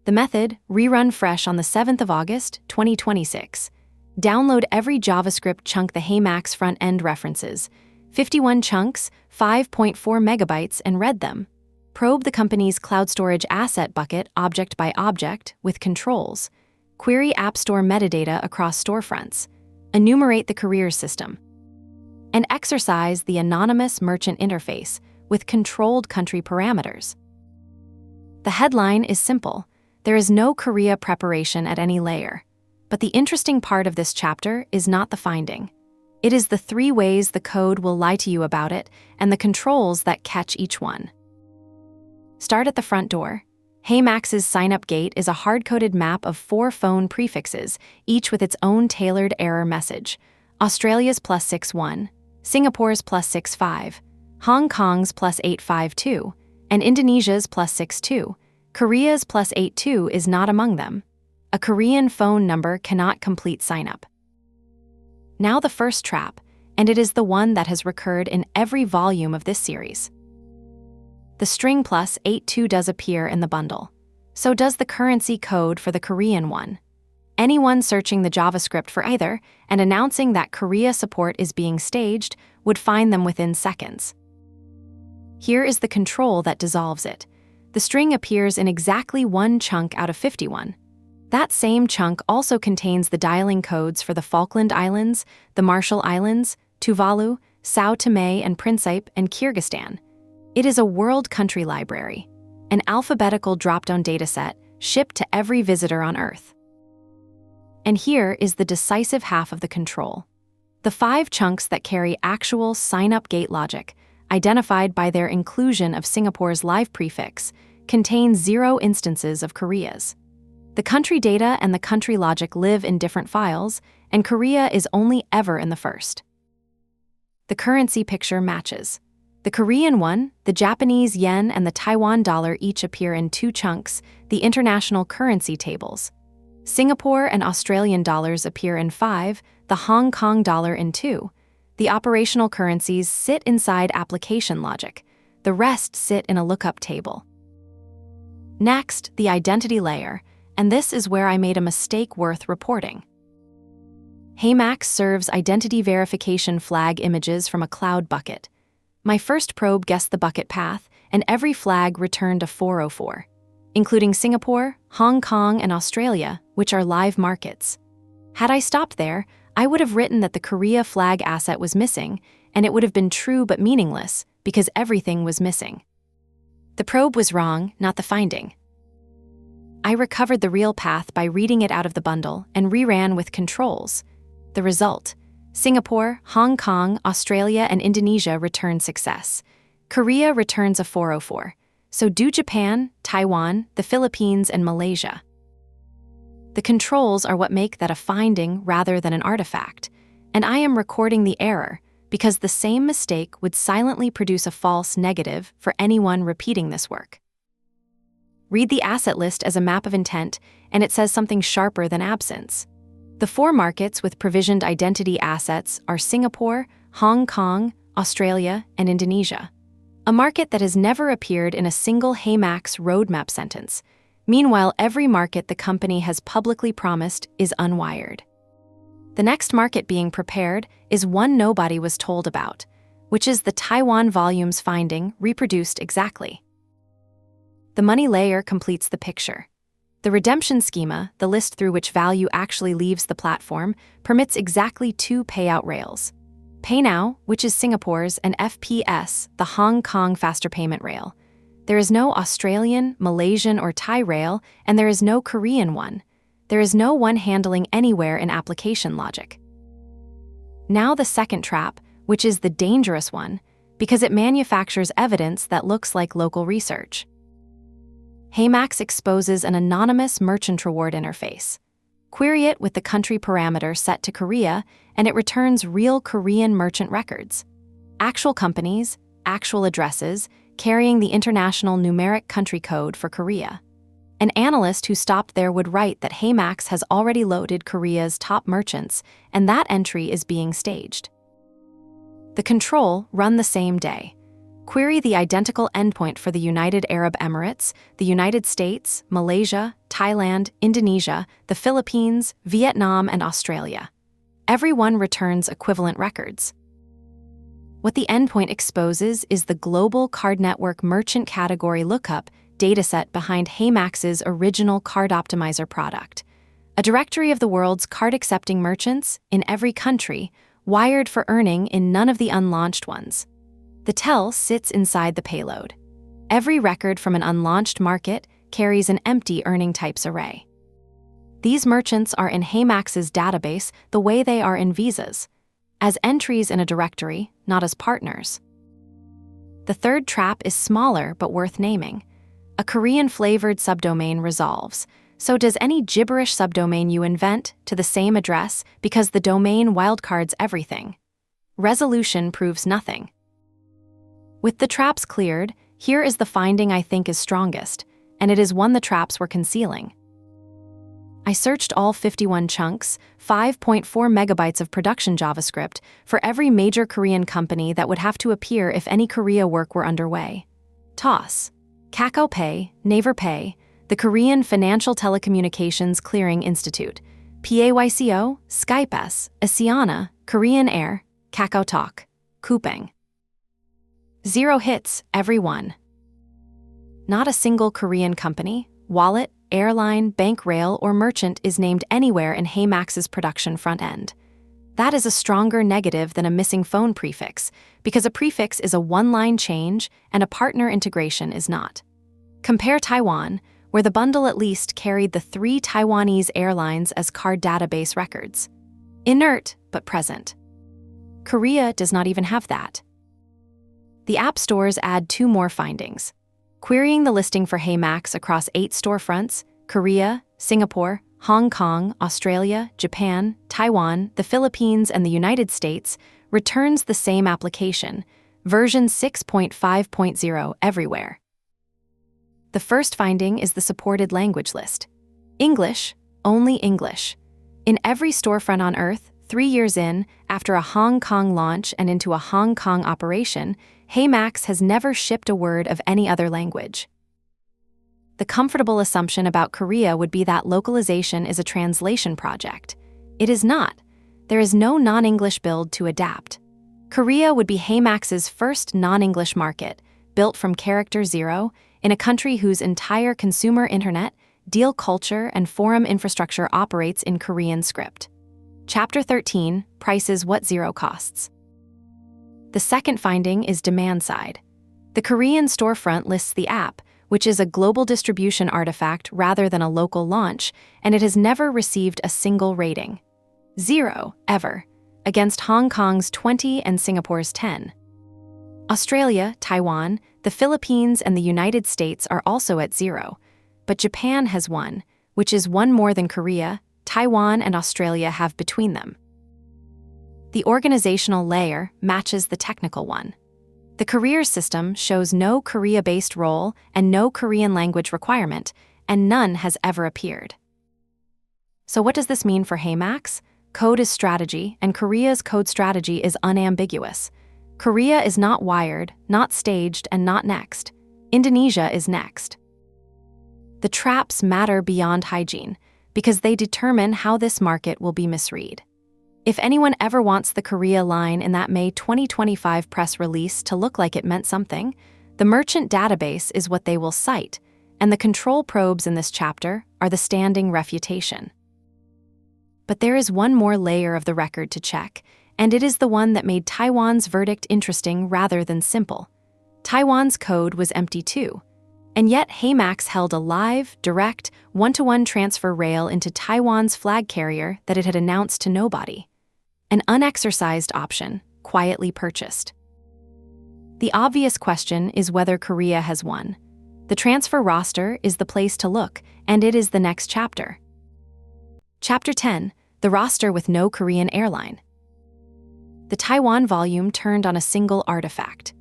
The method, rerun fresh on the 7th of August, 2026. Download every JavaScript chunk the HeyMax front-end references, 51 chunks, 5.4 megabytes, and read them. Probe the company's cloud storage asset bucket object by object with controls. Query App Store metadata across storefronts. Enumerate the careers system. And exercise the anonymous merchant interface with controlled country parameters. The headline is simple. There is no Korea preparation at any layer. But the interesting part of this chapter is not the finding. It is the 3 ways the code will lie to you about it and the controls that catch each one. Start at the front door. HeyMax's sign-up gate is a hard-coded map of 4 phone prefixes, each with its own tailored error message. Australia's +61, Singapore's +65, Hong Kong's +852, and Indonesia's +62. Korea's +82 is not among them. A Korean phone number cannot complete sign-up. Now the first trap, and it is the one that has recurred in every volume of this series. The string +82 does appear in the bundle. So does the currency code for the Korean one. Anyone searching the JavaScript for either and announcing that Korea support is being staged would find them within seconds. Here is the control that dissolves it. The string appears in exactly 1 chunk out of 51. That same chunk also contains the dialing codes for the Falkland Islands, the Marshall Islands, Tuvalu, Sao Tome and Principe, and Kyrgyzstan. It is a world country library, an alphabetical drop-down dataset shipped to every visitor on Earth. And here is the decisive half of the control. The 5 chunks that carry actual sign-up gate logic, identified by their inclusion of Singapore's live prefix, contain 0 instances of Korea's. The country data and the country logic live in different files, and Korea is only ever in the first. The currency picture matches. The Korean won, the Japanese yen, and the Taiwan dollar each appear in 2 chunks, the international currency tables. Singapore and Australian dollars appear in 5, the Hong Kong dollar in 2. The operational currencies sit inside application logic. The rest sit in a lookup table. Next, the identity layer, and this is where I made a mistake worth reporting. HeyMax serves identity verification flag images from a cloud bucket. My first probe guessed the bucket path, and every flag returned a 404, including Singapore, Hong Kong, and Australia, which are live markets. Had I stopped there, I would have written that the Korea flag asset was missing, and it would have been true but meaningless, because everything was missing. The probe was wrong, not the finding. I recovered the real path by reading it out of the bundle and reran with controls. The result: Singapore, Hong Kong, Australia, and Indonesia return success. Korea returns a 404. So do Japan, Taiwan, the Philippines, and Malaysia. The controls are what make that a finding rather than an artifact, and I am recording the error because the same mistake would silently produce a false negative for anyone repeating this work. Read the asset list as a map of intent, and it says something sharper than absence. The 4 markets with provisioned identity assets are Singapore, Hong Kong, Australia, and Indonesia. A market that has never appeared in a single HeyMax roadmap sentence. Meanwhile, every market the company has publicly promised is unwired. The next market being prepared is one nobody was told about, which is the Taiwan volumes finding reproduced exactly. The money layer completes the picture. The redemption schema, the list through which value actually leaves the platform, permits exactly 2 payout rails. Pay Now, which is Singapore's, and FPS, the Hong Kong faster payment rail. There is no Australian, Malaysian, or Thai rail, and there is no Korean one. There is no one handling anywhere in application logic. Now the second trap, which is the dangerous one, because it manufactures evidence that looks like local research. HeyMax exposes an anonymous merchant reward interface. Query it with the country parameter set to Korea, and it returns real Korean merchant records. Actual companies, actual addresses, carrying the international numeric country code for Korea. An analyst who stopped there would write that HeyMax has already loaded Korea's top merchants, and that entry is being staged. The control run the same day. Query the identical endpoint for the United Arab Emirates, the United States, Malaysia, Thailand, Indonesia, the Philippines, Vietnam, and Australia. Everyone returns equivalent records. What the endpoint exposes is the global card network merchant category lookup dataset behind HeyMax's original Card Optimizer product, a directory of the world's card-accepting merchants in every country, wired for earning in none of the unlaunched ones. The tell sits inside the payload. Every record from an unlaunched market carries an empty earning types array. These merchants are in HeyMax's database the way they are in Visa's, as entries in a directory, not as partners. The third trap is smaller but worth naming. A Korean-flavored subdomain resolves. So does any gibberish subdomain you invent to the same address because the domain wildcards everything. Resolution proves nothing. With the traps cleared, here is the finding I think is strongest, and it is one the traps were concealing. I searched all 51 chunks, 5.4 megabytes of production JavaScript, for every major Korean company that would have to appear if any Korea work were underway. Toss, Kakao Pay, Naver Pay, the Korean Financial Telecommunications Clearing Institute, PAYCO, Skype-S, Asiana, Korean Air, Kakao Talk, Coupang. 0 hits, every one. Not a single Korean company, wallet, airline, bank rail, or merchant is named anywhere in HeyMax's production front end. That is a stronger negative than a missing phone prefix, because a prefix is a one-line change and a partner integration is not. Compare Taiwan, where the bundle at least carried the 3 Taiwanese airlines as card database records. Inert, but present. Korea does not even have that. The app stores add 2 more findings. Querying the listing for HeyMax across 8 storefronts, Korea, Singapore, Hong Kong, Australia, Japan, Taiwan, the Philippines, and the United States, returns the same application, version 6.5.0 everywhere. The first finding is the supported language list. English, only English. In every storefront on Earth, 3 years in, after a Hong Kong launch and into a Hong Kong operation, HeyMax has never shipped a word of any other language. The comfortable assumption about Korea would be that localization is a translation project. It is not. There is no non-English build to adapt. Korea would be HeyMax's first non-English market, built from character 0, in a country whose entire consumer internet, deal culture, and forum infrastructure operates in Korean script. Chapter 13 prices what 0 costs. The second finding is demand side. The Korean storefront lists the app, which is a global distribution artifact rather than a local launch, and it has never received a single rating. 0, ever, against Hong Kong's 20 and Singapore's 10. Australia, Taiwan, the Philippines, and the United States are also at 0, but Japan has 1, which is 1 more than Korea, Taiwan, and Australia have between them. The organizational layer matches the technical one. The careers system shows no Korea-based role and no Korean language requirement, and none has ever appeared. So what does this mean for HeyMax? Code is strategy, and Korea's code strategy is unambiguous. Korea is not wired, not staged, and not next. Indonesia is next. The traps matter beyond hygiene, because they determine how this market will be misread. If anyone ever wants the Korea line in that May 2025 press release to look like it meant something, the merchant database is what they will cite, and the control probes in this chapter are the standing refutation. But there is one more layer of the record to check, and it is the one that made Taiwan's verdict interesting rather than simple. Taiwan's code was empty too, and yet HeyMax held a live, direct, one-to-one transfer rail into Taiwan's flag carrier that it had announced to nobody. An unexercised option, quietly purchased. The obvious question is whether Korea has won. The transfer roster is the place to look, and it is the next chapter. Chapter 10, the roster with no Korean airline. The Taiwan volume turned on a single artifact.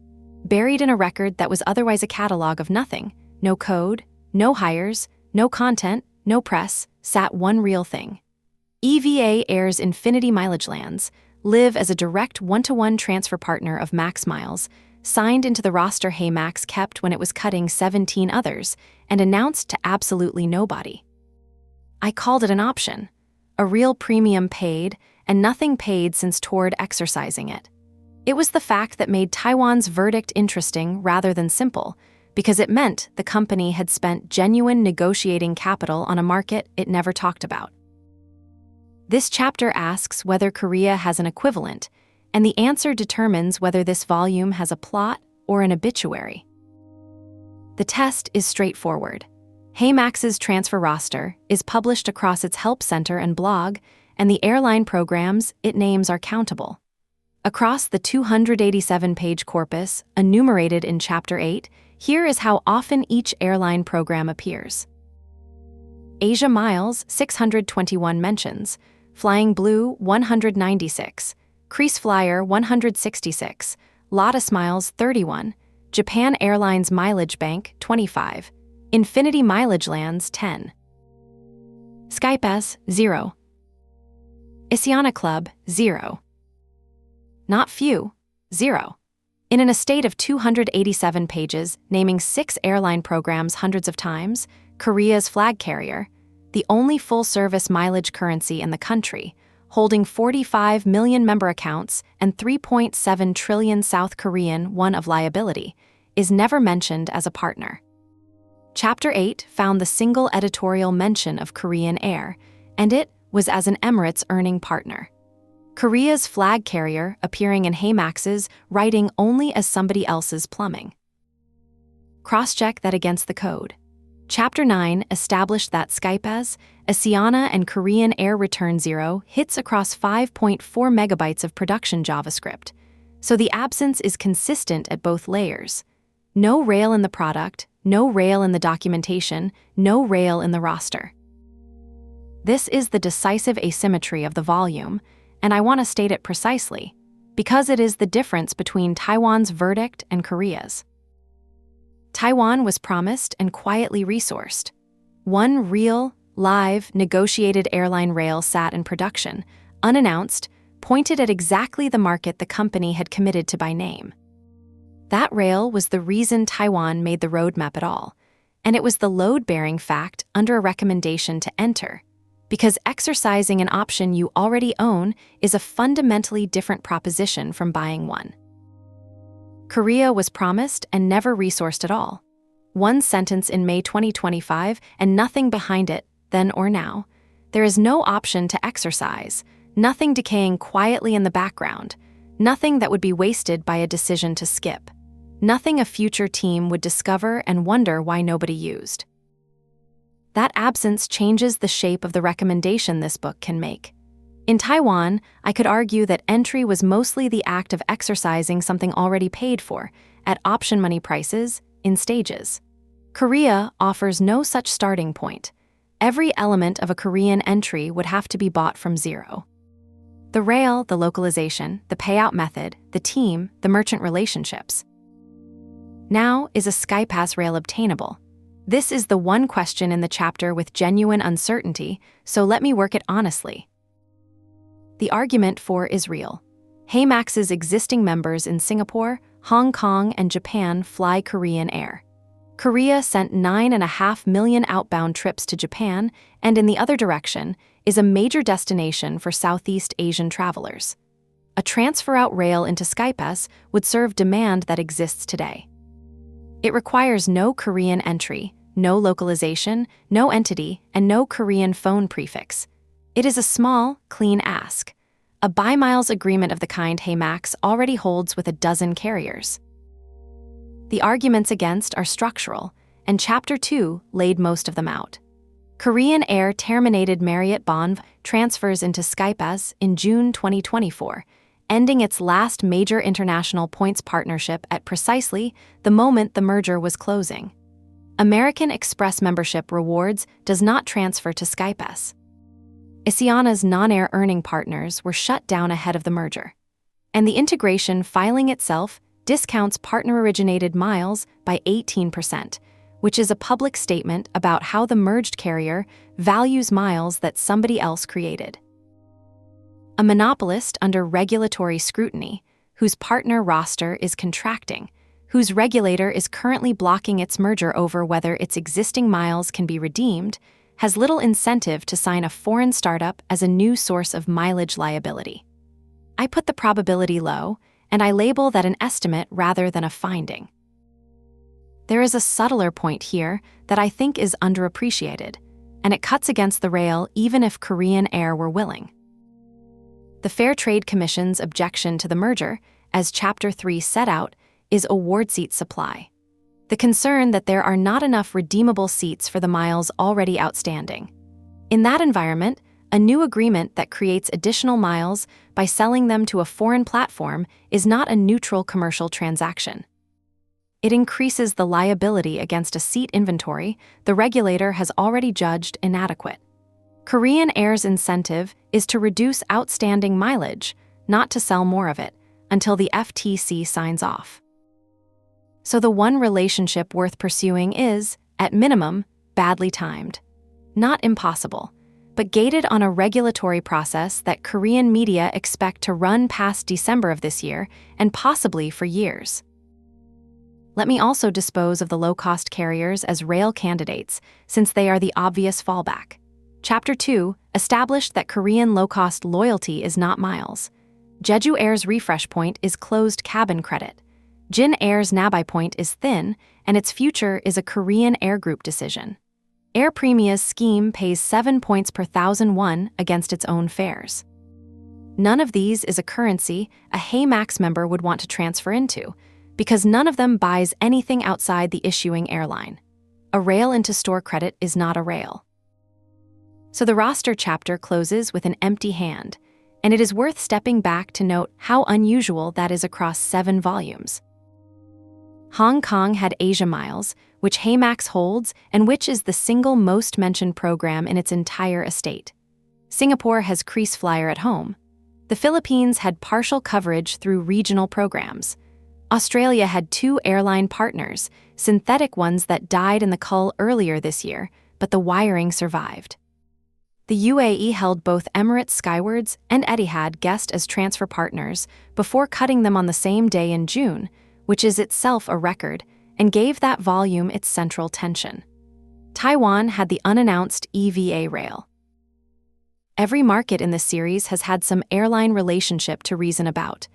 Buried in a record that was otherwise a catalog of nothing, no code, no hires, no content, no press, sat one real thing. EVA Air's Infinity Mileage Lands live as a direct one-to-one transfer partner of Max Miles, signed into the roster HeyMax kept when it was cutting 17 others, and announced to absolutely nobody. I called it an option. A real premium paid, and nothing paid since toward exercising it. It was the fact that made Taiwan's verdict interesting rather than simple, because it meant the company had spent genuine negotiating capital on a market it never talked about. This chapter asks whether Korea has an equivalent, and the answer determines whether this volume has a plot or an obituary. The test is straightforward. HeyMax's transfer roster is published across its help center and blog, and the airline programs it names are countable. Across the 287-page corpus enumerated in Chapter 8, here is how often each airline program appears. Asia Miles, 621 mentions. Flying Blue, 196. Crease Flyer, 166. Lotus Miles, 31. Japan Airlines Mileage Bank, 25. Infinity Mileage Lands, 10. SkyPass, 0. Isiana Club, 0. Not few, 0. In an estate of 287 pages, naming 6 airline programs hundreds of times, Korea's flag carrier, the only full-service mileage currency in the country, holding 45 million member accounts and 3.7 trillion South Korean won of liability, is never mentioned as a partner. Chapter 8 found the single editorial mention of Korean Air, and it was as an Emirates earning partner. Korea's flag carrier appearing in HeyMax's writing only as somebody else's plumbing. Cross-check that against the code. Chapter 9 established that SkyPass, Asiana, and Korean Air Return 0 hits across 5.4 megabytes of production JavaScript, so the absence is consistent at both layers. No rail in the product, no rail in the documentation, no rail in the roster. This is the decisive asymmetry of the volume, and I want to state it precisely, because it is the difference between Taiwan's verdict and Korea's. Taiwan was promised and quietly resourced. One real, live, negotiated airline rail sat in production, unannounced, pointed at exactly the market the company had committed to by name. That rail was the reason Taiwan made the roadmap at all, and it was the load-bearing fact under a recommendation to enter, because exercising an option you already own is a fundamentally different proposition from buying one. Korea was promised and never resourced at all. One sentence in May 2025 and nothing behind it, then or now. There is no option to exercise, nothing decaying quietly in the background, nothing that would be wasted by a decision to skip, nothing a future team would discover and wonder why nobody used. That absence changes the shape of the recommendation this book can make. In Taiwan, I could argue that entry was mostly the act of exercising something already paid for, at option money prices, in stages. Korea offers no such starting point. Every element of a Korean entry would have to be bought from zero. The rail, the localization, the payout method, the team, the merchant relationships. Now, is a SkyPass rail obtainable? This is the one question in the chapter with genuine uncertainty, so let me work it honestly. The argument for is real. HeyMax's existing members in Singapore, Hong Kong, and Japan fly Korean Air. Korea sent 9.5 million outbound trips to Japan, and in the other direction, is a major destination for Southeast Asian travelers. A transfer-out rail into SkyPass would serve demand that exists today. It requires no Korean entry, no localization, no entity, and no Korean phone prefix. It is a small, clean ask. A buy-miles agreement of the kind HeyMax already holds with a dozen carriers. The arguments against are structural, and Chapter 2 laid most of them out. Korean Air terminated Marriott Bonvoy transfers into SkyPass in June 2024, ending its last major international points partnership at precisely the moment the merger was closing. American Express membership rewards does not transfer to SkyPass. Asiana's non-air earning partners were shut down ahead of the merger, and the integration filing itself discounts partner-originated miles by 18%, which is a public statement about how the merged carrier values miles that somebody else created. A monopolist under regulatory scrutiny, whose partner roster is contracting, whose regulator is currently blocking its merger over whether its existing miles can be redeemed, has little incentive to sign a foreign startup as a new source of mileage liability. I put the probability low, and I label that an estimate rather than a finding. There is a subtler point here that I think is underappreciated, and it cuts against the rail even if Korean Air were willing. The Fair Trade Commission's objection to the merger, as Chapter 3 set out, is award seat supply. The concern that there are not enough redeemable seats for the miles already outstanding. In that environment, a new agreement that creates additional miles by selling them to a foreign platform is not a neutral commercial transaction. It increases the liability against a seat inventory the regulator has already judged inadequate. Korean Air's incentive is to reduce outstanding mileage, not to sell more of it, until the FTC signs off. So the one relationship worth pursuing is, at minimum, badly timed. Not impossible, but gated on a regulatory process that Korean media expect to run past December of this year and possibly for years. Let me also dispose of the low-cost carriers as rail candidates, since they are the obvious fallback. Chapter 2 established that Korean low-cost loyalty is not miles. Jeju Air's refresh point is closed cabin credit. Jin Air's Nabai point is thin, and its future is a Korean Air Group decision. Air Premia's scheme pays 7 points per 1,000 won against its own fares. None of these is a currency a HeyMax member would want to transfer into, because none of them buys anything outside the issuing airline. A rail into store credit is not a rail. So the roster chapter closes with an empty hand, and it is worth stepping back to note how unusual that is across 7 volumes. Hong Kong had Asia Miles, which HeyMax holds and which is the single most mentioned program in its entire estate. Singapore has KrisFlyer at home. The Philippines had partial coverage through regional programs. Australia had 2 airline partners, synthetic ones that died in the cull earlier this year, but the wiring survived. The UAE held both Emirates Skywards and Etihad guest as transfer partners before cutting them on the same day in June, which is itself a record, and gave that volume its central tension. Taiwan had the unannounced EVA rail. Every market in this series has had some airline relationship to reason about.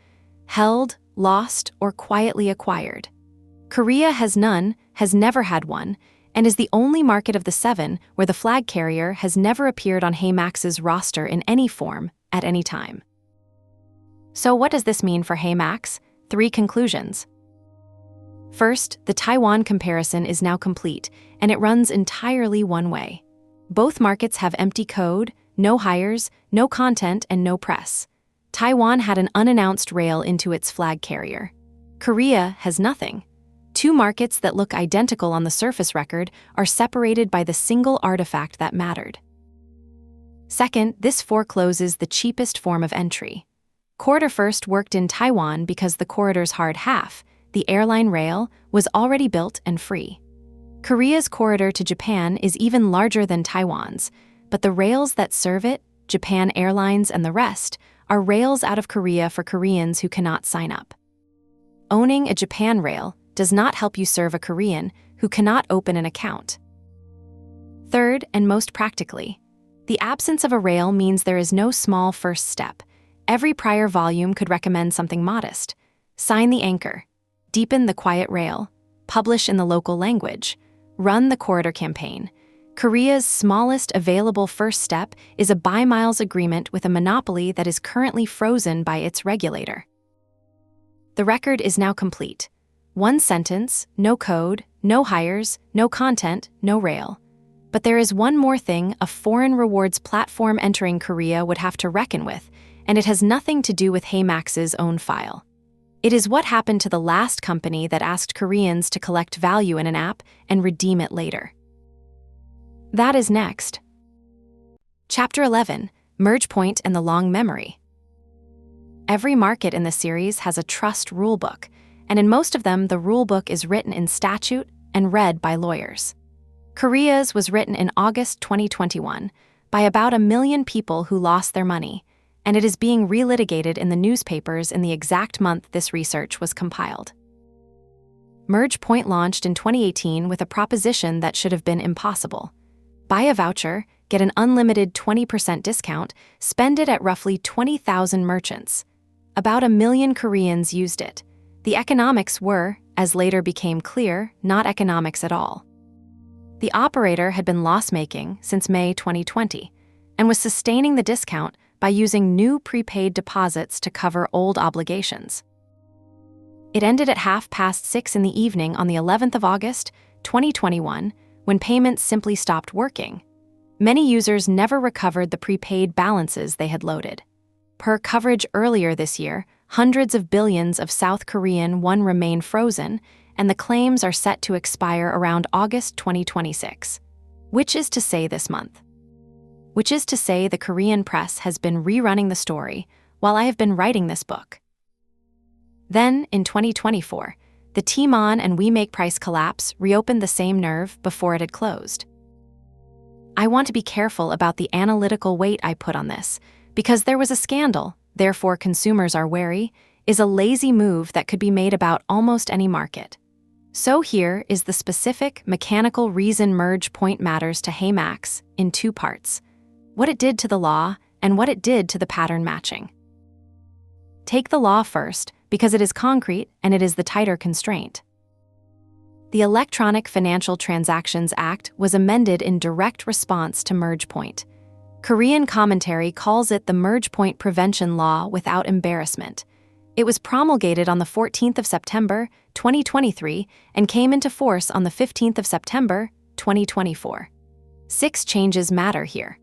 Held, lost, or quietly acquired. Korea has none, has never had one, and is the only market of the 7 where the flag carrier has never appeared on HeyMax's roster in any form, at any time. So what does this mean for HeyMax? 3 conclusions. First, the Taiwan comparison is now complete, and it runs entirely one way. Both markets have empty code, no hires, no content, and no press. Taiwan had an unannounced rail into its flag carrier. Korea has nothing. 2 markets that look identical on the surface record are separated by the single artifact that mattered. Second, this forecloses the cheapest form of entry. Corridor First worked in Taiwan because the corridor's hard half, the Airline rail, was already built and free. Korea's corridor to Japan is even larger than Taiwan's, but the rails that serve it, Japan Airlines and the rest, are rails out of Korea for Koreans who cannot sign up. Owning a Japan rail does not help you serve a Korean who cannot open an account. Third, and most practically, the absence of a rail means there is no small first step. Every prior volume could recommend something modest. Sign the anchor, deepen the quiet rail, publish in the local language, run the corridor campaign. Korea's smallest available first step is a buy-miles agreement with a monopoly that is currently frozen by its regulator. The record is now complete. One sentence, no code, no hires, no content, no rail. But there is one more thing a foreign rewards platform entering Korea would have to reckon with, and it has nothing to do with HeyMax's own file. It is what happened to the last company that asked Koreans to collect value in an app and redeem it later. That is next. Chapter 11, Merge Point and the Long Memory. Every market in the series has a trust rulebook, and in most of them the rulebook is written in statute and read by lawyers. Korea's was written in August 2021 by about 1 million people who lost their money, and it is being relitigated in the newspapers in the exact month this research was compiled. Merge Point launched in 2018 with a proposition that should have been impossible. Buy a voucher, get an unlimited 20% discount, spend it at roughly 20,000 merchants. About 1 million Koreans used it. The economics were, as later became clear, not economics at all. The operator had been loss-making since May 2020 and was sustaining the discount by using new prepaid deposits to cover old obligations. It ended at 6:30 in the evening on the 11th of August, 2021, when payments simply stopped working. Many users never recovered the prepaid balances they had loaded. Per coverage earlier this year, hundreds of billions of South Korean won remain frozen, and the claims are set to expire around August 2026. Which is to say this month. Which is to say the Korean press has been rerunning the story while I have been writing this book. Then, in 2024, the T-Mon and WeMake price collapse reopened the same nerve before it had closed. I want to be careful about the analytical weight I put on this, because there was a scandal, therefore consumers are wary, is a lazy move that could be made about almost any market. So here is the specific, mechanical reason Merge Point matters to HeyMax in 2 parts: what it did to the law and what it did to the pattern matching. Take the law first, because it is concrete and it is the tighter constraint. The Electronic Financial Transactions Act was amended in direct response to Merge Point. Korean commentary calls it the Merge Point Prevention Law without embarrassment. It was promulgated on the 14th of September, 2023, and came into force on the 15th of September, 2024. 6 changes matter here.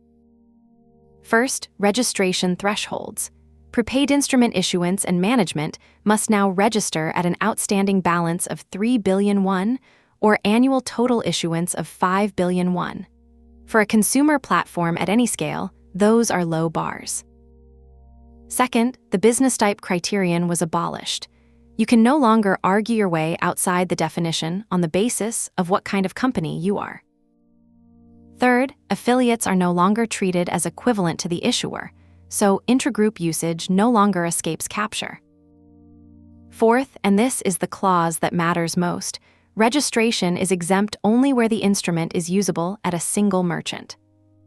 First, registration thresholds. Prepaid instrument issuance and management must now register at an outstanding balance of 3 billion won or annual total issuance of 5 billion won. For a consumer platform at any scale, those are low bars. Second, the business type criterion was abolished. You can no longer argue your way outside the definition on the basis of what kind of company you are. Third, affiliates are no longer treated as equivalent to the issuer, so intragroup usage no longer escapes capture. Fourth, and this is the clause that matters most, registration is exempt only where the instrument is usable at a single merchant.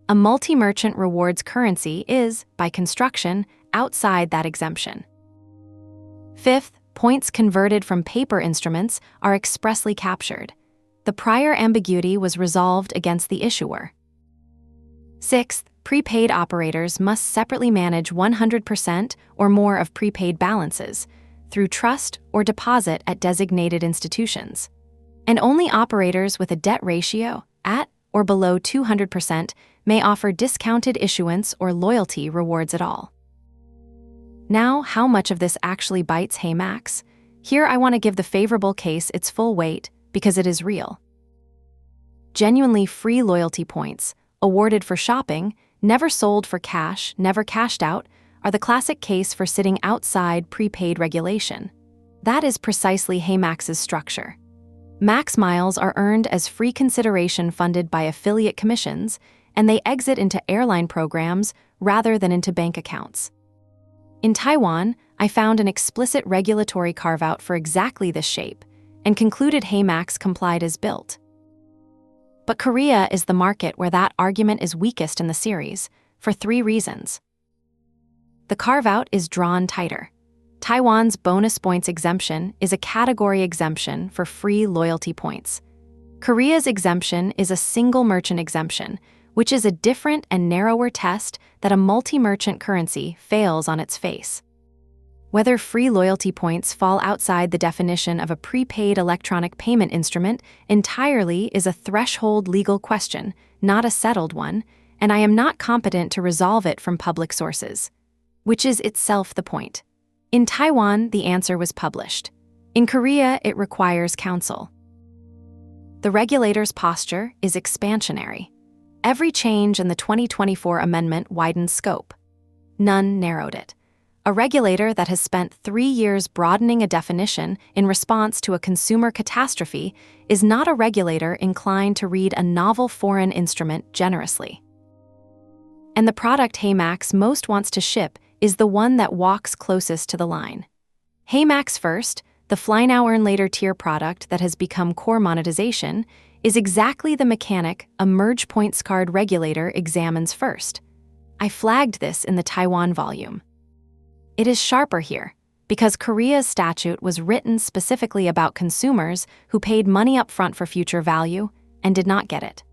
A multi-merchant rewards currency is, by construction, outside that exemption. Fifth, points converted from paper instruments are expressly captured. The prior ambiguity was resolved against the issuer. Sixth, prepaid operators must separately manage 100% or more of prepaid balances through trust or deposit at designated institutions. And only operators with a debt ratio at or below 200% may offer discounted issuance or loyalty rewards at all. Now, how much of this actually bites HeyMax? Here I want to give the favorable case its full weight because it is real. Genuinely free loyalty points, awarded for shopping, never sold for cash, never cashed out, are the classic case for sitting outside prepaid regulation. That is precisely HeyMax's structure. Max miles are earned as free consideration funded by affiliate commissions, and they exit into airline programs rather than into bank accounts. In Taiwan, I found an explicit regulatory carve-out for exactly this shape, and concluded HeyMax complied as built. But Korea is the market where that argument is weakest in the series, for 3 reasons. The carve-out is drawn tighter. Taiwan's bonus points exemption is a category exemption for free loyalty points. Korea's exemption is a single merchant exemption, which is a different and narrower test that a multi-merchant currency fails on its face. Whether free loyalty points fall outside the definition of a prepaid electronic payment instrument entirely is a threshold legal question, not a settled one, and I am not competent to resolve it from public sources, which is itself the point. In Taiwan, the answer was published. In Korea, it requires counsel. The regulator's posture is expansionary. Every change in the 2024 amendment widened scope. None narrowed it. A regulator that has spent 3 years broadening a definition in response to a consumer catastrophe is not a regulator inclined to read a novel foreign instrument generously. And the product HeyMax most wants to ship is the one that walks closest to the line. HeyMax First, the Fly Now Earn Later tier product that has become core monetization, is exactly the mechanic a merge points card regulator examines first. I flagged this in the Taiwan volume. It is sharper here, because Korea's statute was written specifically about consumers who paid money up front for future value and did not get it.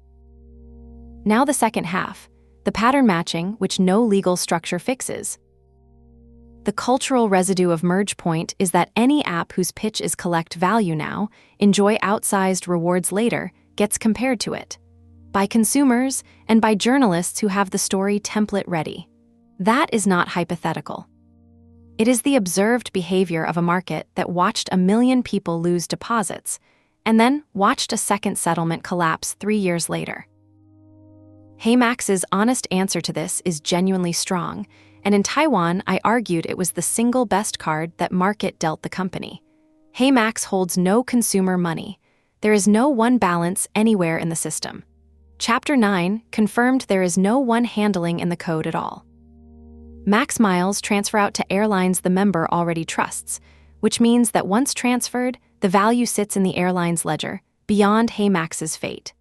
Now the second half, the pattern matching which no legal structure fixes. The cultural residue of merge point is that any app whose pitch is collect value now, enjoy outsized rewards later, gets compared to it. By consumers and by journalists who have the story template ready. That is not hypothetical. It is the observed behavior of a market that watched 1 million people lose deposits, and then watched a second settlement collapse 3 years later. HeyMax's honest answer to this is genuinely strong, and in Taiwan, I argued it was the single best card that market dealt the company. HeyMax holds no consumer money. There is no one balance anywhere in the system. Chapter 9 confirmed there is no one handling in the code at all. Max miles transfer out to airlines the member already trusts, which means that once transferred, the value sits in the airline's ledger, beyond HeyMax's fate.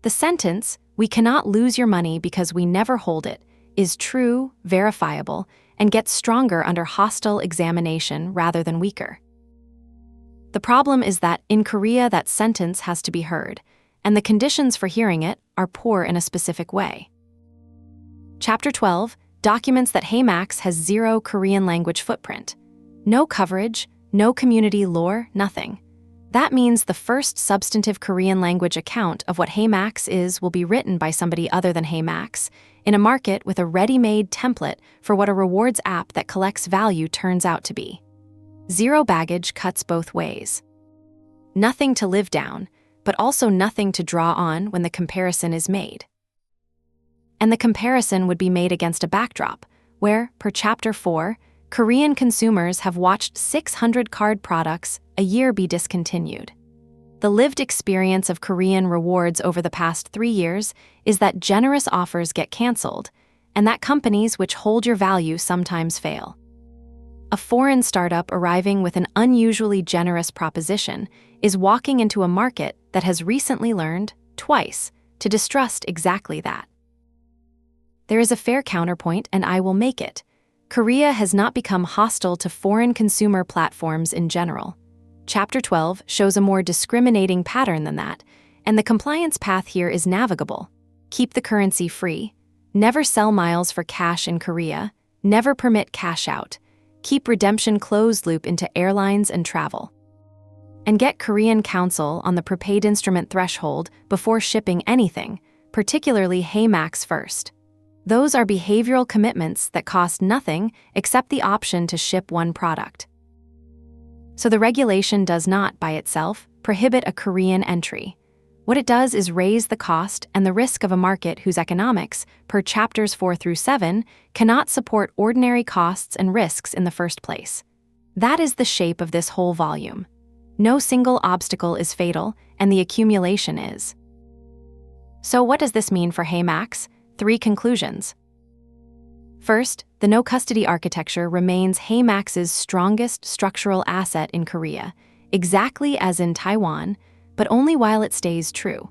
The sentence, "We cannot lose your money because we never hold it," is true, verifiable, and gets stronger under hostile examination rather than weaker. The problem is that in Korea that sentence has to be heard, and the conditions for hearing it are poor in a specific way. Chapter 12 documents that HeyMax has 0 Korean language footprint. No coverage, no community lore, nothing. That means the first substantive Korean language account of what HeyMax is will be written by somebody other than HeyMax, in a market with a ready-made template for what a rewards app that collects value turns out to be. 0 baggage cuts both ways. Nothing to live down, but also nothing to draw on when the comparison is made. And the comparison would be made against a backdrop, where, per Chapter 4, Korean consumers have watched 600 card products a year be discontinued. The lived experience of Korean rewards over the past 3 years is that generous offers get canceled, and that companies which hold your value sometimes fail. A foreign startup arriving with an unusually generous proposition is walking into a market that has recently learned, twice, to distrust exactly that. There is a fair counterpoint, and I will make it. Korea has not become hostile to foreign consumer platforms in general. Chapter 12 shows a more discriminating pattern than that, and the compliance path here is navigable. Keep the currency free, never sell miles for cash in Korea, never permit cash out, keep redemption closed loop into airlines and travel. And get Korean counsel on the prepaid instrument threshold before shipping anything, particularly HeyMax First. Those are behavioral commitments that cost nothing except the option to ship one product. So the regulation does not, by itself, prohibit a Korean entry. What it does is raise the cost and the risk of a market whose economics, per chapters 4 through 7, cannot support ordinary costs and risks in the first place. That is the shape of this whole volume. No single obstacle is fatal, and the accumulation is. So what does this mean for HeyMax? 3 conclusions. First, the no-custody architecture remains HeyMax's strongest structural asset in Korea, exactly as in Taiwan, but only while it stays true.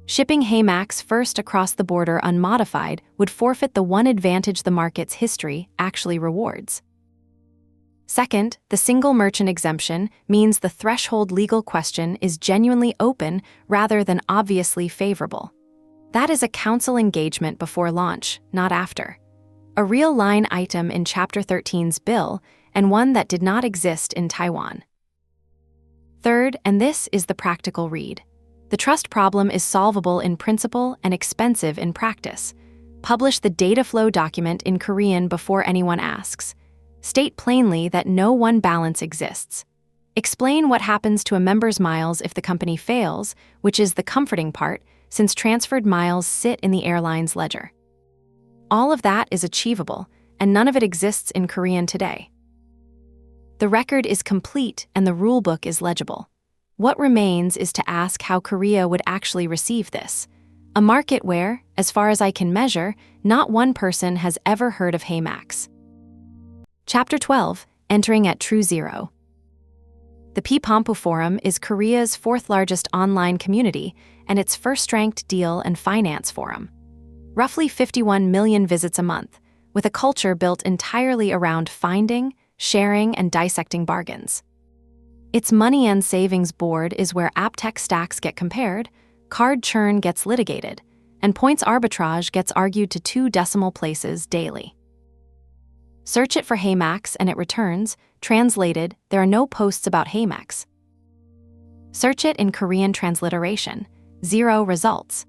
Shipping HeyMax first across the border unmodified would forfeit the one advantage the market's history actually rewards. Second, the single merchant exemption means the threshold legal question is genuinely open rather than obviously favorable. That is a counsel engagement before launch, not after. A real line item in Chapter 13's bill, and one that did not exist in Taiwan. Third, and this is the practical read. The trust problem is solvable in principle and expensive in practice. Publish the data flow document in Korean before anyone asks. State plainly that no one balance exists. Explain what happens to a member's miles if the company fails, which is the comforting part, since transferred miles sit in the airline's ledger. All of that is achievable, and none of it exists in Korean today. The record is complete and the rulebook is legible. What remains is to ask how Korea would actually receive this. A market where, as far as I can measure, not one person has ever heard of HeyMax. Chapter 12, Entering at True Zero. The P-Pompu Forum is Korea's 4th largest online community and its first-ranked deal and finance forum. Roughly 51 million visits a month, with a culture built entirely around finding, sharing, and dissecting bargains. Its money and savings board is where app-tech stacks get compared, card churn gets litigated, and points arbitrage gets argued to 2 decimal places daily. Search it for HeyMax and it returns, translated, there are no posts about HeyMax. Search it in Korean transliteration, 0 results.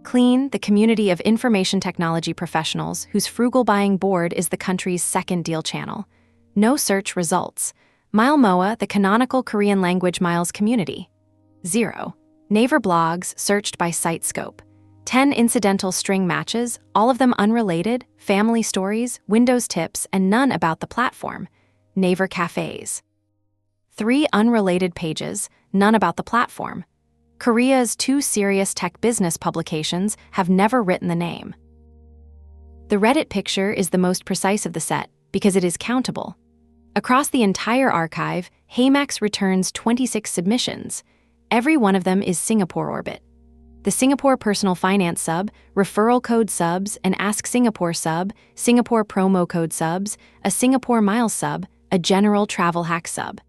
Clean, the community of information technology professionals whose frugal buying board is the country's 2nd deal channel. No search results. Milemoa, the canonical Korean language miles community. 0. Naver blogs searched by site scope. 10 incidental string matches, all of them unrelated, family stories, Windows tips, and none about the platform. Naver cafes. 3 unrelated pages, none about the platform. Korea's 2 serious tech business publications have never written the name. The Reddit picture is the most precise of the set because it is countable. Across the entire archive, HeyMax returns 26 submissions. Every one of them is Singapore orbit. The Singapore Personal Finance sub, referral code subs, an Ask Singapore sub, Singapore promo code subs, a Singapore Miles sub, a general travel hack sub.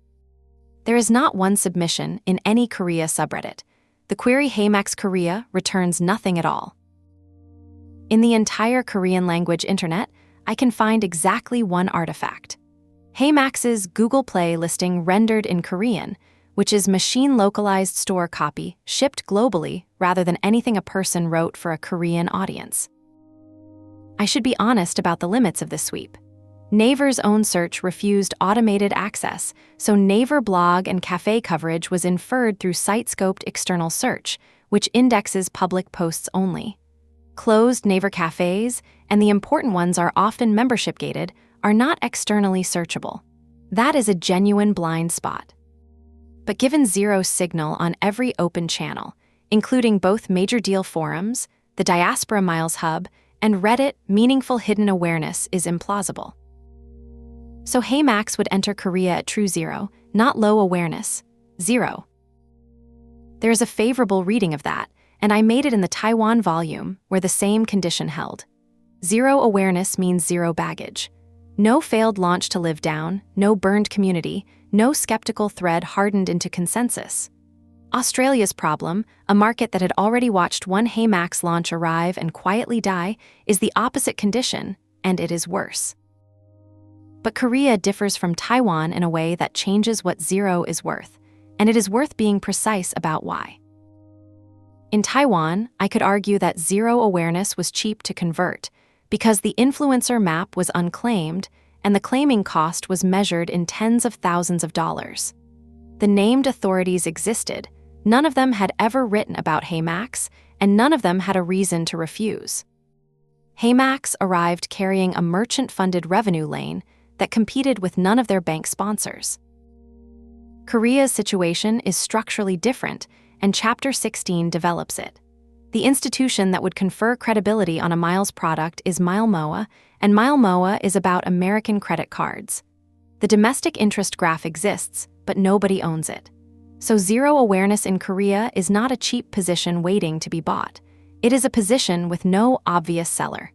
There is not one submission in any Korea subreddit. The query HeyMax Korea returns nothing at all. In the entire Korean language internet, I can find exactly one artifact. HeyMax's Google Play listing rendered in Korean, which is machine-localized store copy shipped globally rather than anything a person wrote for a Korean audience. I should be honest about the limits of this sweep. Naver's own search refused automated access, so Naver blog and cafe coverage was inferred through site-scoped external search, which indexes public posts only. Closed Naver cafes, and the important ones are often membership-gated, are not externally searchable. That is a genuine blind spot. But given 0 signal on every open channel, including both major deal forums, the Diaspora Miles Hub, and Reddit, meaningful hidden awareness is implausible. So HeyMax would enter Korea at true 0, not low awareness, 0. There is a favorable reading of that, and I made it in the Taiwan volume where the same condition held. 0 awareness means 0 baggage. No failed launch to live down, no burned community, no skeptical thread hardened into consensus. Australia's problem, a market that had already watched one HeyMax launch arrive and quietly die, is the opposite condition, and it is worse. But Korea differs from Taiwan in a way that changes what 0 is worth, and it is worth being precise about why. In Taiwan, I could argue that 0 awareness was cheap to convert, because the influencer map was unclaimed and the claiming cost was measured in tens of thousands of dollars. The named authorities existed, none of them had ever written about HeyMax, and none of them had a reason to refuse. HeyMax arrived carrying a merchant-funded revenue lane that competed with none of their bank sponsors. Korea's situation is structurally different, and Chapter 16 develops it. The institution that would confer credibility on a Miles product is MileMoa, and MileMoa is about American credit cards. The domestic interest graph exists, but nobody owns it. So zero awareness in Korea is not a cheap position waiting to be bought. It is a position with no obvious seller.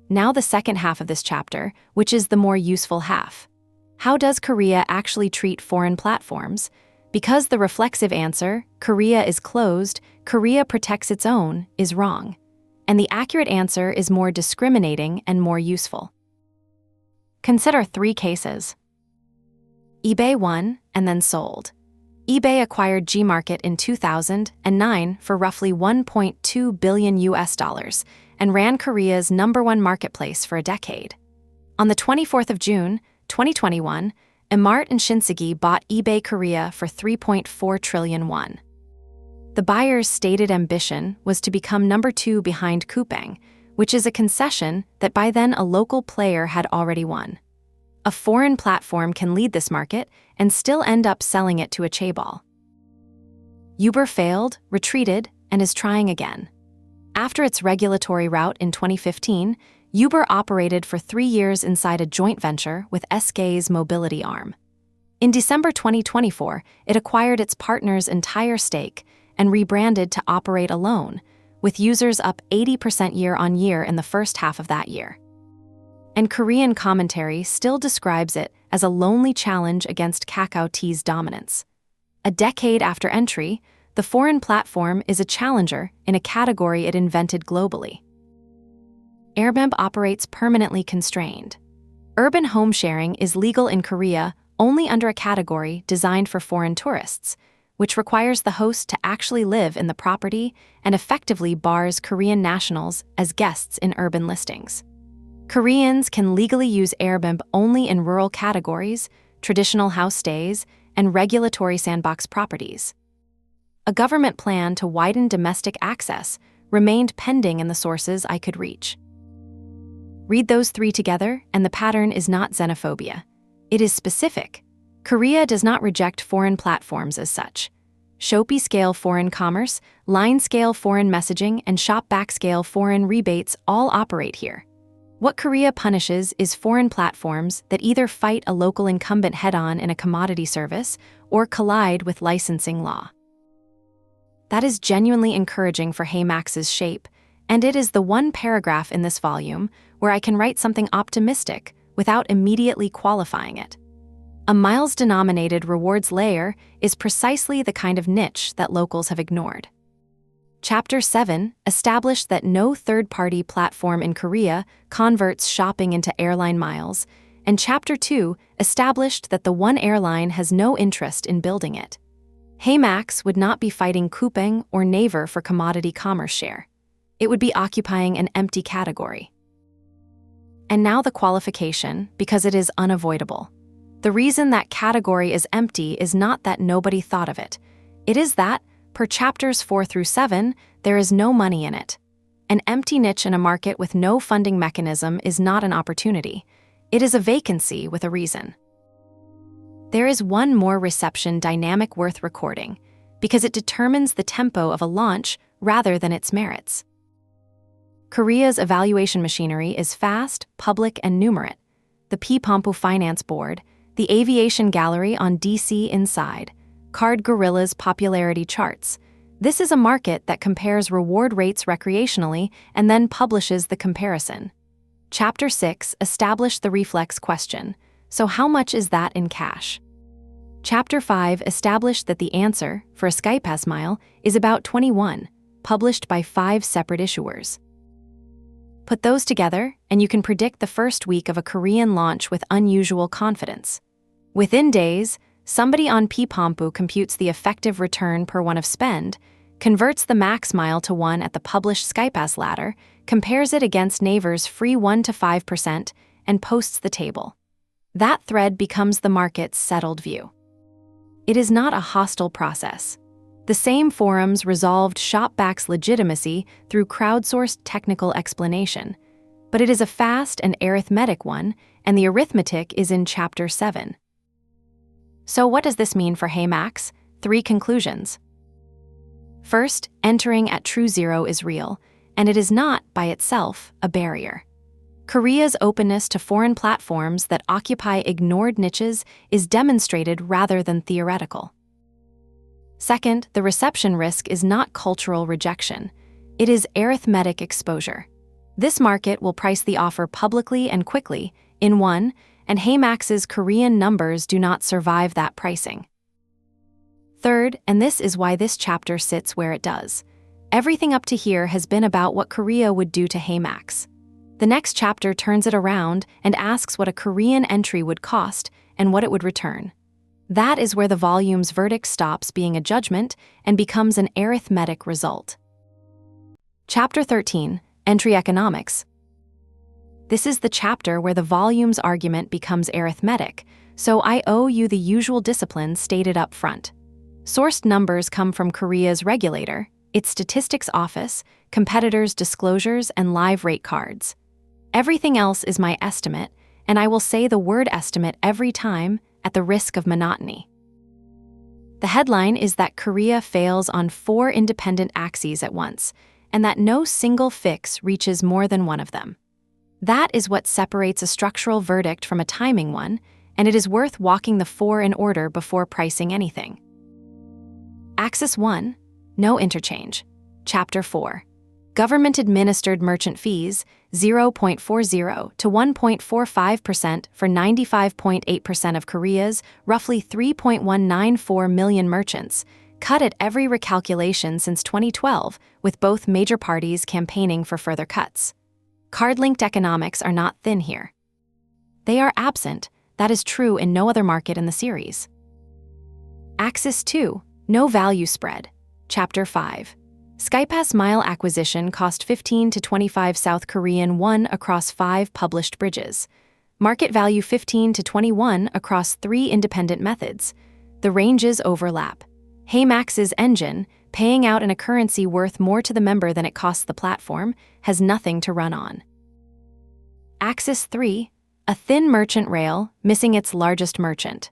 Now the second half of this chapter, which is the more useful half. How does Korea actually treat foreign platforms? Because the reflexive answer, Korea is closed, Korea protects its own, is wrong. And the accurate answer is more discriminating and more useful. Consider 3 cases. eBay won and then sold. eBay acquired Gmarket in 2009 for roughly $1.2 billion and ran Korea's #1 marketplace for a decade. On the 24th of June, 2021, Emart and Shinsegae bought eBay Korea for 3.4 trillion won. The buyer's stated ambition was to become #2 behind Coupang, which is a concession that by then a local player had already won. A foreign platform can lead this market and still end up selling it to a chaebol. Uber failed, retreated, and is trying again. After its regulatory rout in 2015, Uber operated for 3 years inside a joint venture with SK's mobility arm. In December 2024, it acquired its partner's entire stake and rebranded to operate alone, with users up 80% year-on-year in the first half of that year. And Korean commentary still describes it as a lonely challenge against Kakao T's dominance. A decade after entry, the foreign platform is a challenger in a category it invented globally. Airbnb operates permanently constrained. Urban home sharing is legal in Korea only under a category designed for foreign tourists, which requires the host to actually live in the property and effectively bars Korean nationals as guests in urban listings. Koreans can legally use Airbnb only in rural categories, traditional house stays, and regulatory sandbox properties. A government plan to widen domestic access remained pending in the sources I could reach. Read those 3 together, and the pattern is not xenophobia. It is specific. Korea does not reject foreign platforms as such. Shopee-scale foreign commerce, Line-scale foreign messaging, and Shopback-scale foreign rebates all operate here. What Korea punishes is foreign platforms that either fight a local incumbent head-on in a commodity service or collide with licensing law. That is genuinely encouraging for HeyMax's shape, and it is the one paragraph in this volume where I can write something optimistic without immediately qualifying it. A miles-denominated rewards layer is precisely the kind of niche that locals have ignored. Chapter 7 established that no third-party platform in Korea converts shopping into airline miles, and Chapter 2 established that the one airline has no interest in building it. HeyMax would not be fighting Coupang or Naver for commodity commerce share. It would be occupying an empty category. And now the qualification, because it is unavoidable. The reason that category is empty is not that nobody thought of it. It is that, per chapters 4 through 7, there is no money in it. An empty niche in a market with no funding mechanism is not an opportunity. It is a vacancy with a reason. There is one more reception dynamic worth recording, because it determines the tempo of a launch rather than its merits. Korea's evaluation machinery is fast, public, and numerate. The P-Pompu Finance Board, the Aviation Gallery on DC Inside, Card Gorilla's popularity charts. This is a market that compares reward rates recreationally and then publishes the comparison. Chapter 6 established the reflex question, so how much is that in cash? Chapter 5 established that the answer, for a SkyPass mile, is about 21, published by 5 separate issuers. Put those together, and you can predict the first week of a Korean launch with unusual confidence. Within days, somebody on P-Pompu computes the effective return per one of spend, converts the max mile to 1 at the published SkyPass ladder, compares it against Naver's free 1 to 5%, and posts the table. That thread becomes the market's settled view. It is not a hostile process. The same forums resolved Shopback's legitimacy through crowdsourced technical explanation, but it is a fast and arithmetic one, and the arithmetic is in Chapter 7. So what does this mean for HeyMax? 3 conclusions. First, entering at true zero is real, and it is not, by itself, a barrier. Korea's openness to foreign platforms that occupy ignored niches is demonstrated rather than theoretical. Second, the reception risk is not cultural rejection. It is arithmetic exposure. This market will price the offer publicly and quickly, in one, and HeyMax's Korean numbers do not survive that pricing. Third, and this is why this chapter sits where it does, everything up to here has been about what Korea would do to HeyMax. The next chapter turns it around and asks what a Korean entry would cost and what it would return. That is where the volume's verdict stops being a judgment and becomes an arithmetic result. Chapter 13, Entry Economics. This is the chapter where the volume's argument becomes arithmetic, so I owe you the usual discipline stated up front. Sourced numbers come from Korea's Regulator, its statistics office, competitors' disclosures, and live rate cards. Everything else is my estimate, and I will say the word estimate every time at the risk of monotony. The headline is that Korea fails on 4 independent axes at once, and that no single fix reaches more than one of them. That is what separates a structural verdict from a timing one, and it is worth walking the 4 in order before pricing anything. Axis 1, no interchange. Chapter 4. Government-administered merchant fees, 0.40 to 1.45% for 95.8% of Korea's roughly 3.194 million merchants, cut at every recalculation since 2012, with both major parties campaigning for further cuts. Card-linked economics are not thin here. They are absent. That is true in no other market in the series. Axis 2, no value spread. Chapter 5. Skypass mile acquisition cost 15 to 25 South Korean won across 5 published bridges. Market value 15 to 21 across 3 independent methods. The ranges overlap. HeyMax's engine, paying out in a currency worth more to the member than it costs the platform, has nothing to run on. Axis 3, a thin merchant rail, missing its largest merchant.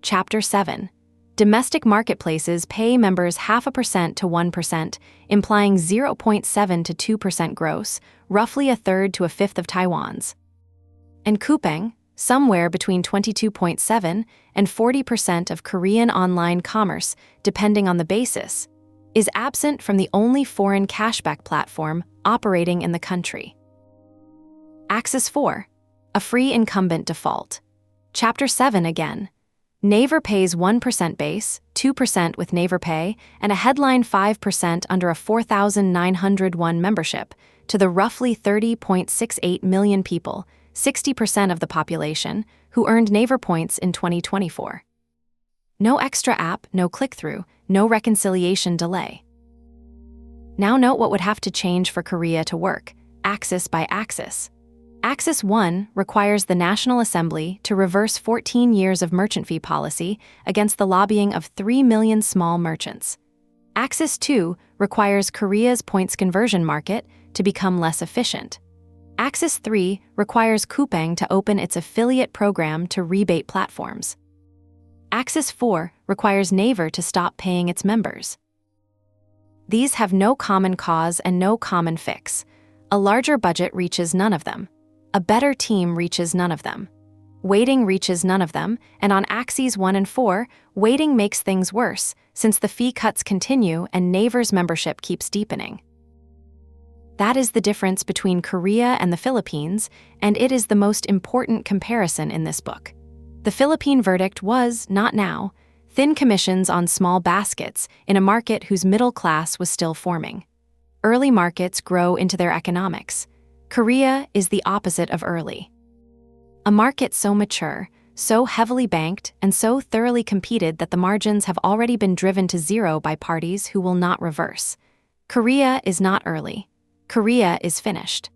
Chapter 7. Domestic marketplaces pay members 0.5% to 1%, implying 0.7 to 2% gross, roughly 1/3 to 1/5 of Taiwan's. And coupang, somewhere between 22.7 and 40% of Korean online commerce, depending on the basis, is absent from the only foreign cashback platform operating in the country. Axis 4, a free incumbent default. Chapter 7 again. Naver pays 1% base, 2% with Naver Pay, and a headline 5% under a 4,901 membership to the roughly 30.68 million people, 60% of the population, who earned Naver points in 2024. No extra app, no click-through, no reconciliation delay. Now note what would have to change for Korea to work, axis by axis. Axis 1 requires the National Assembly to reverse 14 years of merchant fee policy against the lobbying of 3 million small merchants. Axis 2 requires Korea's points conversion market to become less efficient. Axis 3 requires coupang to open its affiliate program to rebate platforms. Axis 4 requires Naver to stop paying its members. These have no common cause and no common fix. A larger budget reaches none of them. A better team reaches none of them. Waiting reaches none of them, and on axes 1 and 4, waiting makes things worse, since the fee cuts continue and Naver's membership keeps deepening. That is the difference between Korea and the Philippines, and it is the most important comparison in this book. The Philippine verdict was, not now, thin commissions on small baskets in a market whose middle class was still forming. Early markets grow into their economics. Korea is the opposite of early. A market so mature, so heavily banked, and so thoroughly competed that the margins have already been driven to zero by parties who will not reverse. Korea is not early. Korea is finished.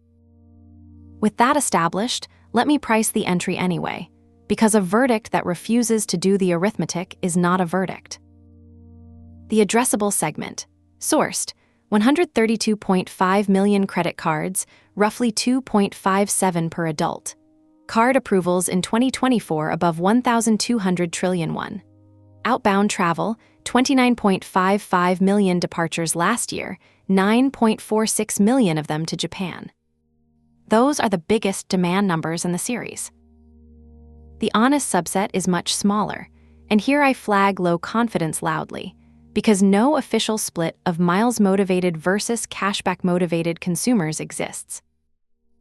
With that established, let me price the entry anyway, because a verdict that refuses to do the arithmetic is not a verdict. The addressable segment. Sourced. 132.5 million credit cards, roughly 2.57 per adult. Card approvals in 2024 above 1,200 trillion won. Outbound travel, 29.55 million departures last year, 9.46 million of them to Japan. Those are the biggest demand numbers in the series. The honest subset is much smaller, and here I flag low confidence loudly, because no official split of miles-motivated versus cashback-motivated consumers exists.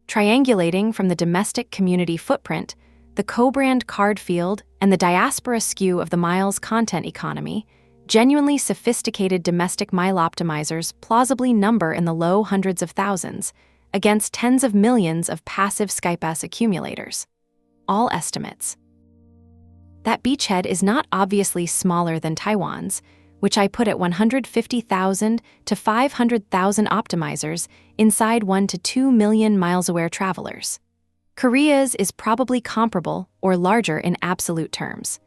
Triangulating from the domestic community footprint, the co-brand card field, and the diaspora skew of the miles content economy, genuinely sophisticated domestic mile optimizers plausibly number in the low hundreds of thousands, against tens of millions of passive Skypass accumulators. All estimates. That beachhead is not obviously smaller than Taiwan's, which I put at 150,000 to 500,000 optimizers inside 1 to 2 million miles-aware travelers. Korea's is probably comparable or larger in absolute terms.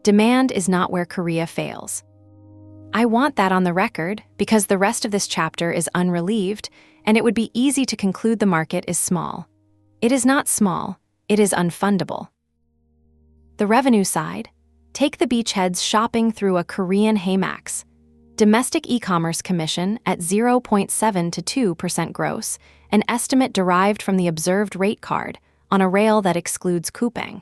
Demand is not where Korea fails. I want that on the record because the rest of this chapter is unrelieved, and it would be easy to conclude the market is small. It is not small, it is unfundable. The revenue side. Take the beachheads shopping through a Korean HeyMax. Domestic e-commerce commission at 0.7 to 2% gross, an estimate derived from the observed rate card on a rail that excludes coupang.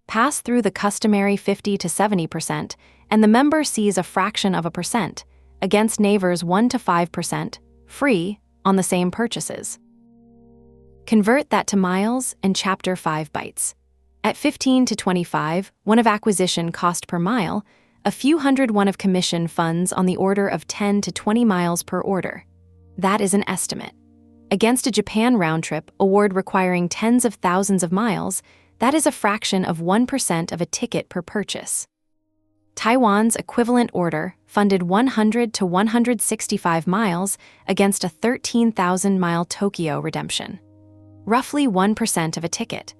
Pass through the customary 50 to 70%, and the member sees a fraction of a percent, against Naver's 1 to 5%, free, on the same purchases. Convert that to miles and Chapter 5 bytes. At 15 to 25, one of acquisition cost per mile, a few hundred one of commission funds on the order of 10 to 20 miles per order. That is an estimate. Against a Japan round-trip award requiring tens of thousands of miles, that is a fraction of 1% of a ticket per purchase. Taiwan's equivalent order funded 100 to 165 miles against a 13,000-mile Tokyo redemption. Roughly 1% of a ticket.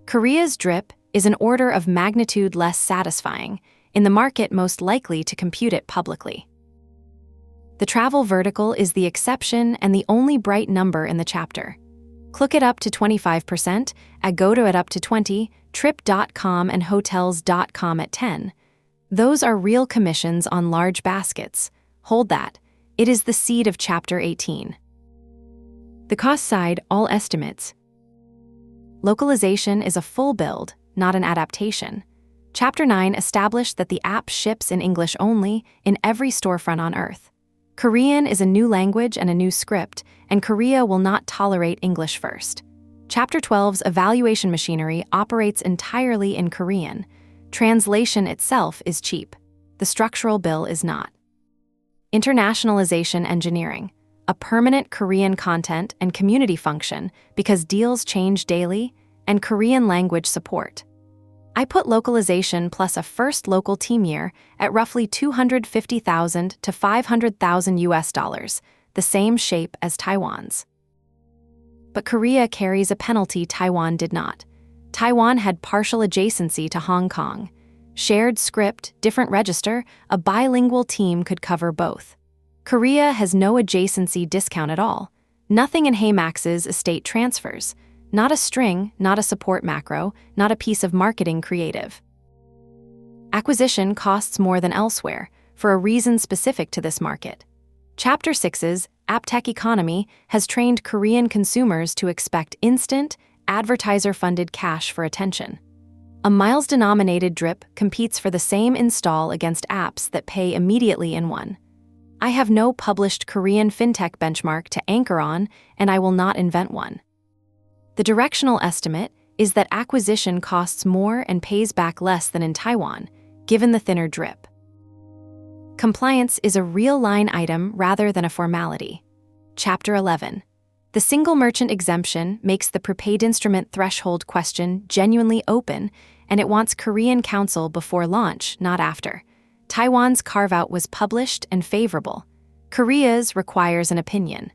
Korea's drip is an order of magnitude less satisfying, in the market most likely to compute it publicly. The travel vertical is the exception and the only bright number in the chapter. Click it up to 25%, Agoda it up to 20%, Trip.com and Hotels.com at 10%. Those are real commissions on large baskets. Hold that. It is the seed of Chapter 18. The cost side, all estimates. Localization is a full build, not an adaptation. Chapter 9 established that the app ships in English only in every storefront on Earth. Korean is a new language and a new script, and Korea will not tolerate English first. Chapter 12's evaluation machinery operates entirely in Korean. Translation itself is cheap. The structural bill is not. Internationalization engineering. A permanent Korean content and community function because deals change daily, and Korean language support. I put localization plus a first local team year at roughly 250,000 to 500,000 US, the same shape as Taiwan's. But Korea carries a penalty Taiwan did not. Taiwan had partial adjacency to Hong Kong. Shared script, different register, a bilingual team could cover both. Korea has no adjacency discount at all. Nothing in HeyMax's estate transfers. Not a string, not a support macro, not a piece of marketing creative. Acquisition costs more than elsewhere, for a reason specific to this market. Chapter 6's AppTech economy has trained Korean consumers to expect instant, advertiser-funded cash for attention. A miles-denominated drip competes for the same install against apps that pay immediately in one. I have no published Korean fintech benchmark to anchor on, and I will not invent one. The directional estimate is that acquisition costs more and pays back less than in Taiwan, given the thinner drip. Compliance is a real line item rather than a formality. Chapter 11. The single merchant exemption makes the prepaid instrument threshold question genuinely open, and it wants Korean counsel before launch, not after. Taiwan's carve-out was published and favorable. Korea's requires an opinion.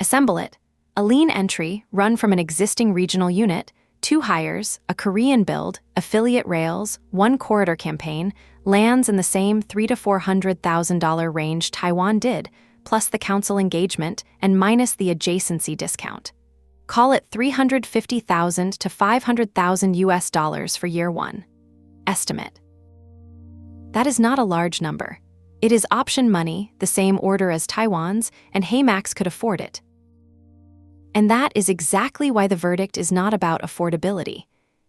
Assemble it. A lean entry run from an existing regional unit, 2 hires, a Korean build, affiliate rails, 1 corridor campaign, lands in the same $300,000 to $400,000 range Taiwan did, plus the council engagement and minus the adjacency discount. Call it $350,000 to $500,000 for year one. Estimate. That is not a large number. It is option money, the same order as Taiwan's, and HeyMax could afford it. And that is exactly why the verdict is not about affordability.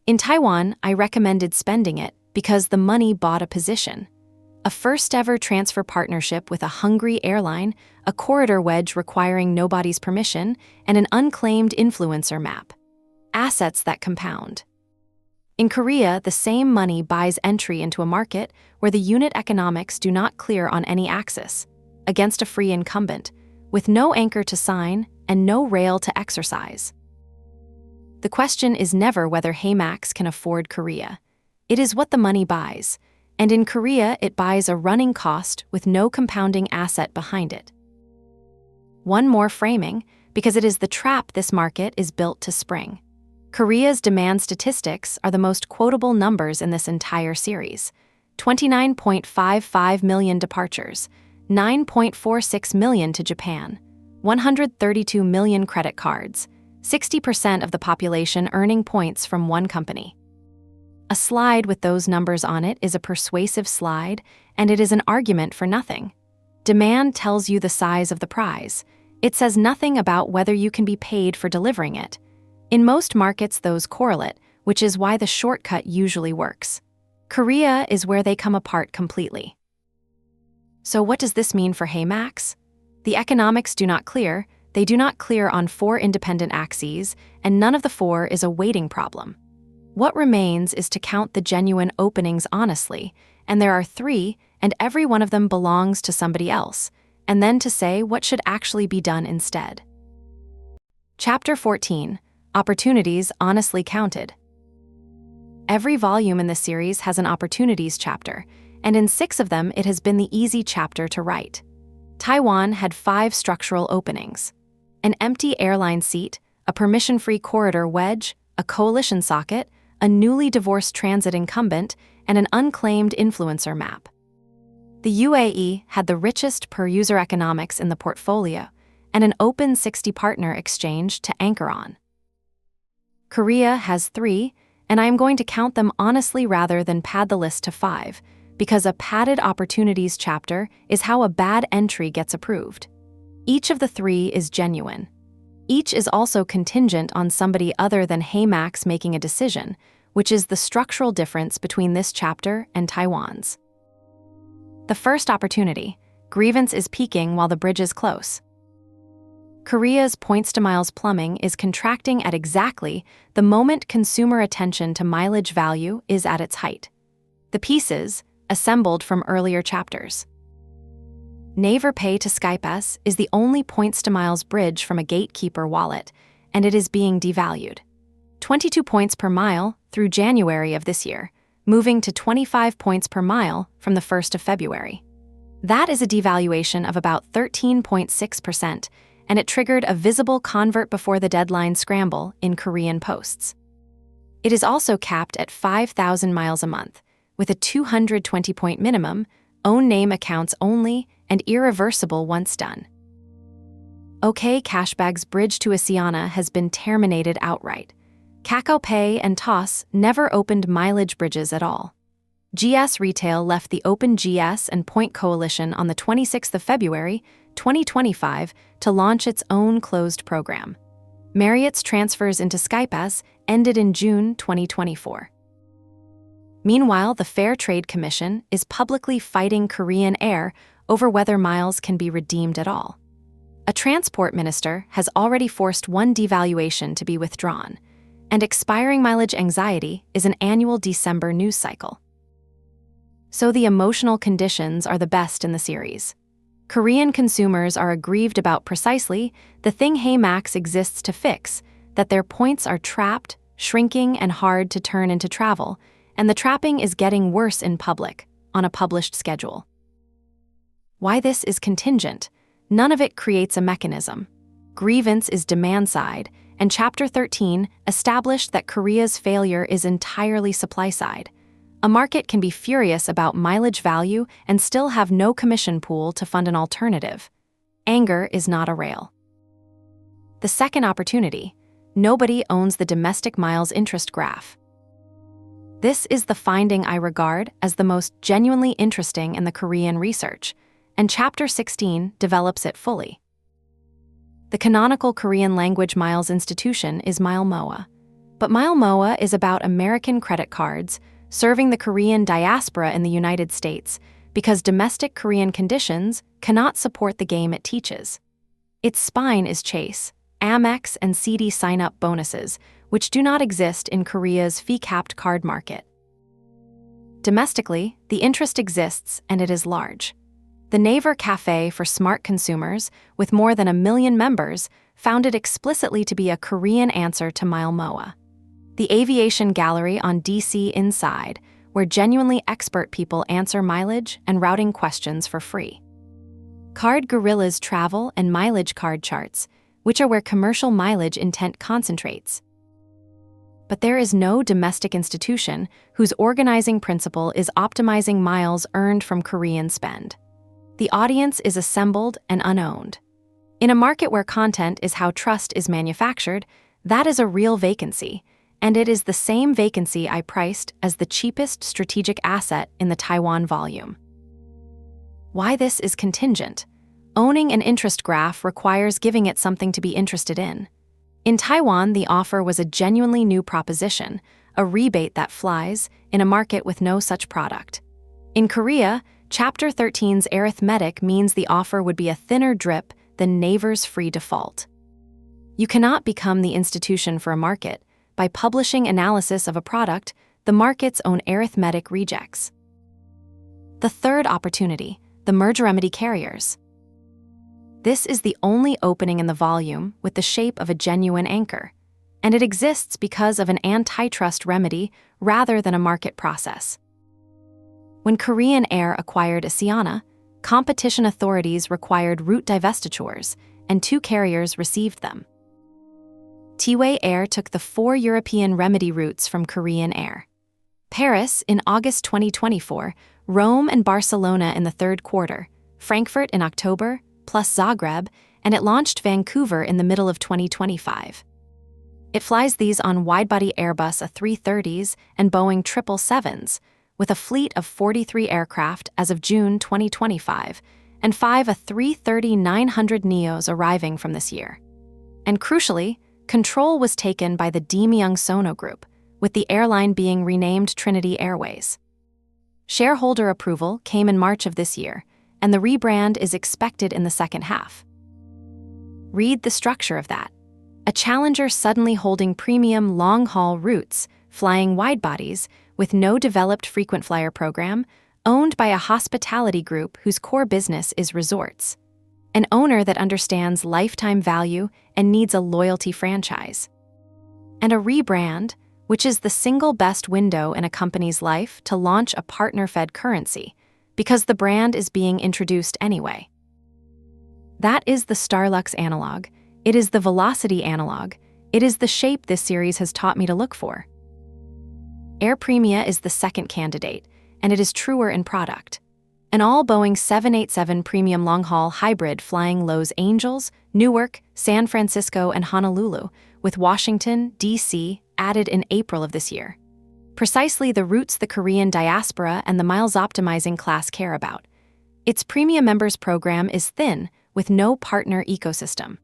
In Taiwan, I recommended spending it because the money bought a position. A first-ever transfer partnership with a hungry airline, a corridor wedge requiring nobody's permission, and an unclaimed influencer map. Assets that compound. In Korea, the same money buys entry into a market where the unit economics do not clear on any axis, against a free incumbent, with no anchor to sign and no rail to exercise. The question is never whether HeyMax can afford Korea. It is what the money buys, and in Korea it buys a running cost with no compounding asset behind it. One more framing, because it is the trap this market is built to spring. Korea's demand statistics are the most quotable numbers in this entire series. 29.55 million departures, 9.46 million to Japan, 132 million credit cards, 60% of the population earning points from one company. A slide with those numbers on it is a persuasive slide, and it is an argument for nothing. Demand tells you the size of the prize. It says nothing about whether you can be paid for delivering it. In most markets, those correlate, which is why the shortcut usually works. Korea is where they come apart completely. So what does this mean for HeyMax? The economics do not clear, they do not clear on 4 independent axes, and none of the 4 is a weighting problem. What remains is to count the genuine openings honestly, and there are 3, and every one of them belongs to somebody else, and then to say what should actually be done instead. Chapter 14. Opportunities Honestly Counted. Every volume in this series has an opportunities chapter, and in 6 of them it has been the easy chapter to write. Taiwan had 5 structural openings: an empty airline seat, a permission-free corridor wedge, a coalition socket, a newly divorced transit incumbent, and an unclaimed influencer map. The UAE had the richest per-user economics in the portfolio, and an open 60-partner exchange to anchor on. Korea has 3, and I am going to count them honestly rather than pad the list to 5, because a padded opportunities chapter is how a bad entry gets approved. Each of the 3 is genuine. Each is also contingent on somebody other than HeyMax making a decision, which is the structural difference between this chapter and Taiwan's. The first opportunity: grievance is peaking while the bridge is close. Korea's points-to-miles plumbing is contracting at exactly the moment consumer attention to mileage value is at its height. The pieces, assembled from earlier chapters. Naver Pay to SkyPass is the only points-to-miles bridge from a gatekeeper wallet, and it is being devalued. 22 points per mile through January of this year, moving to 25 points per mile from the 1st of February. That is a devaluation of about 13.6%, and it triggered a visible convert before the deadline scramble in Korean posts. It is also capped at 5,000 miles a month, with a 220-point minimum, own name accounts only, and irreversible once done. OK Cashbag's bridge to Asiana has been terminated outright. Kakao Pay and Toss never opened mileage bridges at all. GS Retail left the Open GS and Point Coalition on the 26th of February, 2025, to launch its own closed program. Marriott's transfers into SkyPass ended in June 2024. Meanwhile, the Fair Trade Commission is publicly fighting Korean Air over whether miles can be redeemed at all. A transport minister has already forced one devaluation to be withdrawn, and expiring mileage anxiety is an annual December news cycle. So the emotional conditions are the best in the series. Korean consumers are aggrieved about precisely the thing HeyMax exists to fix, that their points are trapped, shrinking, and hard to turn into travel, and the trapping is getting worse in public, on a published schedule. Why this is contingent? None of it creates a mechanism. Grievance is demand side, and Chapter 13 established that Korea's failure is entirely supply side. A market can be furious about mileage value and still have no commission pool to fund an alternative. Anger is not a rail. The second opportunity: nobody owns the domestic miles interest graph. This is the finding I regard as the most genuinely interesting in the Korean research, and Chapter 16 develops it fully. The canonical Korean language miles institution is Milemoa, but Milemoa is about American credit cards serving the Korean diaspora in the United States because domestic Korean conditions cannot support the game it teaches. Its spine is Chase, Amex, and CD sign-up bonuses, which do not exist in Korea's fee-capped card market. Domestically, the interest exists and it is large. The Naver Cafe for smart consumers, with more than 1 million members, found it explicitly to be a Korean answer to Milemoa. The Aviation Gallery on DC Inside, where genuinely expert people answer mileage and routing questions for free. Card Gorilla's travel and mileage card charts, which are where commercial mileage intent concentrates. But there is no domestic institution whose organizing principle is optimizing miles earned from Korean spend. The audience is assembled and unowned. In a market where content is how trust is manufactured, that is a real vacancy, and it is the same vacancy I priced as the cheapest strategic asset in the Taiwan volume. Why this is contingent? Owning an interest graph requires giving it something to be interested in. In Taiwan, the offer was a genuinely new proposition, a rebate that flies, in a market with no such product. In Korea, Chapter 13's arithmetic means the offer would be a thinner drip than Naver's free default. You cannot become the institution for a market by publishing analysis of a product the market's own arithmetic rejects. The third opportunity: the merge remedy carriers. This is the only opening in the volume with the shape of a genuine anchor, and it exists because of an antitrust remedy rather than a market process. When Korean Air acquired Asiana, competition authorities required route divestitures, and 2 carriers received them. Tiway Air took the 4 European remedy routes from Korean Air. Paris in August 2024, Rome and Barcelona in the 3rd quarter, Frankfurt in October, plus Zagreb, and it launched Vancouver in the middle of 2025. It flies these on widebody Airbus A330s and Boeing 777s, with a fleet of 43 aircraft as of June 2025, and 5 A330-900 Neos arriving from this year. And crucially, control was taken by the Deemyung Sono Group, with the airline being renamed Trinity Airways. Shareholder approval came in March of this year, and the rebrand is expected in the second half. Read the structure of that. A challenger suddenly holding premium long-haul routes, flying widebodies, with no developed frequent flyer program, owned by a hospitality group whose core business is resorts. An owner that understands lifetime value and needs a loyalty franchise. And a rebrand, which is the single best window in a company's life to launch a partner-fed currency, because the brand is being introduced anyway. That is the Starlux analog. It is the Velocity analog. It is the shape this series has taught me to look for. Air Premia is the second candidate, and it is truer in product. An all-Boeing 787 premium long-haul hybrid flying Los Angeles, Newark, San Francisco, and Honolulu, with Washington, D.C., added in April of this year. Precisely the routes the Korean diaspora and the miles-optimizing class care about. Its premium members program is thin, with no partner ecosystem.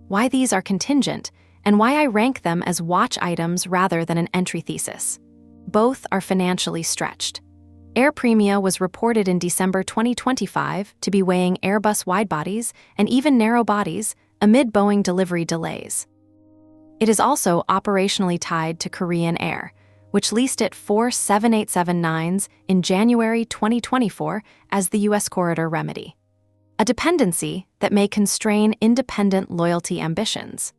Why these are contingent, and why I rank them as watch items rather than an entry thesis. Both are financially stretched. Air Premia was reported in December 2025 to be weighing Airbus widebodies and even narrow bodies amid Boeing delivery delays. It is also operationally tied to Korean Air, which leased it 4 787-9s in January 2024 as the U.S. corridor remedy. A dependency that may constrain independent loyalty ambitions.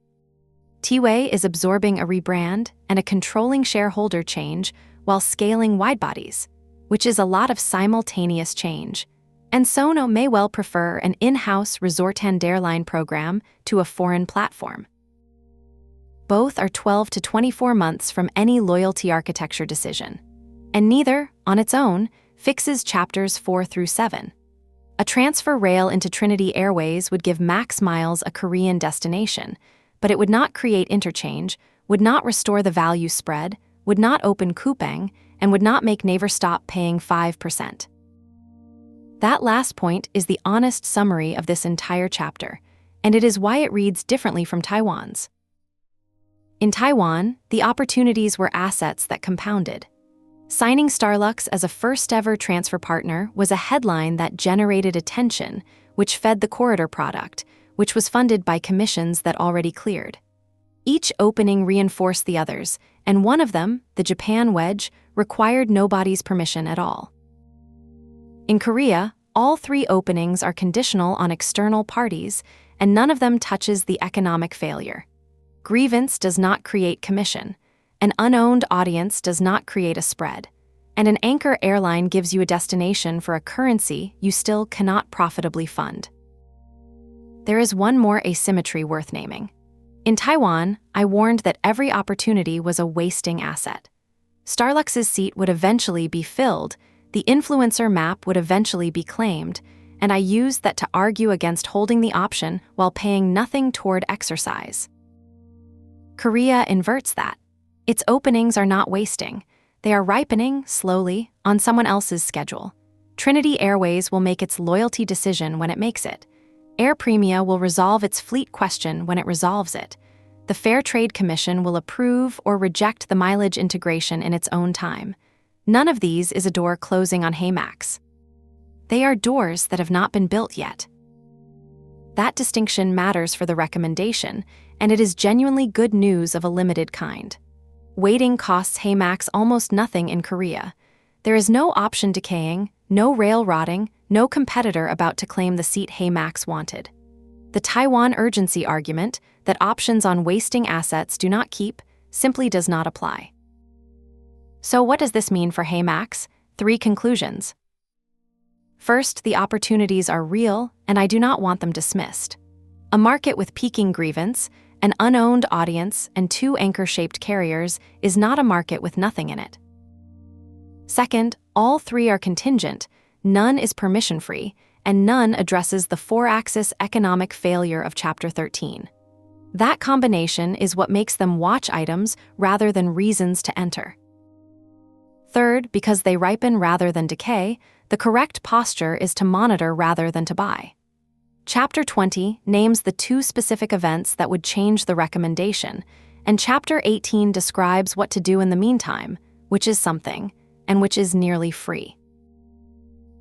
Tiway is absorbing a rebrand and a controlling shareholder change while scaling widebodies, which is a lot of simultaneous change. And Sono may well prefer an in-house resort and airline program to a foreign platform. Both are 12 to 24 months from any loyalty architecture decision, and neither, on its own, fixes chapters 4 through 7. A transfer rail into Trinity Airways would give Max Miles a Korean destination, but it would not create interchange, would not restore the value spread, would not open coupang, and would not make Naver stop paying 5%. That last point is the honest summary of this entire chapter, and it is why it reads differently from Taiwan's. In Taiwan, the opportunities were assets that compounded. Signing Starlux as a first-ever transfer partner was a headline that generated attention, which fed the Corridor product, which was funded by commissions that already cleared. Each opening reinforced the others, and one of them, the Japan wedge, required nobody's permission at all. In Korea, all 3 openings are conditional on external parties, and none of them touches the economic failure. Grievance does not create commission. An unowned audience does not create a spread. And an anchor airline gives you a destination for a currency you still cannot profitably fund. There is one more asymmetry worth naming. In Taiwan, I warned that every opportunity was a wasting asset. Starlux's seat would eventually be filled, the influencer map would eventually be claimed, and I used that to argue against holding the option while paying nothing toward exercise. Korea inverts that. Its openings are not wasting. They are ripening, slowly, on someone else's schedule. Trinity Airways will make its loyalty decision when it makes it. Air Premia will resolve its fleet question when it resolves it. The Fair Trade Commission will approve or reject the mileage integration in its own time. None of these is a door closing on HeyMax. They are doors that have not been built yet. That distinction matters for the recommendation, and it is genuinely good news of a limited kind. Waiting costs HeyMax almost nothing in Korea. There is no option decaying, no rail rotting, no competitor about to claim the seat HeyMax wanted. The Taiwan urgency argument that options on wasting assets do not keep simply does not apply. So what does this mean for HeyMax? 3 conclusions. First, the opportunities are real, and I do not want them dismissed. A market with peaking grievance, an unowned audience, and 2 anchor-shaped carriers is not a market with nothing in it. Second, all 3 are contingent, none is permission-free, and none addresses the 4-axis economic failure of Chapter 13. That combination is what makes them watch items rather than reasons to enter. Third, because they ripen rather than decay, the correct posture is to monitor rather than to buy. Chapter 20 names the 2 specific events that would change the recommendation, and Chapter 18 describes what to do in the meantime, which is something, and which is nearly free.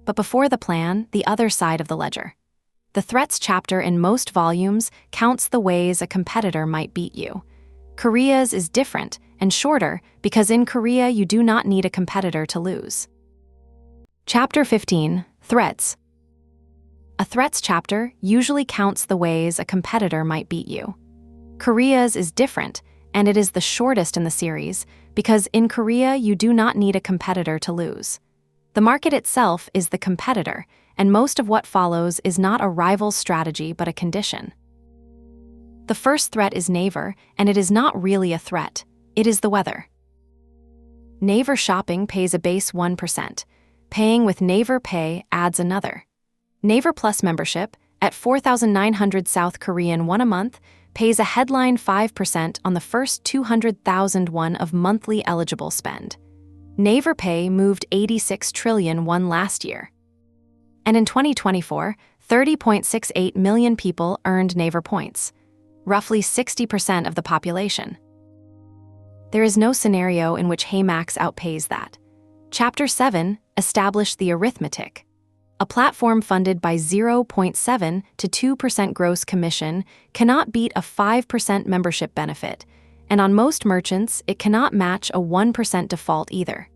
But before the plan, the other side of the ledger. The threats chapter in most volumes counts the ways a competitor might beat you. Korea's is different and shorter because in Korea you do not need a competitor to lose. Chapter 15, Threats. A threats chapter usually counts the ways a competitor might beat you. Korea's is different, and it is the shortest in the series because in Korea you do not need a competitor to lose. The market itself is the competitor, and most of what follows is not a rival strategy but a condition. The first threat is Naver, and it is not really a threat. It is the weather. Naver shopping pays a base 1%. Paying with Naver Pay adds another. Naver Plus membership, at 4,900 South Korean won a month, pays a headline 5% on the first 200,000 won of monthly eligible spend. Naver Pay moved 86 trillion won last year. And in 2024, 30.68 million people earned Naver points, roughly 60% of the population. There is no scenario in which HeyMax outpays that. Chapter 7 established the arithmetic. A platform funded by 0.7 to 2% gross commission cannot beat a 5% membership benefit, and on most merchants, it cannot match a 1% default either.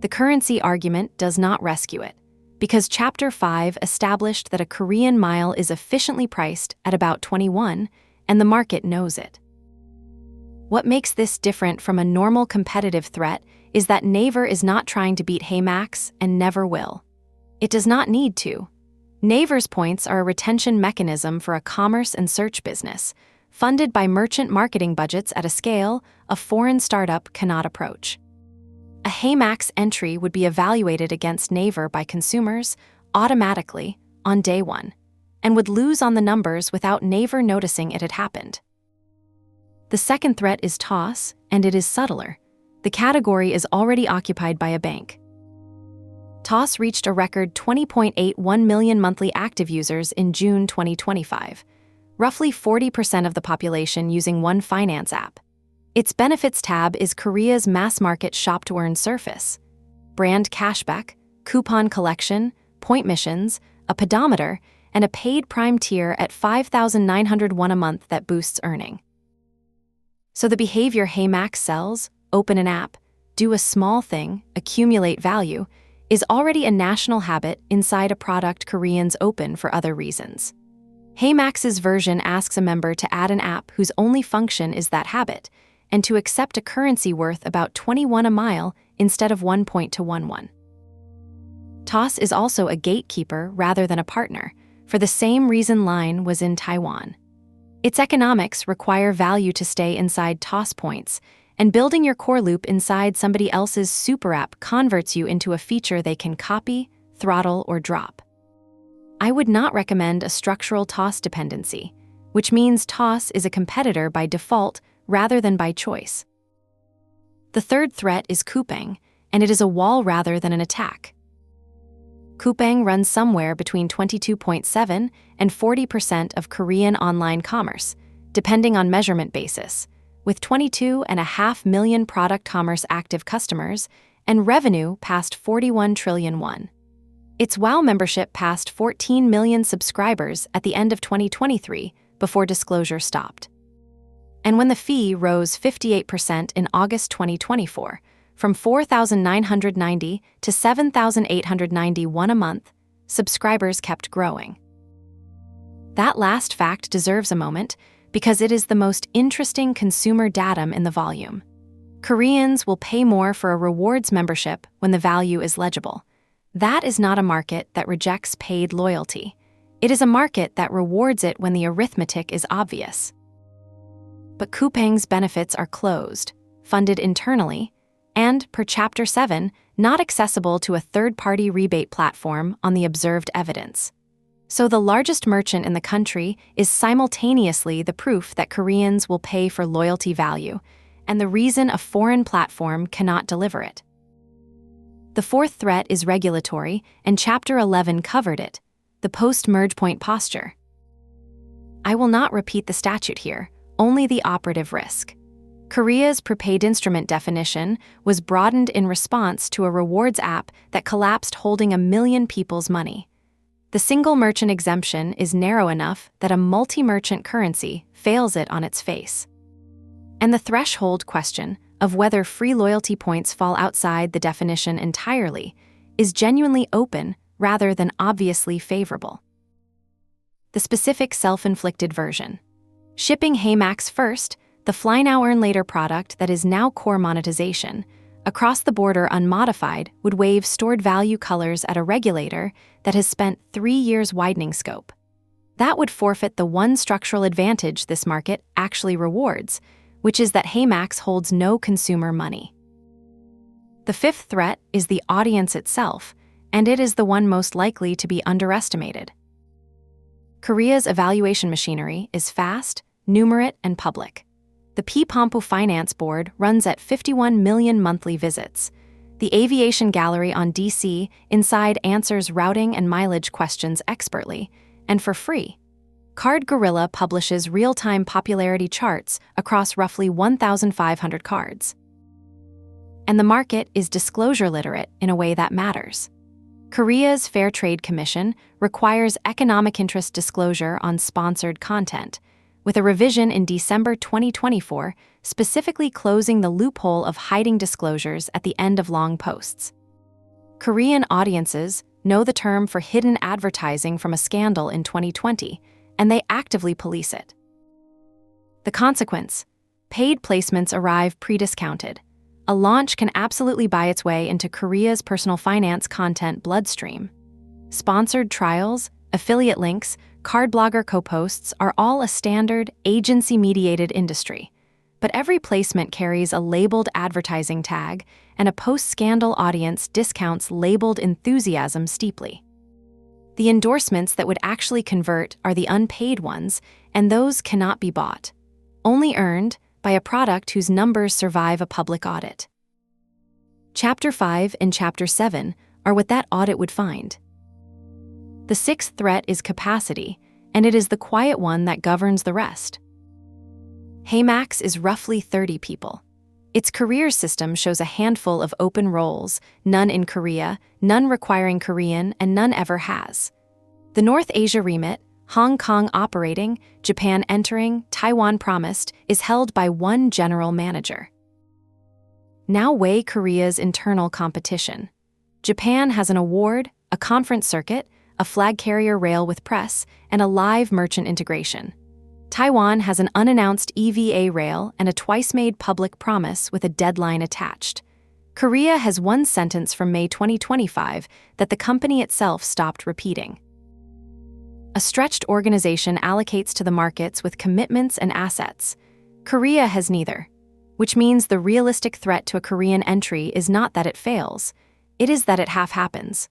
The currency argument does not rescue it, because Chapter 5 established that a Korean mile is efficiently priced at about 21, and the market knows it. What makes this different from a normal competitive threat is that Naver is not trying to beat HeyMax and never will. It does not need to. Naver's points are a retention mechanism for a commerce and search business, funded by merchant marketing budgets at a scale a foreign startup cannot approach. A HeyMax entry would be evaluated against Naver by consumers, automatically, on day one, and would lose on the numbers without Naver noticing it had happened. The second threat is toss, and it is subtler. The category is already occupied by a bank. Toss reached a record 20.81 million monthly active users in June 2025, roughly 40% of the population using one finance app. Its benefits tab is Korea's mass-market shop-to-earn surface. Brand cashback, coupon collection, point missions, a pedometer, and a paid Prime tier at 5,901 a month that boosts earning. So the behavior HeyMax sells, open an app, do a small thing, accumulate value, is already a national habit inside a product Koreans open for other reasons. HeyMax's version asks a member to add an app whose only function is that habit, and to accept a currency worth about 21 a mile instead of 1.211. Toss is also a gatekeeper rather than a partner, for the same reason Line was in Taiwan. Its economics require value to stay inside Toss points, and building your core loop inside somebody else's super app converts you into a feature they can copy, throttle, or drop. I would not recommend a structural Toss dependency, which means Toss is a competitor by default rather than by choice. The third threat is Coupang, and it is a wall rather than an attack. Coupang runs somewhere between 22.7% and 40% of Korean online commerce, depending on measurement basis, with 22.5 million product commerce active customers and revenue past 41 trillion won. Its WOW membership passed 14 million subscribers at the end of 2023 before disclosure stopped. And when the fee rose 58% in August 2024, from 4,990 to 7,891 a month, subscribers kept growing. That last fact deserves a moment because it is the most interesting consumer datum in the volume. Koreans will pay more for a rewards membership when the value is legible. That is not a market that rejects paid loyalty. It is a market that rewards it when the arithmetic is obvious. But Coupang's benefits are closed, funded internally, and, per Chapter 7, not accessible to a third-party rebate platform on the observed evidence. So the largest merchant in the country is simultaneously the proof that Koreans will pay for loyalty value, and the reason a foreign platform cannot deliver it. The fourth threat is regulatory, and Chapter 11 covered it, the post-merge point posture. I will not repeat the statute here, only the operative risk. Korea's prepaid instrument definition was broadened in response to a rewards app that collapsed holding 1 million people's money. The single merchant exemption is narrow enough that a multi-merchant currency fails it on its face. And the threshold question of whether free loyalty points fall outside the definition entirely is genuinely open rather than obviously favorable. The specific self-inflicted version. Shipping HeyMax first, the Fly Now Earn Later product that is now core monetization, across the border unmodified would waive stored value colors at a regulator that has spent 3 years widening scope. That would forfeit the one structural advantage this market actually rewards, which is that HeyMax holds no consumer money. The fifth threat is the audience itself, and it is the one most likely to be underestimated. Korea's evaluation machinery is fast, numerate, and public. The P-Pompu Finance Board runs at 51 million monthly visits. The Aviation Gallery on DC Inside answers routing and mileage questions expertly, and for free. Card Gorilla publishes real-time popularity charts across roughly 1,500 cards. And the market is disclosure literate in a way that matters. Korea's Fair Trade Commission requires economic interest disclosure on sponsored content, with a revision in December 2024 specifically closing the loophole of hiding disclosures at the end of long posts. Korean audiences know the term for hidden advertising from a scandal in 2020, and they actively police it. The consequence: paid placements arrive pre-discounted. A launch can absolutely buy its way into Korea's personal finance content bloodstream. Sponsored trials, affiliate links, card blogger co-posts are all a standard, agency-mediated industry. But every placement carries a labeled advertising tag, and a post-scandal audience discounts labeled enthusiasm steeply. The endorsements that would actually convert are the unpaid ones, and those cannot be bought. Only earned by a product whose numbers survive a public audit. Chapter 5 and Chapter 7 are what that audit would find. The sixth threat is capacity, and it is the quiet one that governs the rest. HeyMax is roughly 30 people. Its career system shows a handful of open roles, none in Korea, none requiring Korean, and none ever has. The North Asia remit, Hong Kong operating, Japan entering, Taiwan promised, is held by one general manager. Now weigh Korea's internal competition. Japan has an award, a conference circuit, a flag carrier rail with press, and a live merchant integration. Taiwan has an unannounced EVA rail and a twice-made public promise with a deadline attached. Korea has one sentence from May 2025 that the company itself stopped repeating. A stretched organization allocates to the markets with commitments and assets. Korea has neither, which means the realistic threat to a Korean entry is not that it fails, it is that it half happens.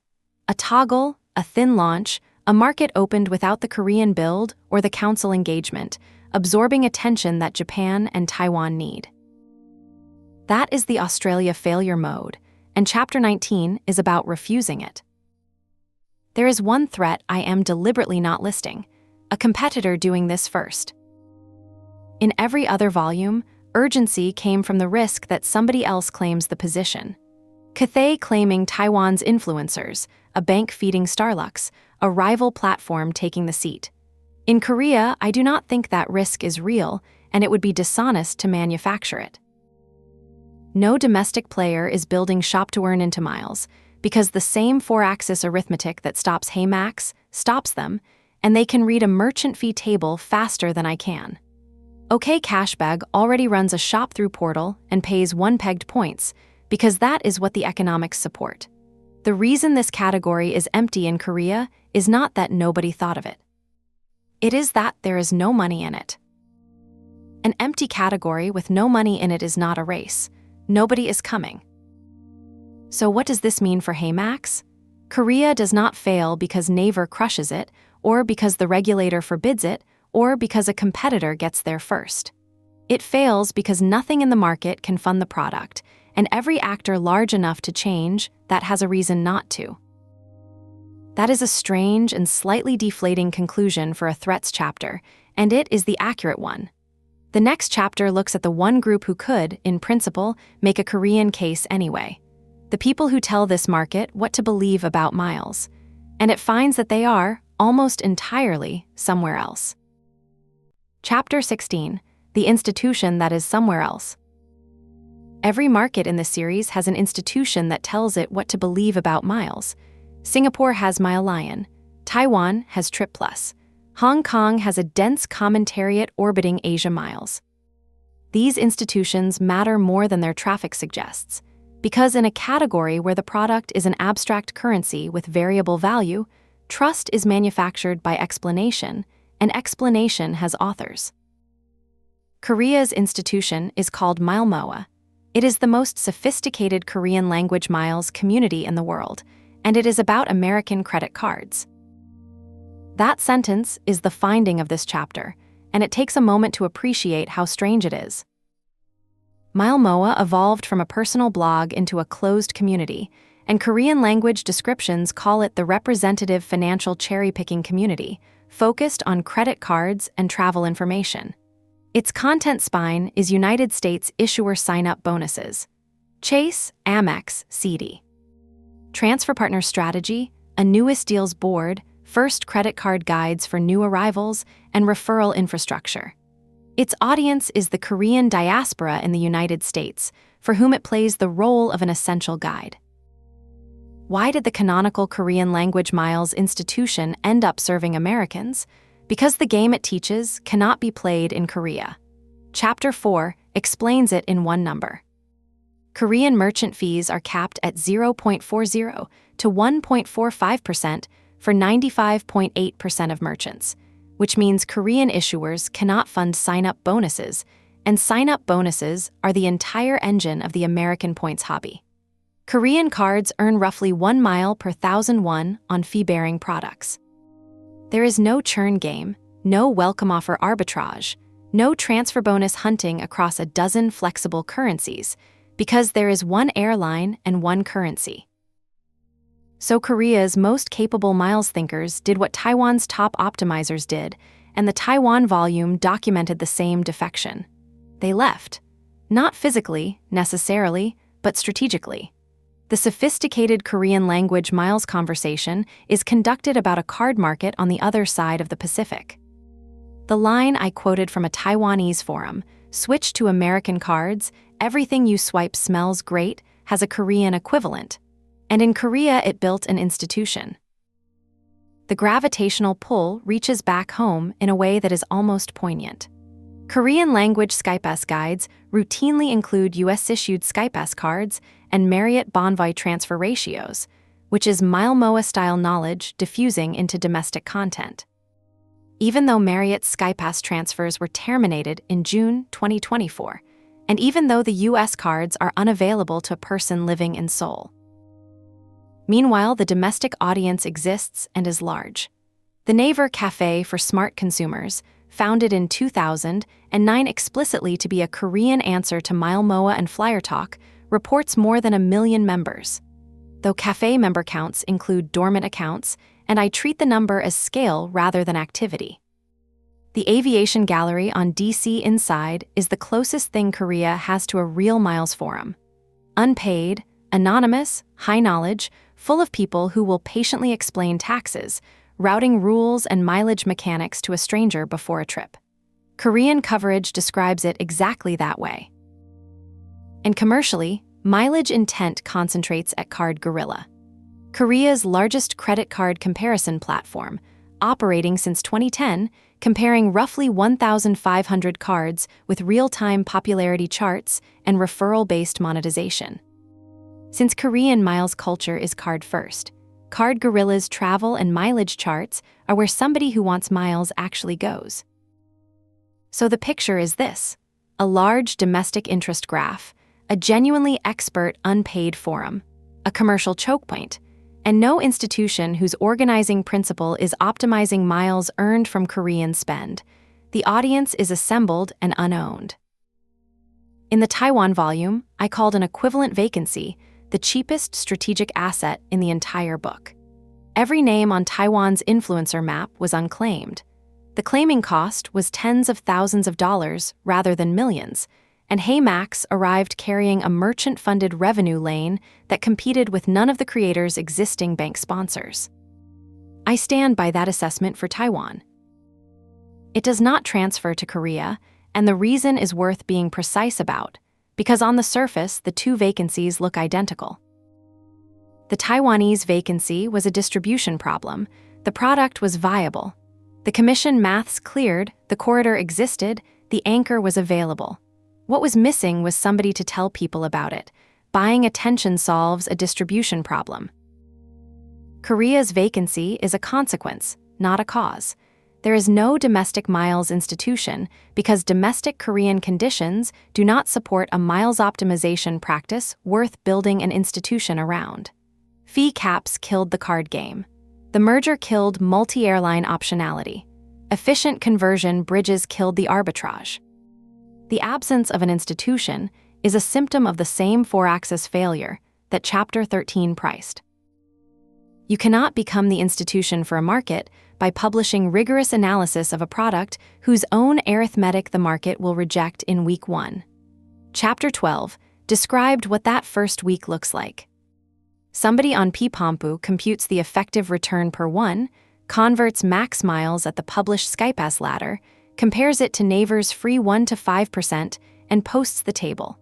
A toggle, a thin launch, a market opened without the Korean build or the council engagement, absorbing attention that Japan and Taiwan need. That is the Australia failure mode, and Chapter 19 is about refusing it. There is one threat I am deliberately not listing, a competitor doing this first. In every other volume, urgency came from the risk that somebody else claims the position. Cathay claiming Taiwan's influencers, a bank feeding Starlux, a rival platform taking the seat. In Korea, I do not think that risk is real, and it would be dishonest to manufacture it. No domestic player is building shop-to-earn into miles, because the same four-axis arithmetic that stops HeyMax stops them, and they can read a merchant fee table faster than I can. OK Cashbag already runs a shop-through portal and pays one-pegged points, because that is what the economics support. The reason this category is empty in Korea is not that nobody thought of it. It is that there is no money in it. An empty category with no money in it is not a race. Nobody is coming. So what does this mean for HeyMax? Korea does not fail because Naver crushes it, or because the regulator forbids it, or because a competitor gets there first. It fails because nothing in the market can fund the product, and every actor large enough to change that has a reason not to. That is a strange and slightly deflating conclusion for a threats chapter, and it is the accurate one. The next chapter looks at the one group who could, in principle, make a Korean case anyway. The people who tell this market what to believe about miles. And it finds that they are, almost entirely, somewhere else. Chapter 16, the institution that is somewhere else. Every market in this series has an institution that tells it what to believe about miles. Singapore has Mile Lion. Taiwan has Trip Plus. Hong Kong has a dense commentariat orbiting Asia Miles. These institutions matter more than their traffic suggests, because in a category where the product is an abstract currency with variable value, trust is manufactured by explanation, and explanation has authors. Korea's institution is called MileMoa. It is the most sophisticated Korean language miles community in the world, and it is about American credit cards. That sentence is the finding of this chapter, and it takes a moment to appreciate how strange it is. MileMoa evolved from a personal blog into a closed community, and Korean language descriptions call it the representative financial cherry-picking community, focused on credit cards and travel information. Its content spine is United States issuer sign-up bonuses. Chase, Amex, CD. Transfer partner strategy, a newest deals board, first credit card guides for new arrivals, and referral infrastructure. Its audience is the Korean diaspora in the United States, for whom it plays the role of an essential guide. Why did the canonical Korean language miles institution end up serving Americans? Because the game it teaches cannot be played in Korea. Chapter 4 explains it in one number. Korean merchant fees are capped at 0.40 to 1.45% for 95.8% of merchants, which means Korean issuers cannot fund sign-up bonuses, and sign-up bonuses are the entire engine of the American points hobby. Korean cards earn roughly 1 mile per 1,000 won on fee-bearing products. There is no churn game, no welcome offer arbitrage, no transfer bonus hunting across a dozen flexible currencies, because there is one airline and one currency. So Korea's most capable miles thinkers did what Taiwan's top optimizers did, and the Taiwan volume documented the same defection. They left. Not physically, necessarily, but strategically. The sophisticated Korean language miles conversation is conducted about a card market on the other side of the Pacific. The line I quoted from a Taiwanese forum, "Switch to American cards, everything you swipe smells great," has a Korean equivalent. And in Korea, it built an institution. The gravitational pull reaches back home in a way that is almost poignant. Korean language SkyPass guides routinely include US-issued SkyPass cards and Marriott Bonvoy transfer ratios, which is Mile-MOA-style knowledge diffusing into domestic content. Even though Marriott's SkyPass transfers were terminated in June 2024, and even though the US cards are unavailable to a person living in Seoul. Meanwhile, the domestic audience exists and is large. The Naver Cafe for Smart Consumers, founded in 2009 explicitly to be a Korean answer to Mile-MOA and Flyer Talk, reports more than 1 million members. Though cafe member counts include dormant accounts, and I treat the number as scale rather than activity. The Aviation Gallery on DC Inside is the closest thing Korea has to a real miles forum. Unpaid, anonymous, high knowledge, full of people who will patiently explain taxes, routing rules and mileage mechanics to a stranger before a trip. Korean coverage describes it exactly that way. And commercially, mileage intent concentrates at Card Gorilla, Korea's largest credit card comparison platform, operating since 2010, comparing roughly 1,500 cards with real-time popularity charts and referral-based monetization. Since Korean miles culture is card-first, Card Gorilla's travel and mileage charts are where somebody who wants miles actually goes. So the picture is this: a large domestic interest graph, a genuinely expert unpaid forum, a commercial choke point, and no institution whose organizing principle is optimizing miles earned from Korean spend. The audience is assembled and unowned. In the Taiwan volume, I called an equivalent vacancy the cheapest strategic asset in the entire book. Every name on Taiwan's influencer map was unclaimed. The claiming cost was tens of thousands of dollars rather than millions, and HeyMax arrived carrying a merchant-funded revenue lane that competed with none of the creator's existing bank sponsors. I stand by that assessment for Taiwan. It does not transfer to Korea, and the reason is worth being precise about, because on the surface, the two vacancies look identical. The Taiwanese vacancy was a distribution problem. The product was viable. The commission maths cleared, the corridor existed, the anchor was available. What was missing was somebody to tell people about it. Buying attention solves a distribution problem. Korea's vacancy is a consequence, not a cause. There is no domestic miles institution because domestic Korean conditions do not support a miles optimization practice worth building an institution around. Fee caps killed the card game. The merger killed multi-airline optionality. Efficient conversion bridges killed the arbitrage. The absence of an institution is a symptom of the same four-axis failure that Chapter 13 priced. You cannot become the institution for a market by publishing rigorous analysis of a product whose own arithmetic the market will reject in week 1. Chapter 12 described what that first week looks like. Somebody on Ppompu computes the effective return per one, converts max miles at the published SkyPass ladder, compares it to Naver's free 1 to 5%, and posts the table.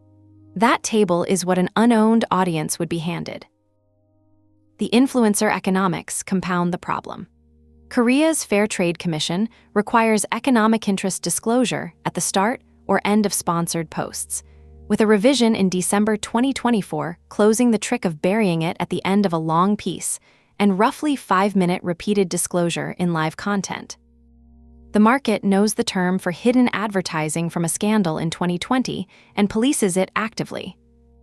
That table is what an unowned audience would be handed. The influencer economics compound the problem. Korea's Fair Trade Commission requires economic interest disclosure at the start or end of sponsored posts, with a revision in December 2024 closing the trick of burying it at the end of a long piece and roughly 5-minute repeated disclosure in live content. The market knows the term for hidden advertising from a scandal in 2020 and polices it actively.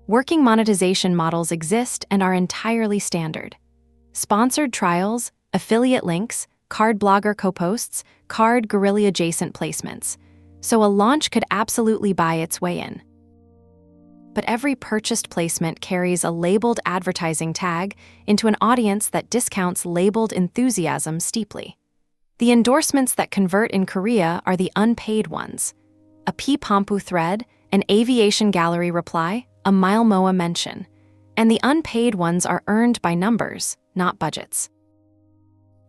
Working monetization models exist and are entirely standard. Sponsored trials, affiliate links, card blogger co-posts, card guerrilla adjacent placements. So a launch could absolutely buy its way in. But every purchased placement carries a labeled advertising tag into an audience that discounts labeled enthusiasm steeply. The endorsements that convert in Korea are the unpaid ones. A P-Pompu thread, an aviation gallery reply, a Moa mention. And the unpaid ones are earned by numbers, not budgets.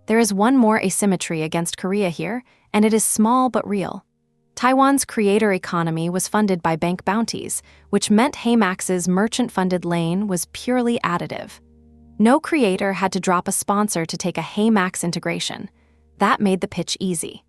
There is one more asymmetry against Korea here, and it is small but real. Taiwan's creator economy was funded by bank bounties, which meant HeyMax's merchant-funded lane was purely additive. No creator had to drop a sponsor to take a HeyMax integration. That made the pitch easy.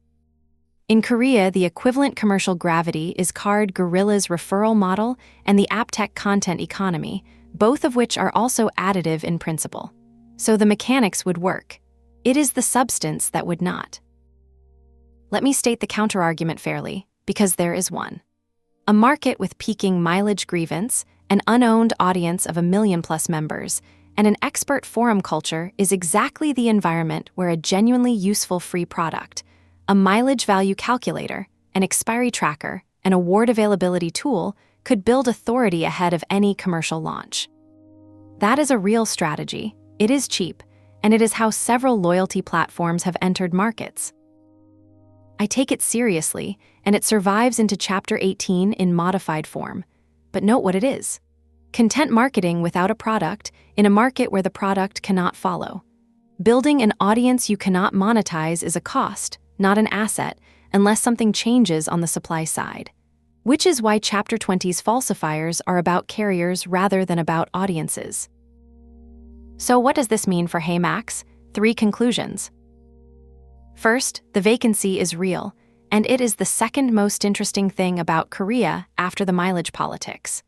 In Korea, the equivalent commercial gravity is Card Gorilla's referral model and the AppTech content economy, both of which are also additive in principle. So the mechanics would work. It is the substance that would not. Let me state the counterargument fairly, because there is one. A market with peaking mileage grievance, an unowned audience of 1 million-plus members, and an expert forum culture is exactly the environment where a genuinely useful free product, a mileage value calculator, an expiry tracker, an award availability tool could build authority ahead of any commercial launch. That is a real strategy, it is cheap, and it is how several loyalty platforms have entered markets. I take it seriously, and it survives into Chapter 18 in modified form. But note what it is. Content marketing without a product in a market where the product cannot follow. Building an audience you cannot monetize is a cost, not an asset, unless something changes on the supply side. Which is why Chapter 20's falsifiers are about carriers rather than about audiences. So what does this mean for HeyMax? 3 conclusions. First, the vacancy is real, and it is the second most interesting thing about Korea after the mileage politics.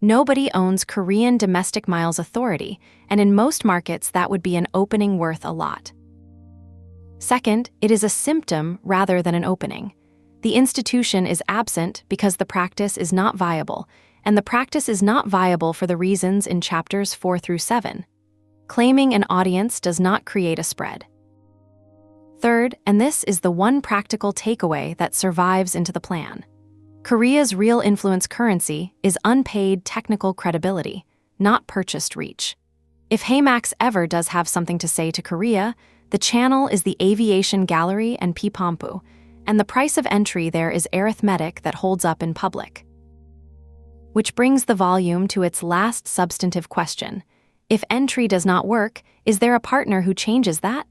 Nobody owns Korean domestic miles authority, and in most markets that would be an opening worth a lot. Second, it is a symptom rather than an opening. The institution is absent because the practice is not viable, and the practice is not viable for the reasons in chapters 4 through 7. Claiming an audience does not create a spread. Third, and this is the one practical takeaway that survives into the plan. Korea's real influence currency is unpaid technical credibility, not purchased reach. If HeyMax ever does have something to say to Korea, the channel is the aviation gallery and P-Pompu, and the price of entry there is arithmetic that holds up in public. Which brings the volume to its last substantive question. If entry does not work, is there a partner who changes that?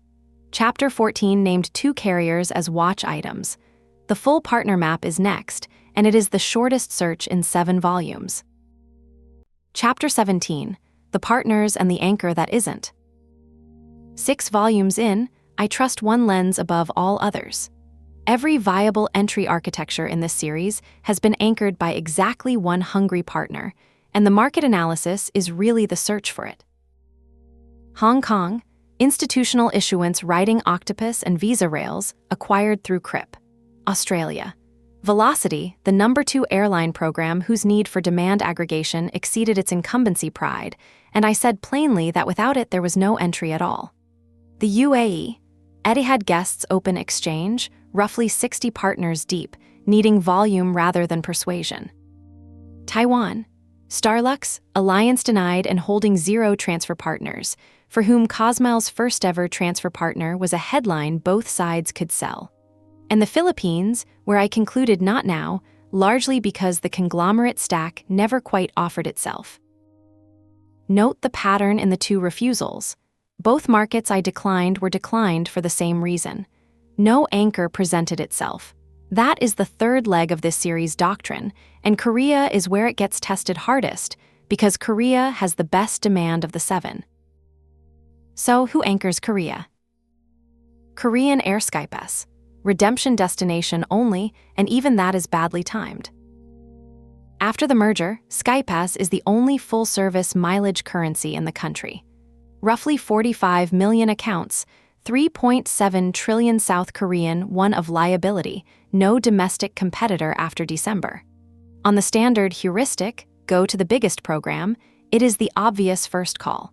Chapter 14 named 2 carriers as watch items. The full partner map is next, and it is the shortest search in 7 volumes. Chapter 17, the partners and the anchor that isn't. 6 volumes in, I trust one lens above all others. Every viable entry architecture in this series has been anchored by exactly one hungry partner, and the market analysis is really the search for it. Hong Kong, institutional issuance riding Octopus and Visa rails, acquired through CRIP. Australia. Velocity, the number 2 airline program whose need for demand aggregation exceeded its incumbency pride, and I said plainly that without it there was no entry at all. The UAE. Etihad Guests Open Exchange, roughly 60 partners deep, needing volume rather than persuasion. Taiwan. Starlux, alliance denied and holding 0 transfer partners, for whom Cosmile's first-ever transfer partner was a headline both sides could sell. And the Philippines, where I concluded not now, largely because the conglomerate stack never quite offered itself. Note the pattern in the 2 refusals. Both markets I declined were declined for the same reason. No anchor presented itself. That is the 3rd leg of this series' doctrine, and Korea is where it gets tested hardest, because Korea has the best demand of the 7. So, who anchors Korea? Korean Air SkyPass. Redemption destination only, and even that is badly timed. After the merger, SkyPass is the only full-service mileage currency in the country. Roughly 45 million accounts, 3.7 trillion South Korean one of liability, no domestic competitor after December. On the standard heuristic, go to the biggest program, it is the obvious first call.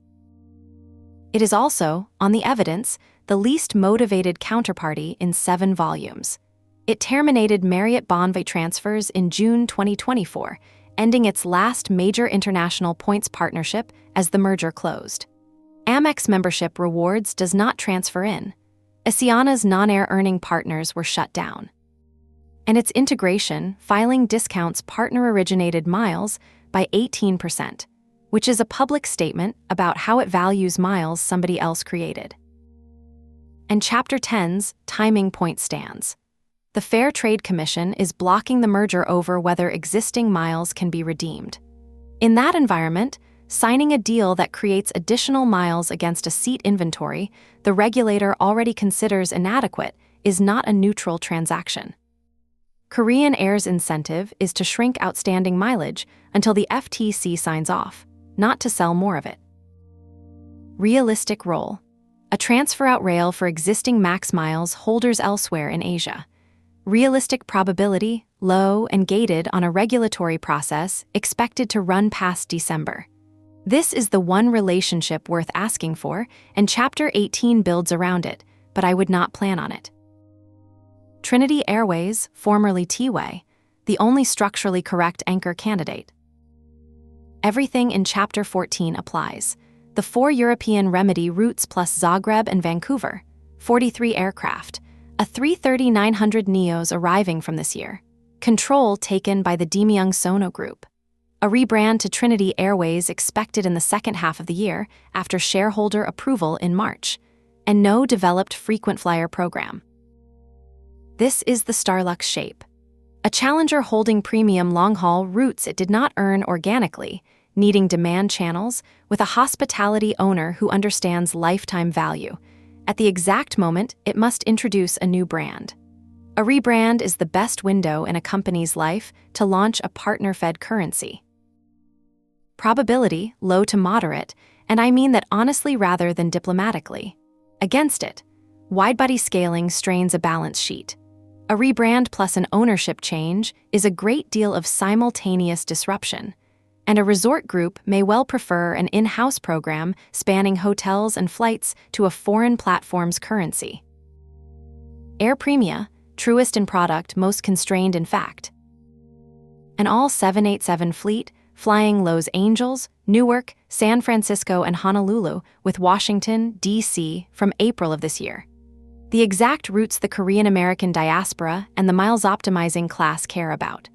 It is also, on the evidence, the least motivated counterparty in 7 volumes. It terminated Marriott Bonvoy transfers in June 2024, ending its last major international points partnership as the merger closed. Amex membership rewards does not transfer in. Asiana's non-air earning partners were shut down. And its integration filing discounts partner-originated miles by 18%, which is a public statement about how it values miles somebody else created. And Chapter 10's timing point stands. The Fair Trade Commission is blocking the merger over whether existing miles can be redeemed. In that environment, signing a deal that creates additional miles against a seat inventory the regulator already considers inadequate is not a neutral transaction. Korean Air's incentive is to shrink outstanding mileage until the FTC signs off, not to sell more of it. Realistic role. A transfer-out rail for existing max miles holders elsewhere in Asia. Realistic probability, low and gated on a regulatory process expected to run past December. This is the one relationship worth asking for, and Chapter 18 builds around it, but I would not plan on it. Trinity Airways, formerly T-Way, the only structurally correct anchor candidate. Everything in Chapter 14 applies. The 4 European remedy routes plus Zagreb and Vancouver, 43 aircraft, a 330-900 NEOs arriving from this year. Control taken by the Demyung Sono Group. A rebrand to Trinity Airways expected in the second half of the year after shareholder approval in March. And no developed frequent flyer program. This is the Starlux shape. A challenger holding premium long-haul routes it did not earn organically, needing demand channels with a hospitality owner who understands lifetime value. At the exact moment, it must introduce a new brand. A rebrand is the best window in a company's life to launch a partner-fed currency. Probability, low to moderate, and I mean that honestly rather than diplomatically. Against it, widebody scaling strains a balance sheet. A rebrand plus an ownership change is a great deal of simultaneous disruption, and a resort group may well prefer an in-house program spanning hotels and flights to a foreign platform's currency. Air Premia, truest in product, most constrained in fact. An all 787 fleet, flying Los Angeles, Newark, San Francisco, and Honolulu, with Washington, D.C., from April of this year. The exact routes the Korean-American diaspora and the miles-optimizing class care about.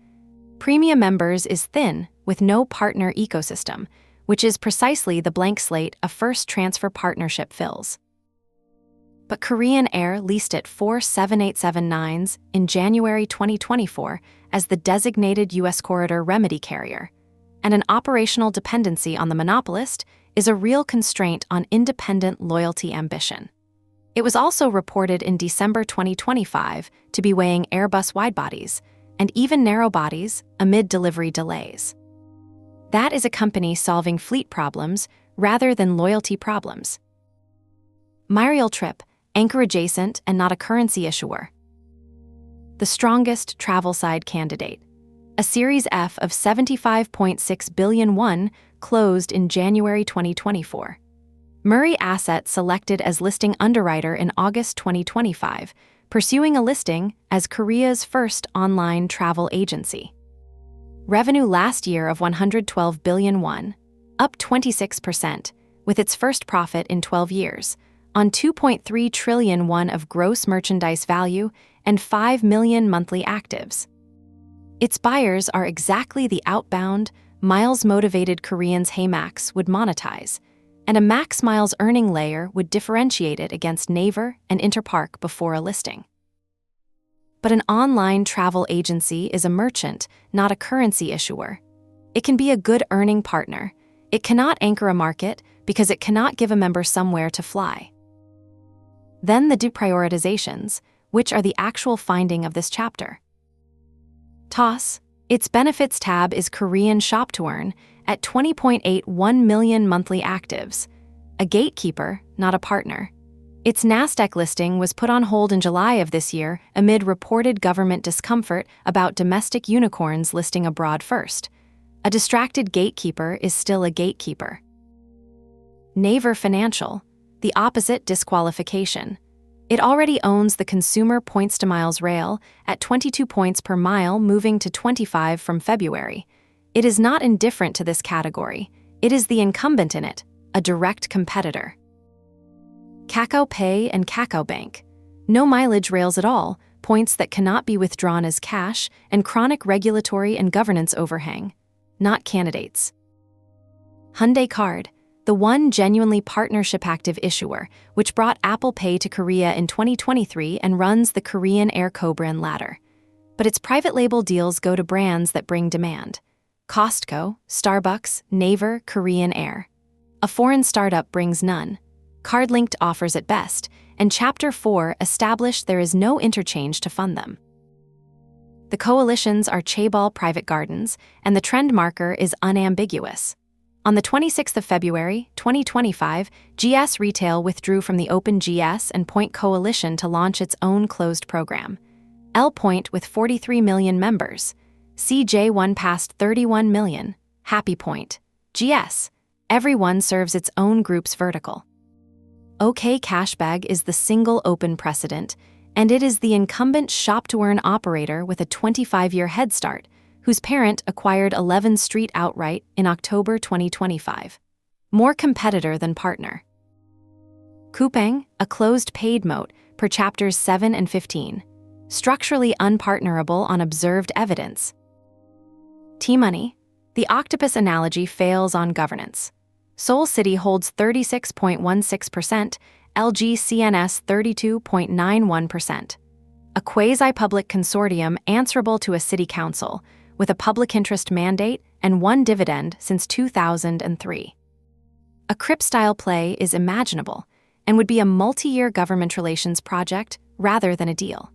Premium members is thin, with no partner ecosystem, which is precisely the blank slate a first transfer partnership fills. But Korean Air leased it 4 787-9s in January 2024 as the designated U.S. corridor remedy carrier, and an operational dependency on the monopolist is a real constraint on independent loyalty ambition. It was also reported in December 2025 to be weighing Airbus widebodies and even narrow bodies amid delivery delays. That is a company solving fleet problems rather than loyalty problems. Myriel Trip, anchor adjacent and not a currency issuer. The strongest travel side candidate. A Series F of 75.6 billion won closed in January 2024. Murray Asset selected as listing underwriter in August 2025, pursuing a listing as Korea's first online travel agency. Revenue last year of 112 billion won, up 26%, with its first profit in 12 years, on 2.3 trillion won of gross merchandise value and 5 million monthly actives. Its buyers are exactly the outbound, miles-motivated Koreans HeyMax would monetize, and a max miles earning layer would differentiate it against Naver and Interpark before a listing. But an online travel agency is a merchant, not a currency issuer. It can be a good earning partner. It cannot anchor a market because it cannot give a member somewhere to fly. Then the deprioritizations, which are the actual finding of this chapter. TOS, its benefits tab is Korean Shop to Earn at 20.81 million monthly actives, a gatekeeper, not a partner. Its Nasdaq listing was put on hold in July of this year amid reported government discomfort about domestic unicorns listing abroad first. A distracted gatekeeper is still a gatekeeper. Naver Financial, the opposite disqualification. It already owns the consumer points-to-miles rail at 22 points per mile, moving to 25 from February. It is not indifferent to this category. It is the incumbent in it, a direct competitor. Kakao Pay and Kakao Bank. No mileage rails at all, points that cannot be withdrawn as cash, and chronic regulatory and governance overhang. Not candidates. Hyundai Card, the one genuinely partnership-active issuer, which brought Apple Pay to Korea in 2023 and runs the Korean Air co-brand ladder. But its private label deals go to brands that bring demand. Costco, Starbucks, Naver, Korean Air. A foreign startup brings none. Card-linked offers at best, and Chapter 4 established there is no interchange to fund them. The coalitions are Chaebol Private Gardens, and the trend marker is unambiguous. On the 26th of February, 2025, GS Retail withdrew from the Open GS and Point coalition to launch its own closed program. L Point with 43 million members. CJ1 passed 31 million. Happy Point. GS. Everyone serves its own group's vertical. OK Cashbag is the single open precedent, and it is the incumbent shop-to-earn operator with a 25-year head start, whose parent acquired 11th Street outright in October 2025. More competitor than partner. Coupang, a closed paid moat per Chapters 7 and 15. Structurally unpartnerable on observed evidence. T-Money, the octopus analogy fails on governance. Seoul City holds 36.16%, LG CNS 32.91%. A quasi-public consortium answerable to a city council, with a public interest mandate and one dividend since 2003. A CRIP-style play is imaginable and would be a multi-year government relations project rather than a deal.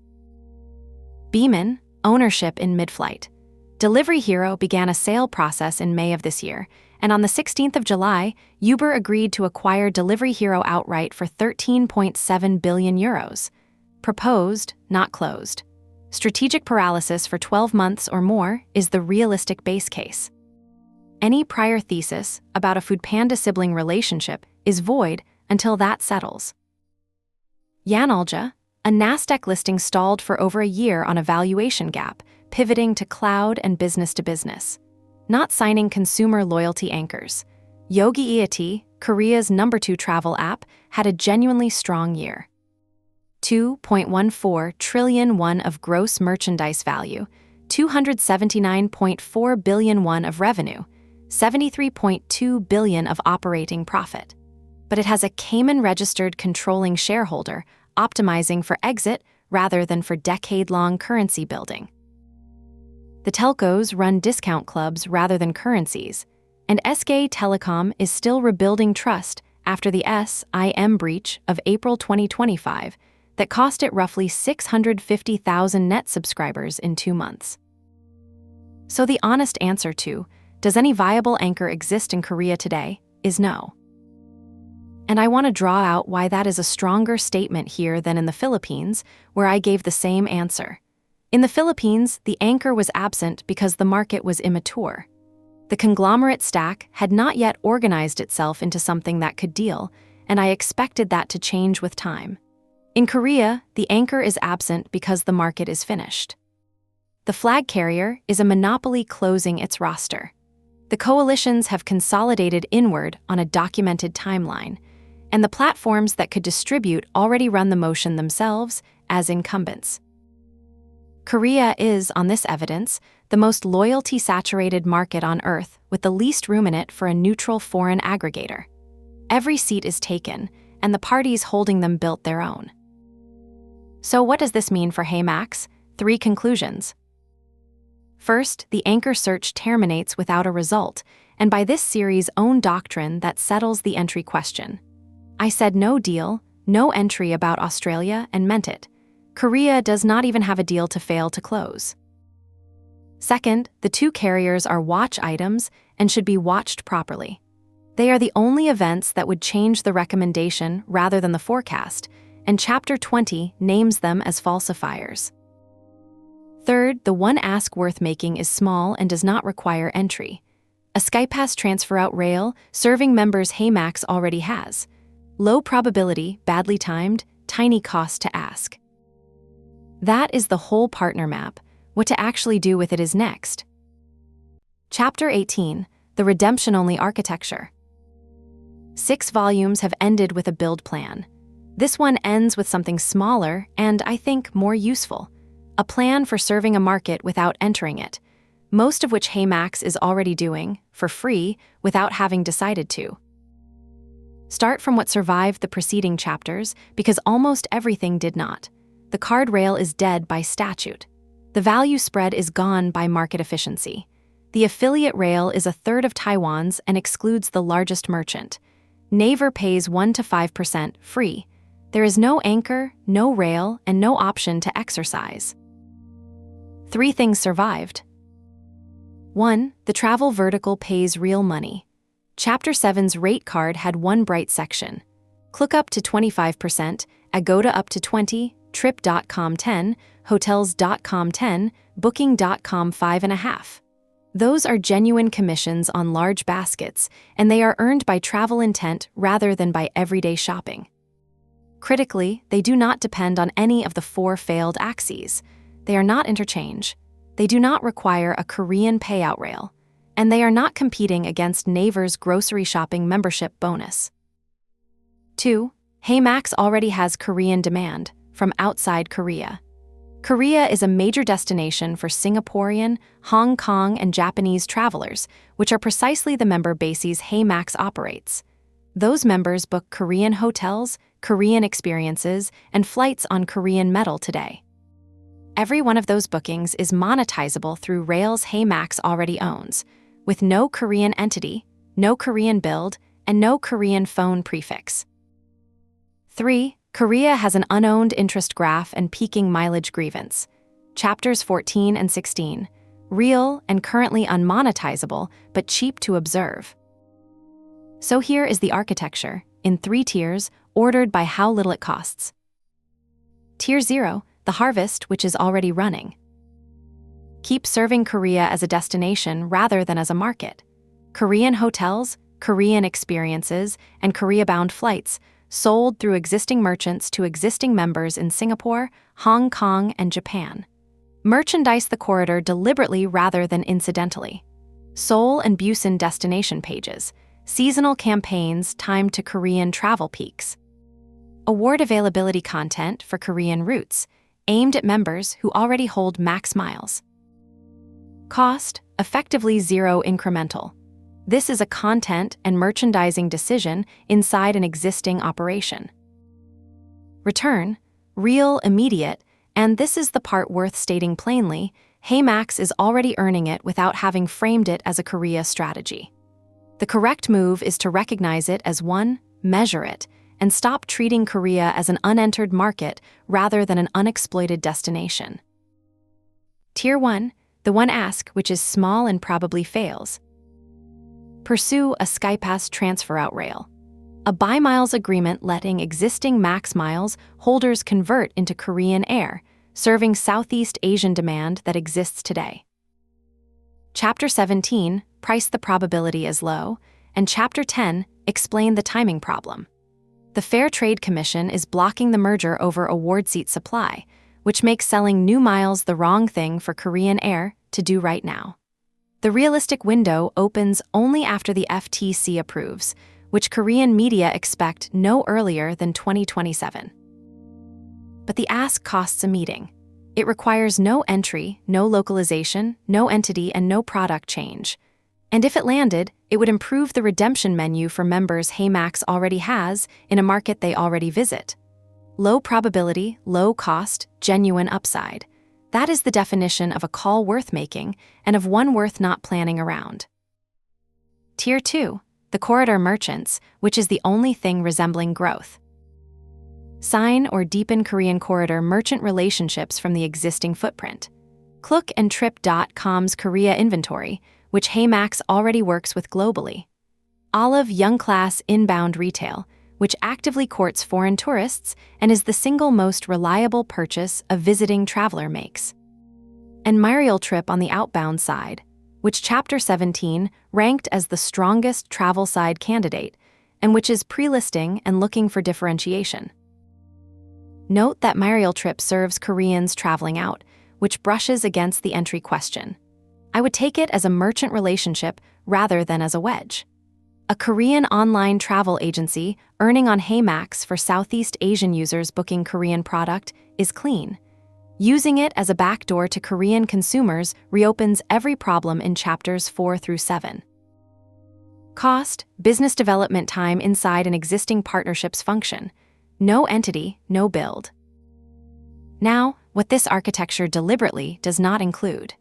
Beeman, ownership in mid-flight. Delivery Hero began a sale process in May of this year, and on the 16th of July, Uber agreed to acquire Delivery Hero outright for 13.7 billion euros. Proposed, not closed. Strategic paralysis for 12 months or more is the realistic base case. Any prior thesis about a foodpanda sibling relationship is void until that settles. Yanolja, a Nasdaq listing stalled for over a year on a valuation gap, pivoting to cloud and business-to-business. Not signing consumer loyalty anchors. Yogi Iati, Korea's #2 travel app, had a genuinely strong year. 2.14 trillion won of gross merchandise value, 279.4 billion won of revenue, 73.2 billion of operating profit. But it has a Cayman-registered controlling shareholder, optimizing for exit rather than for decade-long currency building. The telcos run discount clubs rather than currencies, and SK Telecom is still rebuilding trust after the SIM breach of April 2025 that cost it roughly 650,000 net subscribers in 2 months. So the honest answer to, does any viable anchor exist in Korea today, is no. And I want to draw out why that is a stronger statement here than in the Philippines, where I gave the same answer. In the Philippines, the anchor was absent because the market was immature. The conglomerate stack had not yet organized itself into something that could deal, and I expected that to change with time. In Korea, the anchor is absent because the market is finished. The flag carrier is a monopoly closing its roster. The coalitions have consolidated inward on a documented timeline, and the platforms that could distribute already run the motion themselves as incumbents. Korea is, on this evidence, the most loyalty-saturated market on Earth with the least room in it for a neutral foreign aggregator. Every seat is taken, and the parties holding them built their own. So what does this mean for HeyMax? 3 conclusions. First, the anchor search terminates without a result, and by this series' own doctrine that settles the entry question. I said no deal, no entry about Australia, and meant it. Korea does not even have a deal to fail to close. Second, the 2 carriers are watch items and should be watched properly. They are the only events that would change the recommendation rather than the forecast, and Chapter 20 names them as falsifiers. Third, the one ask worth making is small and does not require entry. A SkyPass transfer out rail serving members HeyMax already has. Low probability, badly timed, tiny cost to ask. That is the whole partner map. What to actually do with it is next. Chapter 18, The Redemption-Only Architecture. 6 volumes have ended with a build plan. This one ends with something smaller and, I think, more useful. A plan for serving a market without entering it, most of which HeyMax is already doing, for free, without having decided to. Start from what survived the preceding chapters, because almost everything did not. The card rail is dead by statute. The value spread is gone by market efficiency. The affiliate rail is a third of Taiwan's and excludes the largest merchant. Naver pays 1 to 5% free. There is no anchor, no rail, and no option to exercise. 3 things survived. 1. The travel vertical pays real money. Chapter 7's rate card had one bright section. Click up to 25%, Agoda up to 20%, Trip.com 10%, Hotels.com 10%, Booking.com 5.5%. Those are genuine commissions on large baskets, and they are earned by travel intent rather than by everyday shopping. Critically, they do not depend on any of the 4 failed axes. They are not Interchange. They do not require a Korean payout rail, and they are not competing against Naver's grocery shopping membership bonus. 2. HeyMax already has Korean demand from outside Korea. Korea is a major destination for Singaporean, Hong Kong, and Japanese travelers, which are precisely the member bases HeyMax operates. Those members book Korean hotels, Korean experiences, and flights on Korean metal today. Every one of those bookings is monetizable through rails HeyMax already owns, with no Korean entity, no Korean build, and no Korean phone prefix. 3. Korea has an unowned interest graph and peaking mileage grievance. Chapters 14 and 16. Real and currently unmonetizable, but cheap to observe. So here is the architecture, in 3 tiers, ordered by how little it costs. Tier 0, the harvest, which is already running. Keep serving Korea as a destination rather than as a market. Korean hotels, Korean experiences, and Korea-bound flights, sold through existing merchants to existing members in Singapore, Hong Kong, and Japan. Merchandise the corridor deliberately rather than incidentally. Seoul and Busan destination pages, seasonal campaigns timed to Korean travel peaks. Award availability content for Korean routes, aimed at members who already hold max miles. Cost, effectively 0 incremental. This is a content and merchandising decision inside an existing operation. Return, real, immediate, and this is the part worth stating plainly, HeyMax is already earning it without having framed it as a Korea strategy. The correct move is to recognize it as one, measure it, and stop treating Korea as an unentered market rather than an unexploited destination. Tier 1, the one ask which is small and probably fails. Pursue a SkyPass transfer out rail. A buy miles agreement letting existing max miles holders convert into Korean Air, serving Southeast Asian demand that exists today. Chapter 17, price the probability as low, and Chapter 10, explain the timing problem. The Fair Trade Commission is blocking the merger over award seat supply, which makes selling new miles the wrong thing for Korean Air to do right now. The realistic window opens only after the FTC approves, which Korean media expect no earlier than 2027. But the ask costs a meeting. It requires no entry, no localization, no entity, and no product change. And if it landed, it would improve the redemption menu for members HeyMax already has in a market they already visit. Low probability, low cost, genuine upside. That is the definition of a call worth making and of one worth not planning around. Tier 2, the corridor merchants, which is the only thing resembling growth. Sign or deepen Korean corridor merchant relationships from the existing footprint. Klook and Trip.com's Korea inventory, which HeyMax already works with globally. Olive Young Class Inbound Retail, which actively courts foreign tourists and is the single most reliable purchase a visiting traveler makes. And Mariel Trip on the outbound side, which Chapter 17 ranked as the strongest travel-side candidate, and which is pre-listing and looking for differentiation. Note that MyRealTrip serves Koreans traveling out, which brushes against the entry question. I would take it as a merchant relationship rather than as a wedge. A Korean online travel agency earning on HeyMax for Southeast Asian users booking Korean product is clean. Using it as a backdoor to Korean consumers reopens every problem in chapters 4 through 7. Cost, business development time inside an existing partnership's function. No entity, no build. Now, what this architecture deliberately does not include.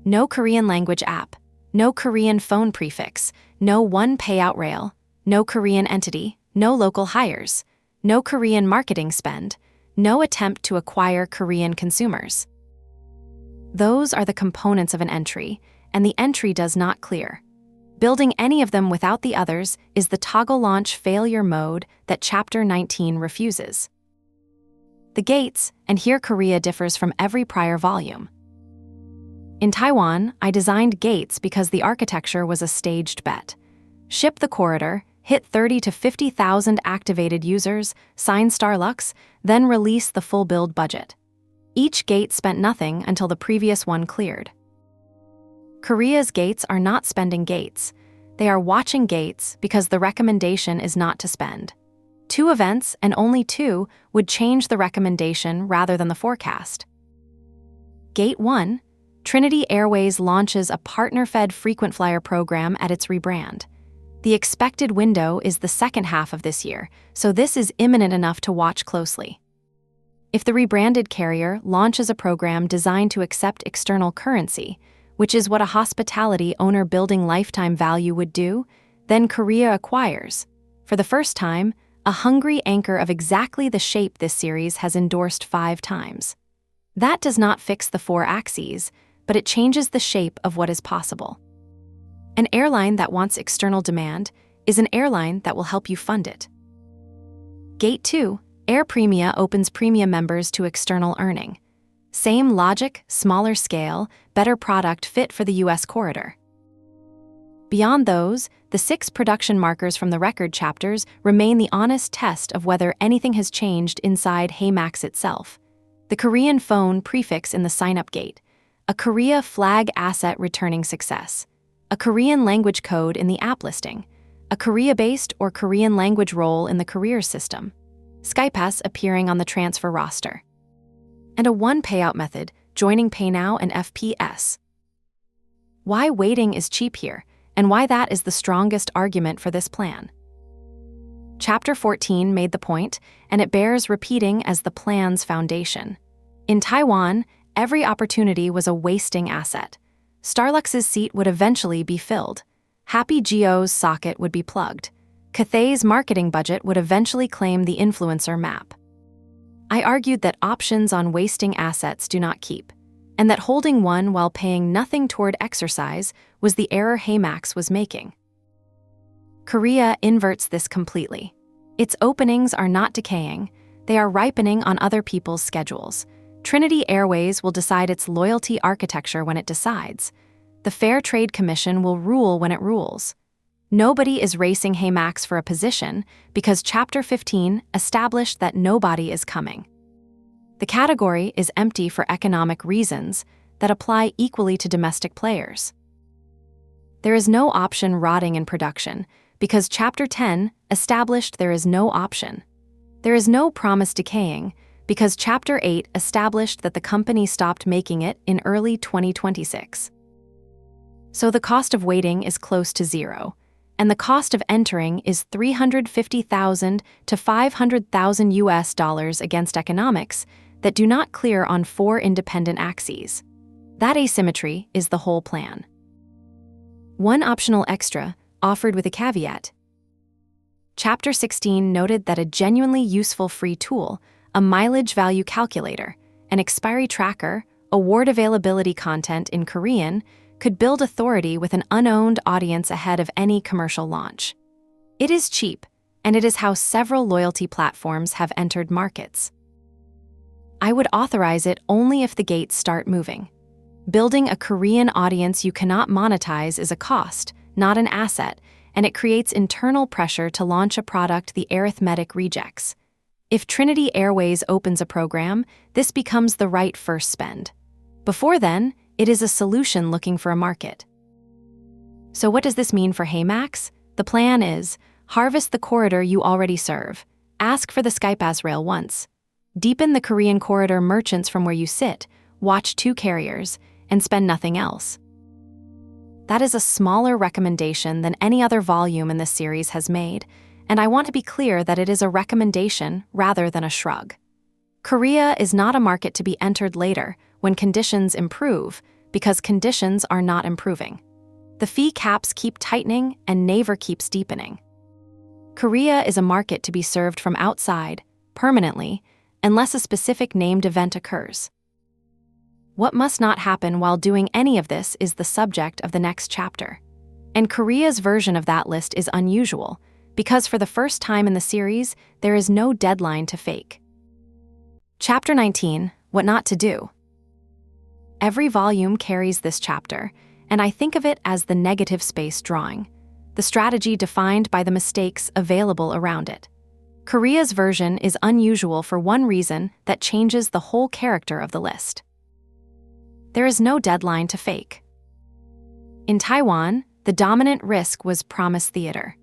No Korean language app, no Korean phone prefix, no one payout rail, no Korean entity, no local hires, no Korean marketing spend, no attempt to acquire Korean consumers. Those are the components of an entry, and the entry does not clear. Building any of them without the others is the toggle launch failure mode that Chapter 19 refuses. The gates, and here Korea differs from every prior volume. In Taiwan, I designed gates because the architecture was a staged bet. Ship the corridor, hit 30 to 50,000 activated users, sign Starlux, then release the full build budget. Each gate spent nothing until the previous one cleared. Korea's gates are not spending gates. They are watching gates because the recommendation is not to spend. 2 events, and only 2, would change the recommendation rather than the forecast. Gate 1, Trinity Airways launches a partner-fed frequent flyer program at its rebrand. The expected window is the second half of this year, so this is imminent enough to watch closely. If the rebranded carrier launches a program designed to accept external currency, which is what a hospitality owner building lifetime value would do, then Korea acquires, for the first time, a hungry anchor of exactly the shape this series has endorsed 5 times. That does not fix the 4 axes, but it changes the shape of what is possible. An airline that wants external demand is an airline that will help you fund it. Gate 2, Air Premia opens Premia members to external earning. Same logic, smaller scale, better product fit for the US corridor. Beyond those, the 6 production markers from the record chapters remain the honest test of whether anything has changed inside HeyMax itself. The Korean phone prefix in the sign-up gate, a Korea flag asset returning success, a Korean language code in the app listing, a Korea-based or Korean language role in the careers system, SkyPass appearing on the transfer roster, and a one payout method joining PayNow and FPS. Why waiting is cheap here, and why that is the strongest argument for this plan. Chapter 14 made the point, and it bears repeating as the plan's foundation. In Taiwan, every opportunity was a wasting asset. Starlux's seat would eventually be filled. Happy Geo's socket would be plugged. Cathay's marketing budget would eventually claim the influencer map. I argued that options on wasting assets do not keep, and that holding one while paying nothing toward exercise was the error HeyMax was making. Korea inverts this completely. Its openings are not decaying, they are ripening on other people's schedules. Trinity Airways will decide its loyalty architecture when it decides. The Fair Trade Commission will rule when it rules. Nobody is racing HeyMax for a position because Chapter 15 established that nobody is coming. The category is empty for economic reasons that apply equally to domestic players. There is no option rotting in production because Chapter 10 established there is no option. There is no promise decaying because Chapter 8 established that the company stopped making it in early 2026. So the cost of waiting is close to 0, and the cost of entering is $350,000 to $500,000 against economics that do not clear on 4 independent axes. That asymmetry is the whole plan. One optional extra, offered with a caveat. Chapter 16 noted that a genuinely useful free tool, a mileage value calculator, an expiry tracker, award availability content in Korean, could build authority with an unowned audience ahead of any commercial launch. It is cheap, and it is how several loyalty platforms have entered markets. I would authorize it only if the gates start moving. Building a Korean audience you cannot monetize is a cost, not an asset, and it creates internal pressure to launch a product the arithmetic rejects. If Trinity Airways opens a program, this becomes the right first spend. Before then, it is a solution looking for a market. So what does this mean for HeyMax? The plan is, harvest the corridor you already serve. Ask for the Skype as rail once. Deepen the Korean corridor merchants from where you sit, watch 2 carriers, and spend nothing else. That is a smaller recommendation than any other volume in this series has made, and I want to be clear that it is a recommendation rather than a shrug. Korea is not a market to be entered later when conditions improve, because conditions are not improving. The fee caps keep tightening and Naver keeps deepening. Korea is a market to be served from outside, permanently, unless a specific named event occurs. What must not happen while doing any of this is the subject of the next chapter. And Korea's version of that list is unusual, because for the first time in the series, there is no deadline to fake. Chapter 19, What Not to Do. Every volume carries this chapter, and I think of it as the negative space drawing, the strategy defined by the mistakes available around it. Korea's version is unusual for one reason that changes the whole character of the list. There is no deadline to fake. In Taiwan, the dominant risk was Promise Theater,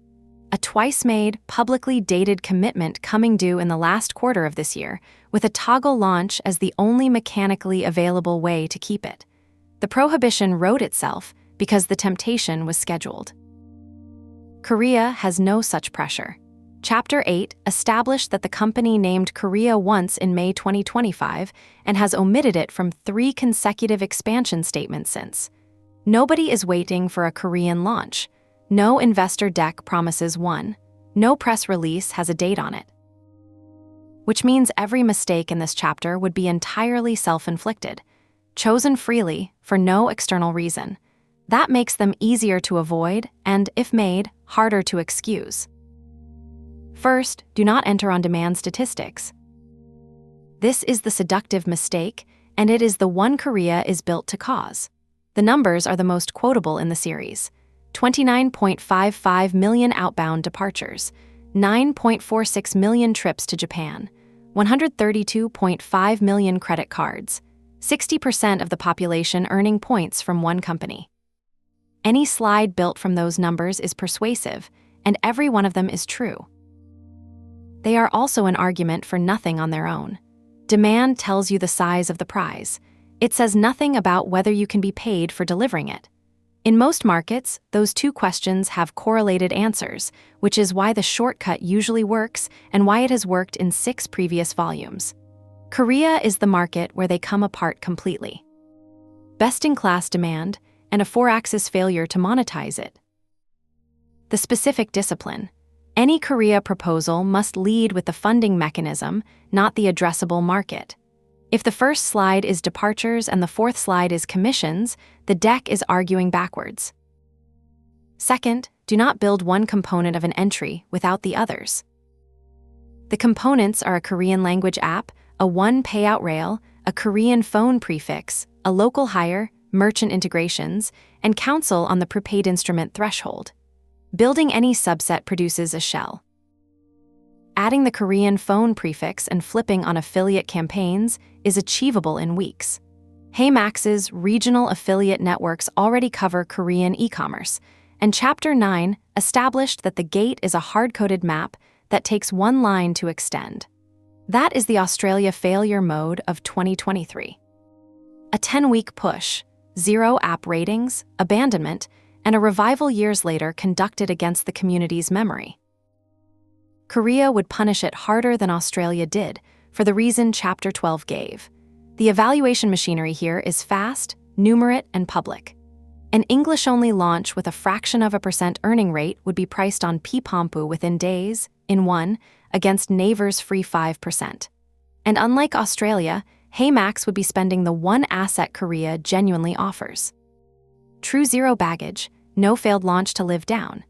a twice-made, publicly dated commitment coming due in the last quarter of this year, with a toggle launch as the only mechanically available way to keep it. The prohibition wrote itself because the temptation was scheduled. Korea has no such pressure. Chapter 8 established that the company named Korea once in May 2025 and has omitted it from 3 consecutive expansion statements since. Nobody is waiting for a Korean launch. No investor deck promises one. No press release has a date on it. Which means every mistake in this chapter would be entirely self-inflicted, chosen freely for no external reason. That makes them easier to avoid and, if made, harder to excuse. First, do not enter on-demand statistics. This is the seductive mistake, and it is the one Korea is built to cause. The numbers are the most quotable in the series. 29.55 million outbound departures, 9.46 million trips to Japan, 132.5 million credit cards, 60% of the population earning points from one company. Any slide built from those numbers is persuasive, and every one of them is true. They are also an argument for nothing on their own. Demand tells you the size of the prize. It says nothing about whether you can be paid for delivering it. In most markets, those 2 questions have correlated answers, which is why the shortcut usually works and why it has worked in 6 previous volumes. Korea is the market where they come apart completely. Best-in-class demand and a 4-axis failure to monetize it. The specific discipline. Any Korea proposal must lead with the funding mechanism, not the addressable market. If the first slide is departures and the 4th slide is commissions, the deck is arguing backwards. Second, do not build one component of an entry without the others. The components are a Korean language app, a one payout rail, a Korean phone prefix, a local hire, merchant integrations, and counsel on the prepaid instrument threshold. Building any subset produces a shell. Adding the Korean phone prefix and flipping on affiliate campaigns is achievable in weeks. HeyMax's regional affiliate networks already cover Korean e-commerce, and Chapter 9 established that the gate is a hard-coded map that takes 1 line to extend. That is the Australia failure mode of 2023. A 10-week push, 0 app ratings, abandonment, and a revival years later conducted against the community's memory. Korea would punish it harder than Australia did, for the reason Chapter 12 gave. The evaluation machinery here is fast, numerate, and public. An English-only launch with a fraction of a % earning rate would be priced on P-Pompu within days, in 1, against Naver's free 5%. And unlike Australia, HeyMax would be spending the one asset Korea genuinely offers. True zero baggage, no failed launch to live down.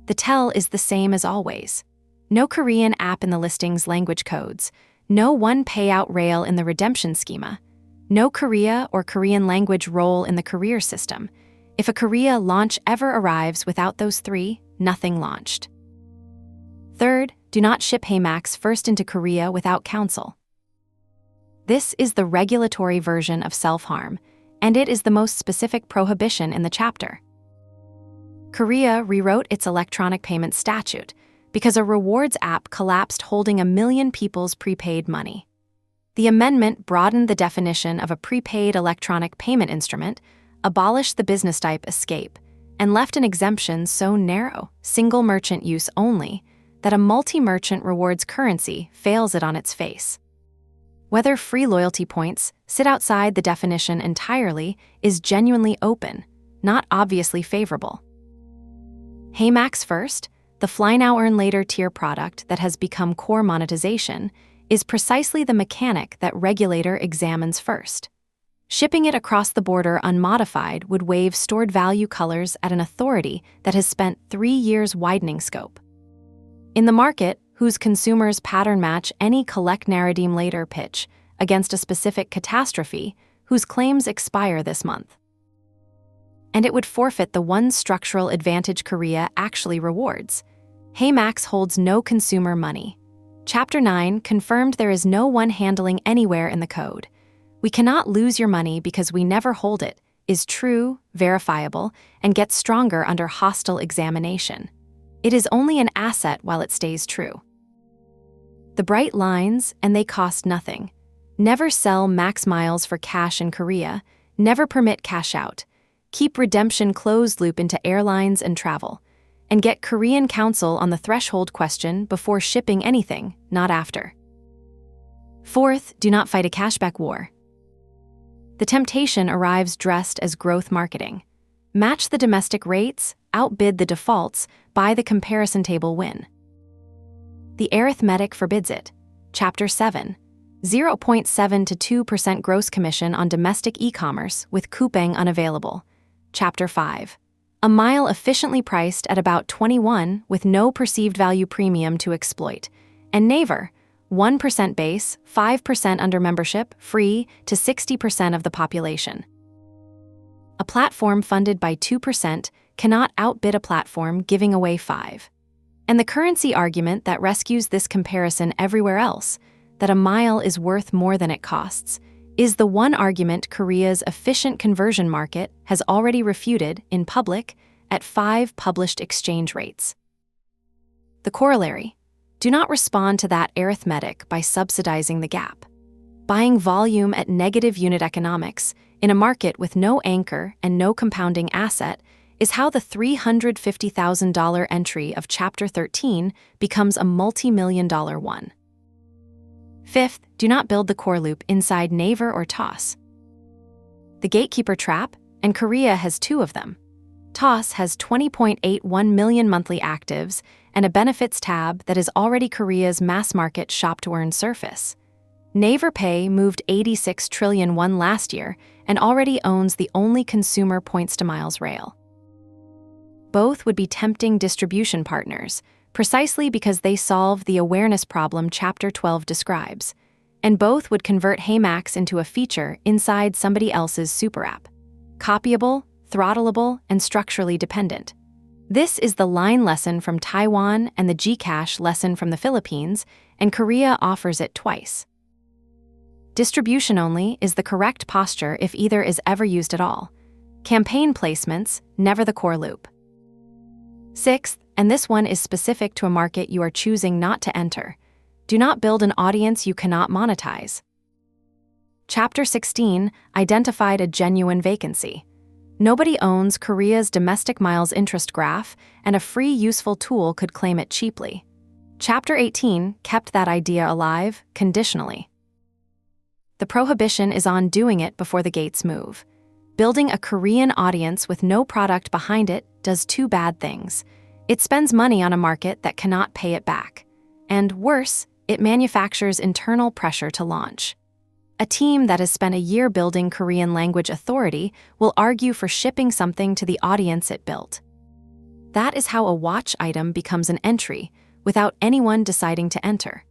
The tell is the same as always. No Korean app in the listings language codes, no one payout rail in the redemption schema, No Korea or Korean language role in the career system. If a Korea launch ever arrives without those three, nothing launched. Third, do not ship HeyMax first into Korea without counsel. This is the regulatory version of self-harm, and it is the most specific prohibition in the chapter. Korea rewrote its electronic payment statute because a rewards app collapsed holding 1 million people's prepaid money. The amendment broadened the definition of a prepaid electronic payment instrument, abolished the business type escape, and left an exemption so narrow, single merchant use only, that a multi-merchant rewards currency fails it on its face. Whether free loyalty points sit outside the definition entirely is genuinely open, not obviously favorable. HeyMax First, the Fly Now Earn Later tier product that has become core monetization, is precisely the mechanic that Regulator examines first. Shipping it across the border unmodified would waive stored value colors at an authority that has spent 3 years widening scope. In the market, whose consumers pattern match any collect now redeem later pitch against a specific catastrophe whose claims expire this month. And it would forfeit the one structural advantage Korea actually rewards. HeyMax holds no consumer money. Chapter 9 confirmed there is no one handling anywhere in the code. We cannot lose your money because we never hold it, is true, verifiable, and gets stronger under hostile examination. It is only an asset while it stays true. The bright lines, and they cost nothing. Never sell max miles for cash in Korea, never permit cash out, keep redemption closed loop into airlines and travel, and get Korean counsel on the threshold question before shipping anything, not after. Fourth, do not fight a cashback war. The temptation arrives dressed as growth marketing. Match the domestic rates, outbid the defaults, buy the comparison table win. The arithmetic forbids it. Chapter 7. 0.7 to 2% gross commission on domestic e-commerce with coupang unavailable. Chapter 5. A mile efficiently priced at about 21 with no perceived value premium to exploit. And Naver, 1% base, 5% under membership, free to 60% of the population. A platform funded by 2% cannot outbid a platform giving away 5%. And the currency argument that rescues this comparison everywhere else, that a mile is worth more than it costs, is the one argument Korea's efficient conversion market has already refuted in public at 5 published exchange rates. The corollary: do not respond to that arithmetic by subsidizing the gap. Buying volume at negative unit economics in a market with no anchor and no compounding asset is how the $350,000 entry of Chapter 13 becomes a multi-million-dollar one. Fifth, do not build the core loop inside Naver or Toss. The gatekeeper trap, and Korea has 2 of them. Toss has 20.81 million monthly actives and a benefits tab that is already Korea's mass-market shop-to-earn surface. Naver Pay moved 86 trillion won last year and already owns the only consumer points-to-miles rail. Both would be tempting distribution partners, precisely because they solve the awareness problem Chapter 12 describes, and both would convert HeyMax into a feature inside somebody else's super app. Copyable, throttleable, and structurally dependent. This is the line lesson from Taiwan and the Gcash lesson from the Philippines, and Korea offers it twice. Distribution only is the correct posture if either is ever used at all. Campaign placements, never the core loop. Sixth, and this one is specific to a market you are choosing not to enter. Do not build an audience you cannot monetize. Chapter 16 identified a genuine vacancy. Nobody owns Korea's domestic miles interest graph, and a free useful tool could claim it cheaply. Chapter 18 kept that idea alive, conditionally. The prohibition is on doing it before the gates move. Building a Korean audience with no product behind it does 2 bad things. It spends money on a market that cannot pay it back. And worse, it manufactures internal pressure to launch. A team that has spent a year building Korean language authority will argue for shipping something to the audience it built. That is how a watch item becomes an entry, without anyone deciding to enter.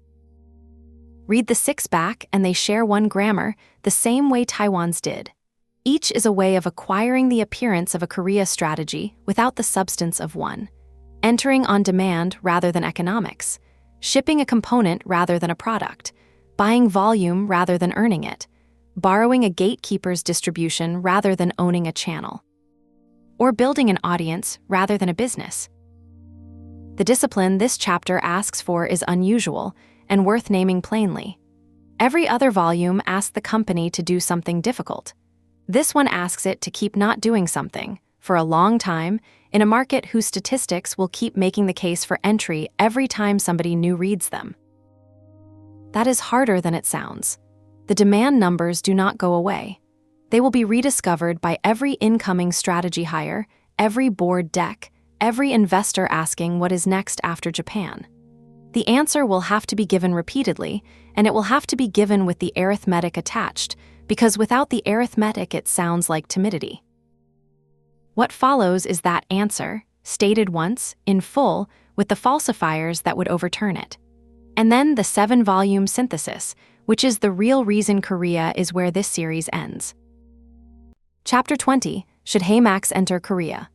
Read the 6 back and they share one grammar, the same way Taiwan's did. Each is a way of acquiring the appearance of a Korea strategy without the substance of one. Entering on demand rather than economics. Shipping a component rather than a product. Buying volume rather than earning it. Borrowing a gatekeeper's distribution rather than owning a channel. Or building an audience rather than a business. The discipline this chapter asks for is unusual and worth naming plainly. Every other volume asks the company to do something difficult. This one asks it to keep not doing something, for a long time, in a market whose statistics will keep making the case for entry every time somebody new reads them. That is harder than it sounds. The demand numbers do not go away. They will be rediscovered by every incoming strategy hire, every board deck, every investor asking what is next after Japan. The answer will have to be given repeatedly, and it will have to be given with the arithmetic attached, because without the arithmetic it sounds like timidity. What follows is that answer, stated once, in full, with the falsifiers that would overturn it. And then the 7-volume synthesis, which is the real reason Korea is where this series ends. Chapter 20, Should HeyMax Enter Korea?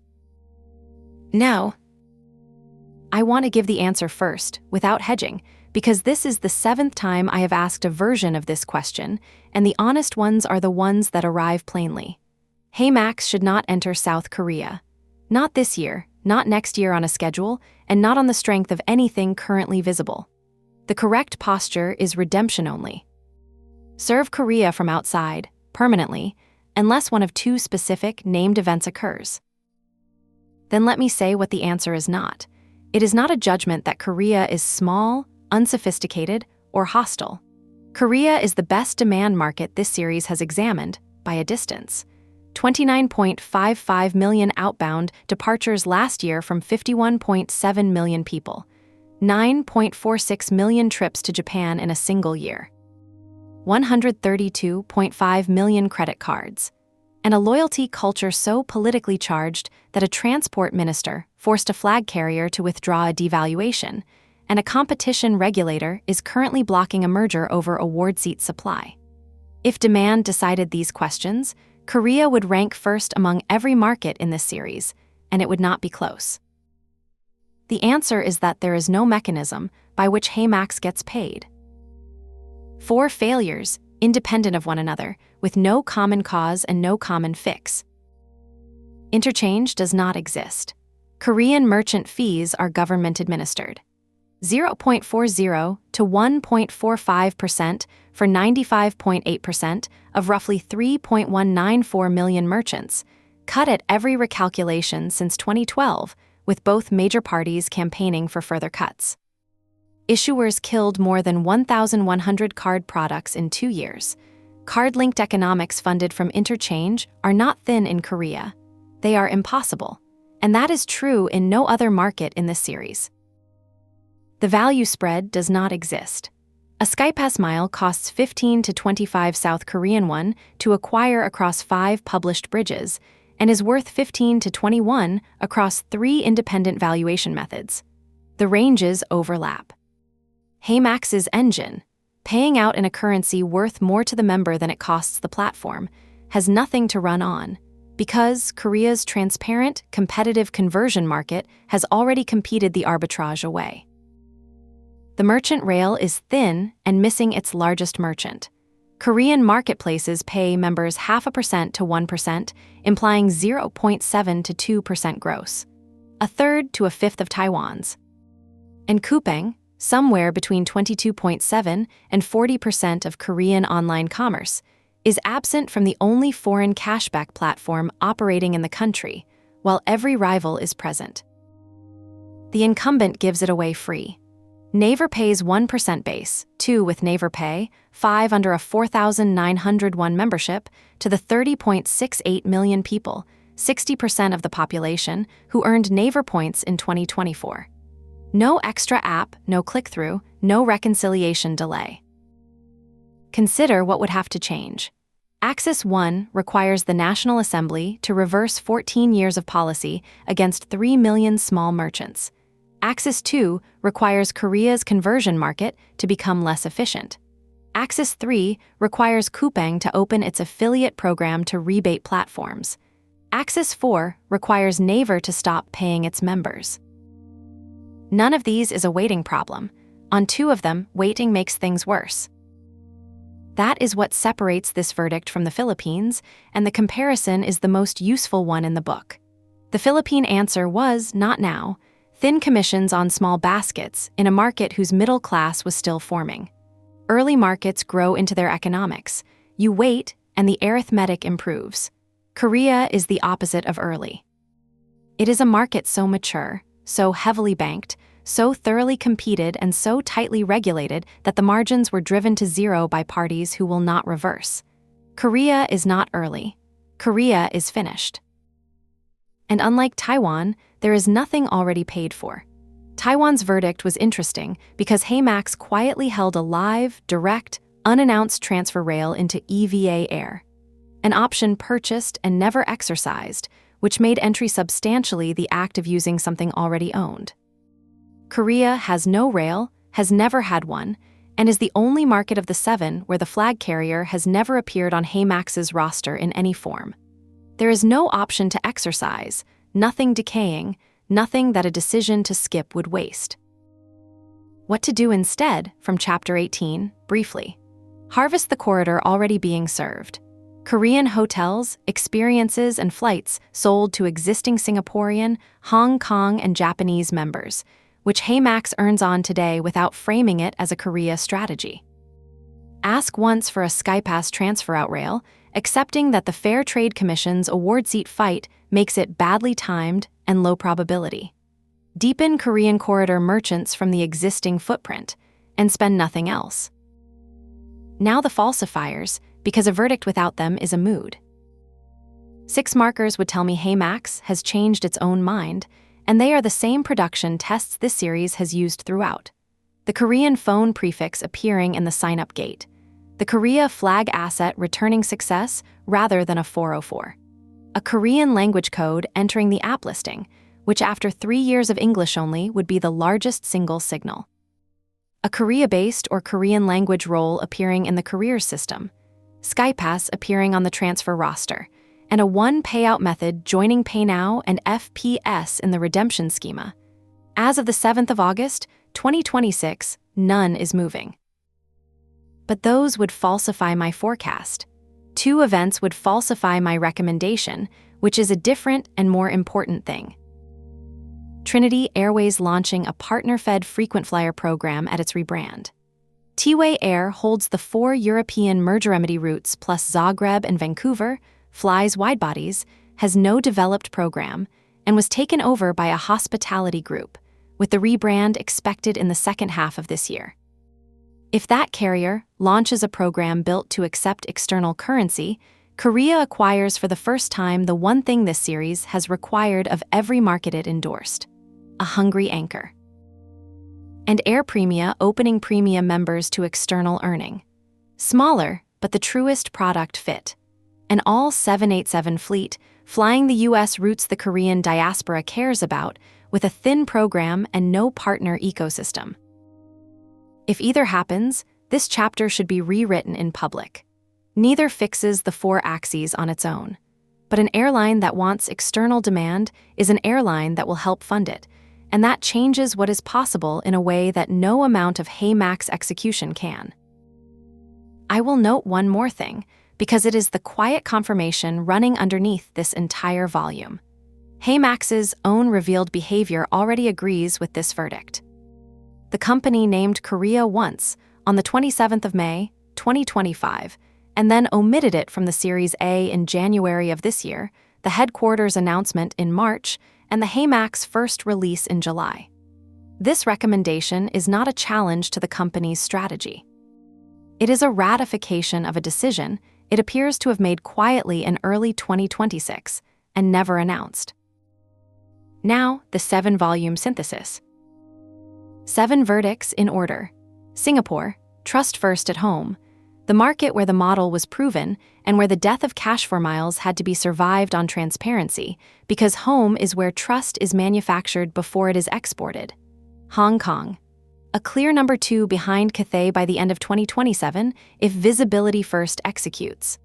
No. I want to give the answer first, without hedging, because this is the 7th time I have asked a version of this question, and the honest ones are the ones that arrive plainly. HeyMax should not enter South Korea. Not this year, not next year on a schedule, and not on the strength of anything currently visible. The correct posture is redemption only. Serve Korea from outside, permanently, unless one of 2 specific, named events occurs. Then let me say what the answer is not. It is not a judgment that Korea is small, unsophisticated, or hostile. Korea is the best demand market this series has examined, by a distance. 29.55 million outbound departures last year from 51.7 million people. 9.46 million trips to Japan in a single year. 132.5 million credit cards. And a loyalty culture so politically charged that a transport minister forced a flag carrier to withdraw a devaluation, and a competition regulator is currently blocking a merger over award seat supply. If demand decided these questions, Korea would rank first among every market in this series, and it would not be close. The answer is that there is no mechanism by which HeyMax gets paid. 4 failures, independent of one another, with no common cause and no common fix. Interchange does not exist. Korean merchant fees are government administered. 0.40 to 1.45% for 95.8% of roughly 3.194 million merchants, cut at every recalculation since 2012, with both major parties campaigning for further cuts. Issuers killed more than 1,100 card products in 2 years. Card-linked economics funded from Interchange are not thin in Korea. They are impossible, and that is true in no other market in this series. The value spread does not exist. A SkyPass mile costs 15 to 25 South Korean won to acquire across 5 published bridges, and is worth 15 to 21 across 3 independent valuation methods. The ranges overlap. HeyMax's engine, paying out in a currency worth more to the member than it costs the platform, has nothing to run on, because Korea's transparent, competitive conversion market has already competed the arbitrage away. The merchant rail is thin and missing its largest merchant. Korean marketplaces pay members 0.5% to 1%, implying 0.7 to 2% gross, 1/3 to 1/5 of Taiwan's. And Coupang, somewhere between 22.7 and 40% of Korean online commerce, is absent from the only foreign cashback platform operating in the country, while every rival is present. The incumbent gives it away free. Naver pays 1% base, 2 with Naver Pay, 5 under a 4,901 membership, to the 30.68 million people, 60% of the population, who earned Naver points in 2024. No extra app, no click-through, no reconciliation delay. Consider what would have to change. Axis 1 requires the National Assembly to reverse 14 years of policy against 3 million small merchants. Axis 2 requires Korea's conversion market to become less efficient. Axis 3 requires Coupang to open its affiliate program to rebate platforms. Axis 4 requires Naver to stop paying its members. None of these is a waiting problem. On 2 of them, waiting makes things worse. That is what separates this verdict from the Philippines, and the comparison is the most useful one in the book. The Philippine answer was, not now, thin commissions on small baskets in a market whose middle class was still forming. Early markets grow into their economics. You wait, and the arithmetic improves. Korea is the opposite of early. It is a market so mature, so heavily banked, so thoroughly competed and so tightly regulated that the margins were driven to zero by parties who will not reverse. Korea is not early. Korea is finished. And unlike Taiwan, there is nothing already paid for. Taiwan's verdict was interesting because HeyMax quietly held a live, direct, unannounced transfer rail into EVA Air, an option purchased and never exercised, which made entry substantially the act of using something already owned. Korea has no rail, has never had one, and is the only market of the 7 where the flag carrier has never appeared on HeyMax's roster in any form. There is no option to exercise, nothing decaying, nothing that a decision to skip would waste. What to do instead, from Chapter 18, briefly. Harvest the corridor already being served. Korean hotels, experiences, and flights sold to existing Singaporean, Hong Kong, and Japanese members, which HeyMax earns on today without framing it as a Korea strategy. Ask once for a SkyPass transfer out rail, accepting that the Fair Trade Commission's award seat fight makes it badly timed and low probability. Deepen Korean corridor merchants from the existing footprint, and spend nothing else. Now the falsifiers, because a verdict without them is a mood. 6 markers would tell me HeyMax has changed its own mind, and they are the same production tests this series has used throughout. The Korean phone prefix appearing in the sign-up gate. The Korea flag asset returning success rather than a 404. A Korean language code entering the app listing, which after 3 years of English only would be the largest single signal. A Korea-based or Korean language role appearing in the careers system. SkyPass appearing on the transfer roster, and a one payout method joining PayNow and FPS in the redemption schema. As of the 7th of August, 2026, none is moving. But those would falsify my forecast. 2 events would falsify my recommendation, which is a different and more important thing. Trinity Airways launching a partner-fed frequent flyer program at its rebrand. T-Way Air holds the 4 European merger remedy routes plus Zagreb and Vancouver, flies widebodies, has no developed program, and was taken over by a hospitality group, with the rebrand expected in the second half of this year. If that carrier launches a program built to accept external currency, Korea acquires for the first time the one thing this series has required of every market it endorsed: a hungry anchor. And Air Premia opening premium members to external earning. Smaller, but the truest product fit. An all 787 fleet flying the U.S. routes the Korean diaspora cares about, with a thin program and no partner ecosystem. If either happens, this chapter should be rewritten in public. Neither fixes the 4 axes on its own. But an airline that wants external demand is an airline that will help fund it, and that changes what is possible in a way that no amount of HeyMax execution can. I will note one more thing, because it is the quiet confirmation running underneath this entire volume. HeyMax's own revealed behavior already agrees with this verdict. The company named Korea once, on the 27th of May, 2025, and then omitted it from the Series A in January of this year, the headquarters announcement in March, and the HeyMax first release in July. This recommendation is not a challenge to the company's strategy. It is a ratification of a decision it appears to have made quietly in early 2026 and never announced. Now, the 7-volume synthesis. 7 verdicts in order. Singapore, trust first at home, the market where the model was proven and where the death of cash for miles had to be survived on transparency, because home is where trust is manufactured before it is exported. Hong Kong, A clear number 2 behind Cathay by the end of 2027 if visibility first executes.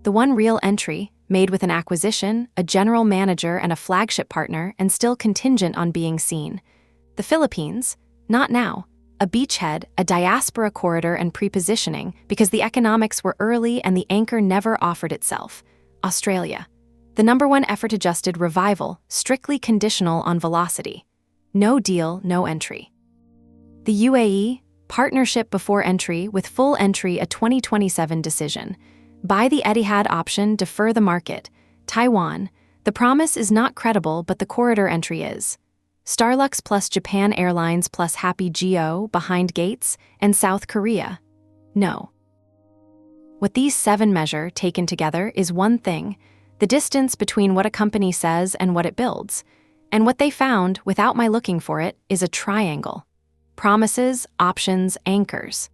The one real entry, made with an acquisition, a general manager, and a flagship partner, and still contingent on being seen. The Philippines, not now. A beachhead, a diaspora corridor, and prepositioning because the economics were early and the anchor never offered itself. Australia. The number 1 effort-adjusted revival, strictly conditional on velocity. No deal, no entry. The UAE, partnership before entry with full entry a 2027 decision. Buy the Etihad option, defer the market. Taiwan, the promise is not credible but the corridor entry is. Starlux plus Japan Airlines plus Happy Geo behind gates, and South Korea. No. What these 7 measure, taken together, is one thing: the distance between what a company says and what it builds. And what they found, without my looking for it, is a triangle. Promises, options, anchors.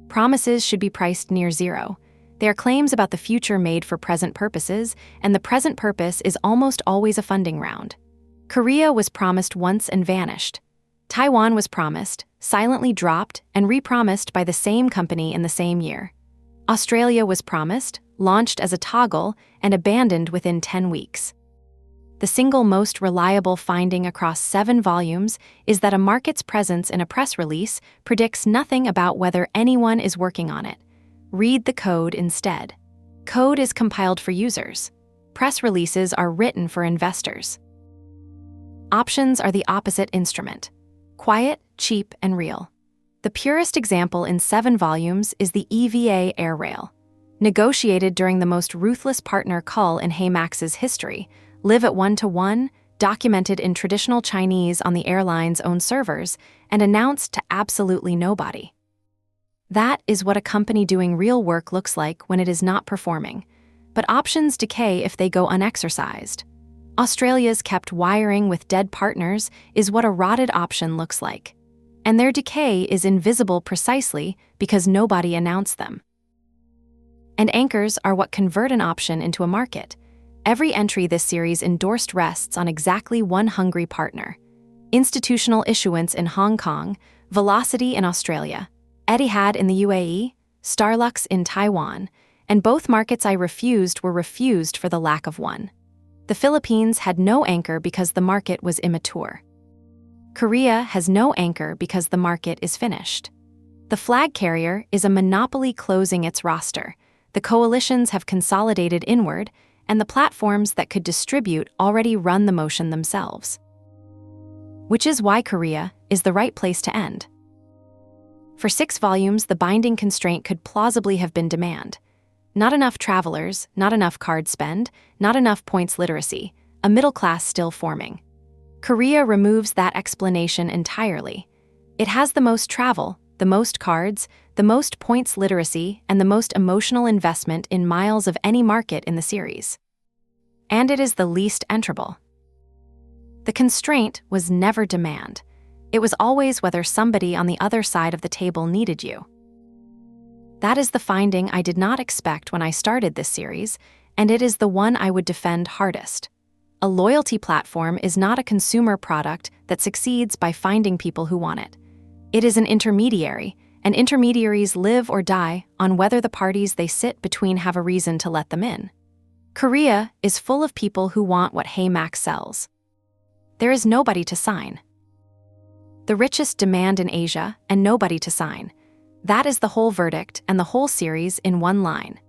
Promises should be priced near zero. They are claims about the future made for present purposes, and the present purpose is almost always a funding round. Korea was promised once and vanished. Taiwan was promised, silently dropped, and re-promised by the same company in the same year. Australia was promised, launched as a toggle, and abandoned within 10 weeks. The single most reliable finding across 7 volumes is that a market's presence in a press release predicts nothing about whether anyone is working on it. Read the code instead. Code is compiled for users. Press releases are written for investors. Options are the opposite instrument. Quiet, cheap, and real. The purest example in 7 volumes is the EVA Air Rail. Negotiated during the most ruthless partner cull in HeyMax's history, live at 1-to-1, documented in traditional Chinese on the airline's own servers, and announced to absolutely nobody. That is what a company doing real work looks like when it is not performing. But options decay if they go unexercised. Australia's kept wiring with dead partners is what a rotted option looks like. And their decay is invisible precisely because nobody announced them. And anchors are what convert an option into a market. Every entry this series endorsed rests on exactly one hungry partner. Institutional issuance in Hong Kong, Velocity in Australia, Etihad in the UAE, Starlux in Taiwan, and both markets I refused were refused for the lack of one. The Philippines had no anchor because the market was immature. Korea has no anchor because the market is finished. The flag carrier is a monopoly closing its roster. The coalitions have consolidated inward, and the platforms that could distribute already run the motion themselves. Which is why Korea is the right place to end. For 6 volumes, the binding constraint could plausibly have been demand. Not enough travelers, not enough card spend, not enough points literacy, a middle class still forming. Korea removes that explanation entirely. It has the most travel, the most cards, the most points literacy, and the most emotional investment in miles of any market in the series. And it is the least enterable. The constraint was never demand. It was always whether somebody on the other side of the table needed you. That is the finding I did not expect when I started this series, and it is the one I would defend hardest. A loyalty platform is not a consumer product that succeeds by finding people who want it. It is an intermediary, and intermediaries live or die on whether the parties they sit between have a reason to let them in. Korea is full of people who want what HeyMax sells. There is nobody to sign. The richest demand in Asia and nobody to sign. That is the whole verdict and the whole series in one line.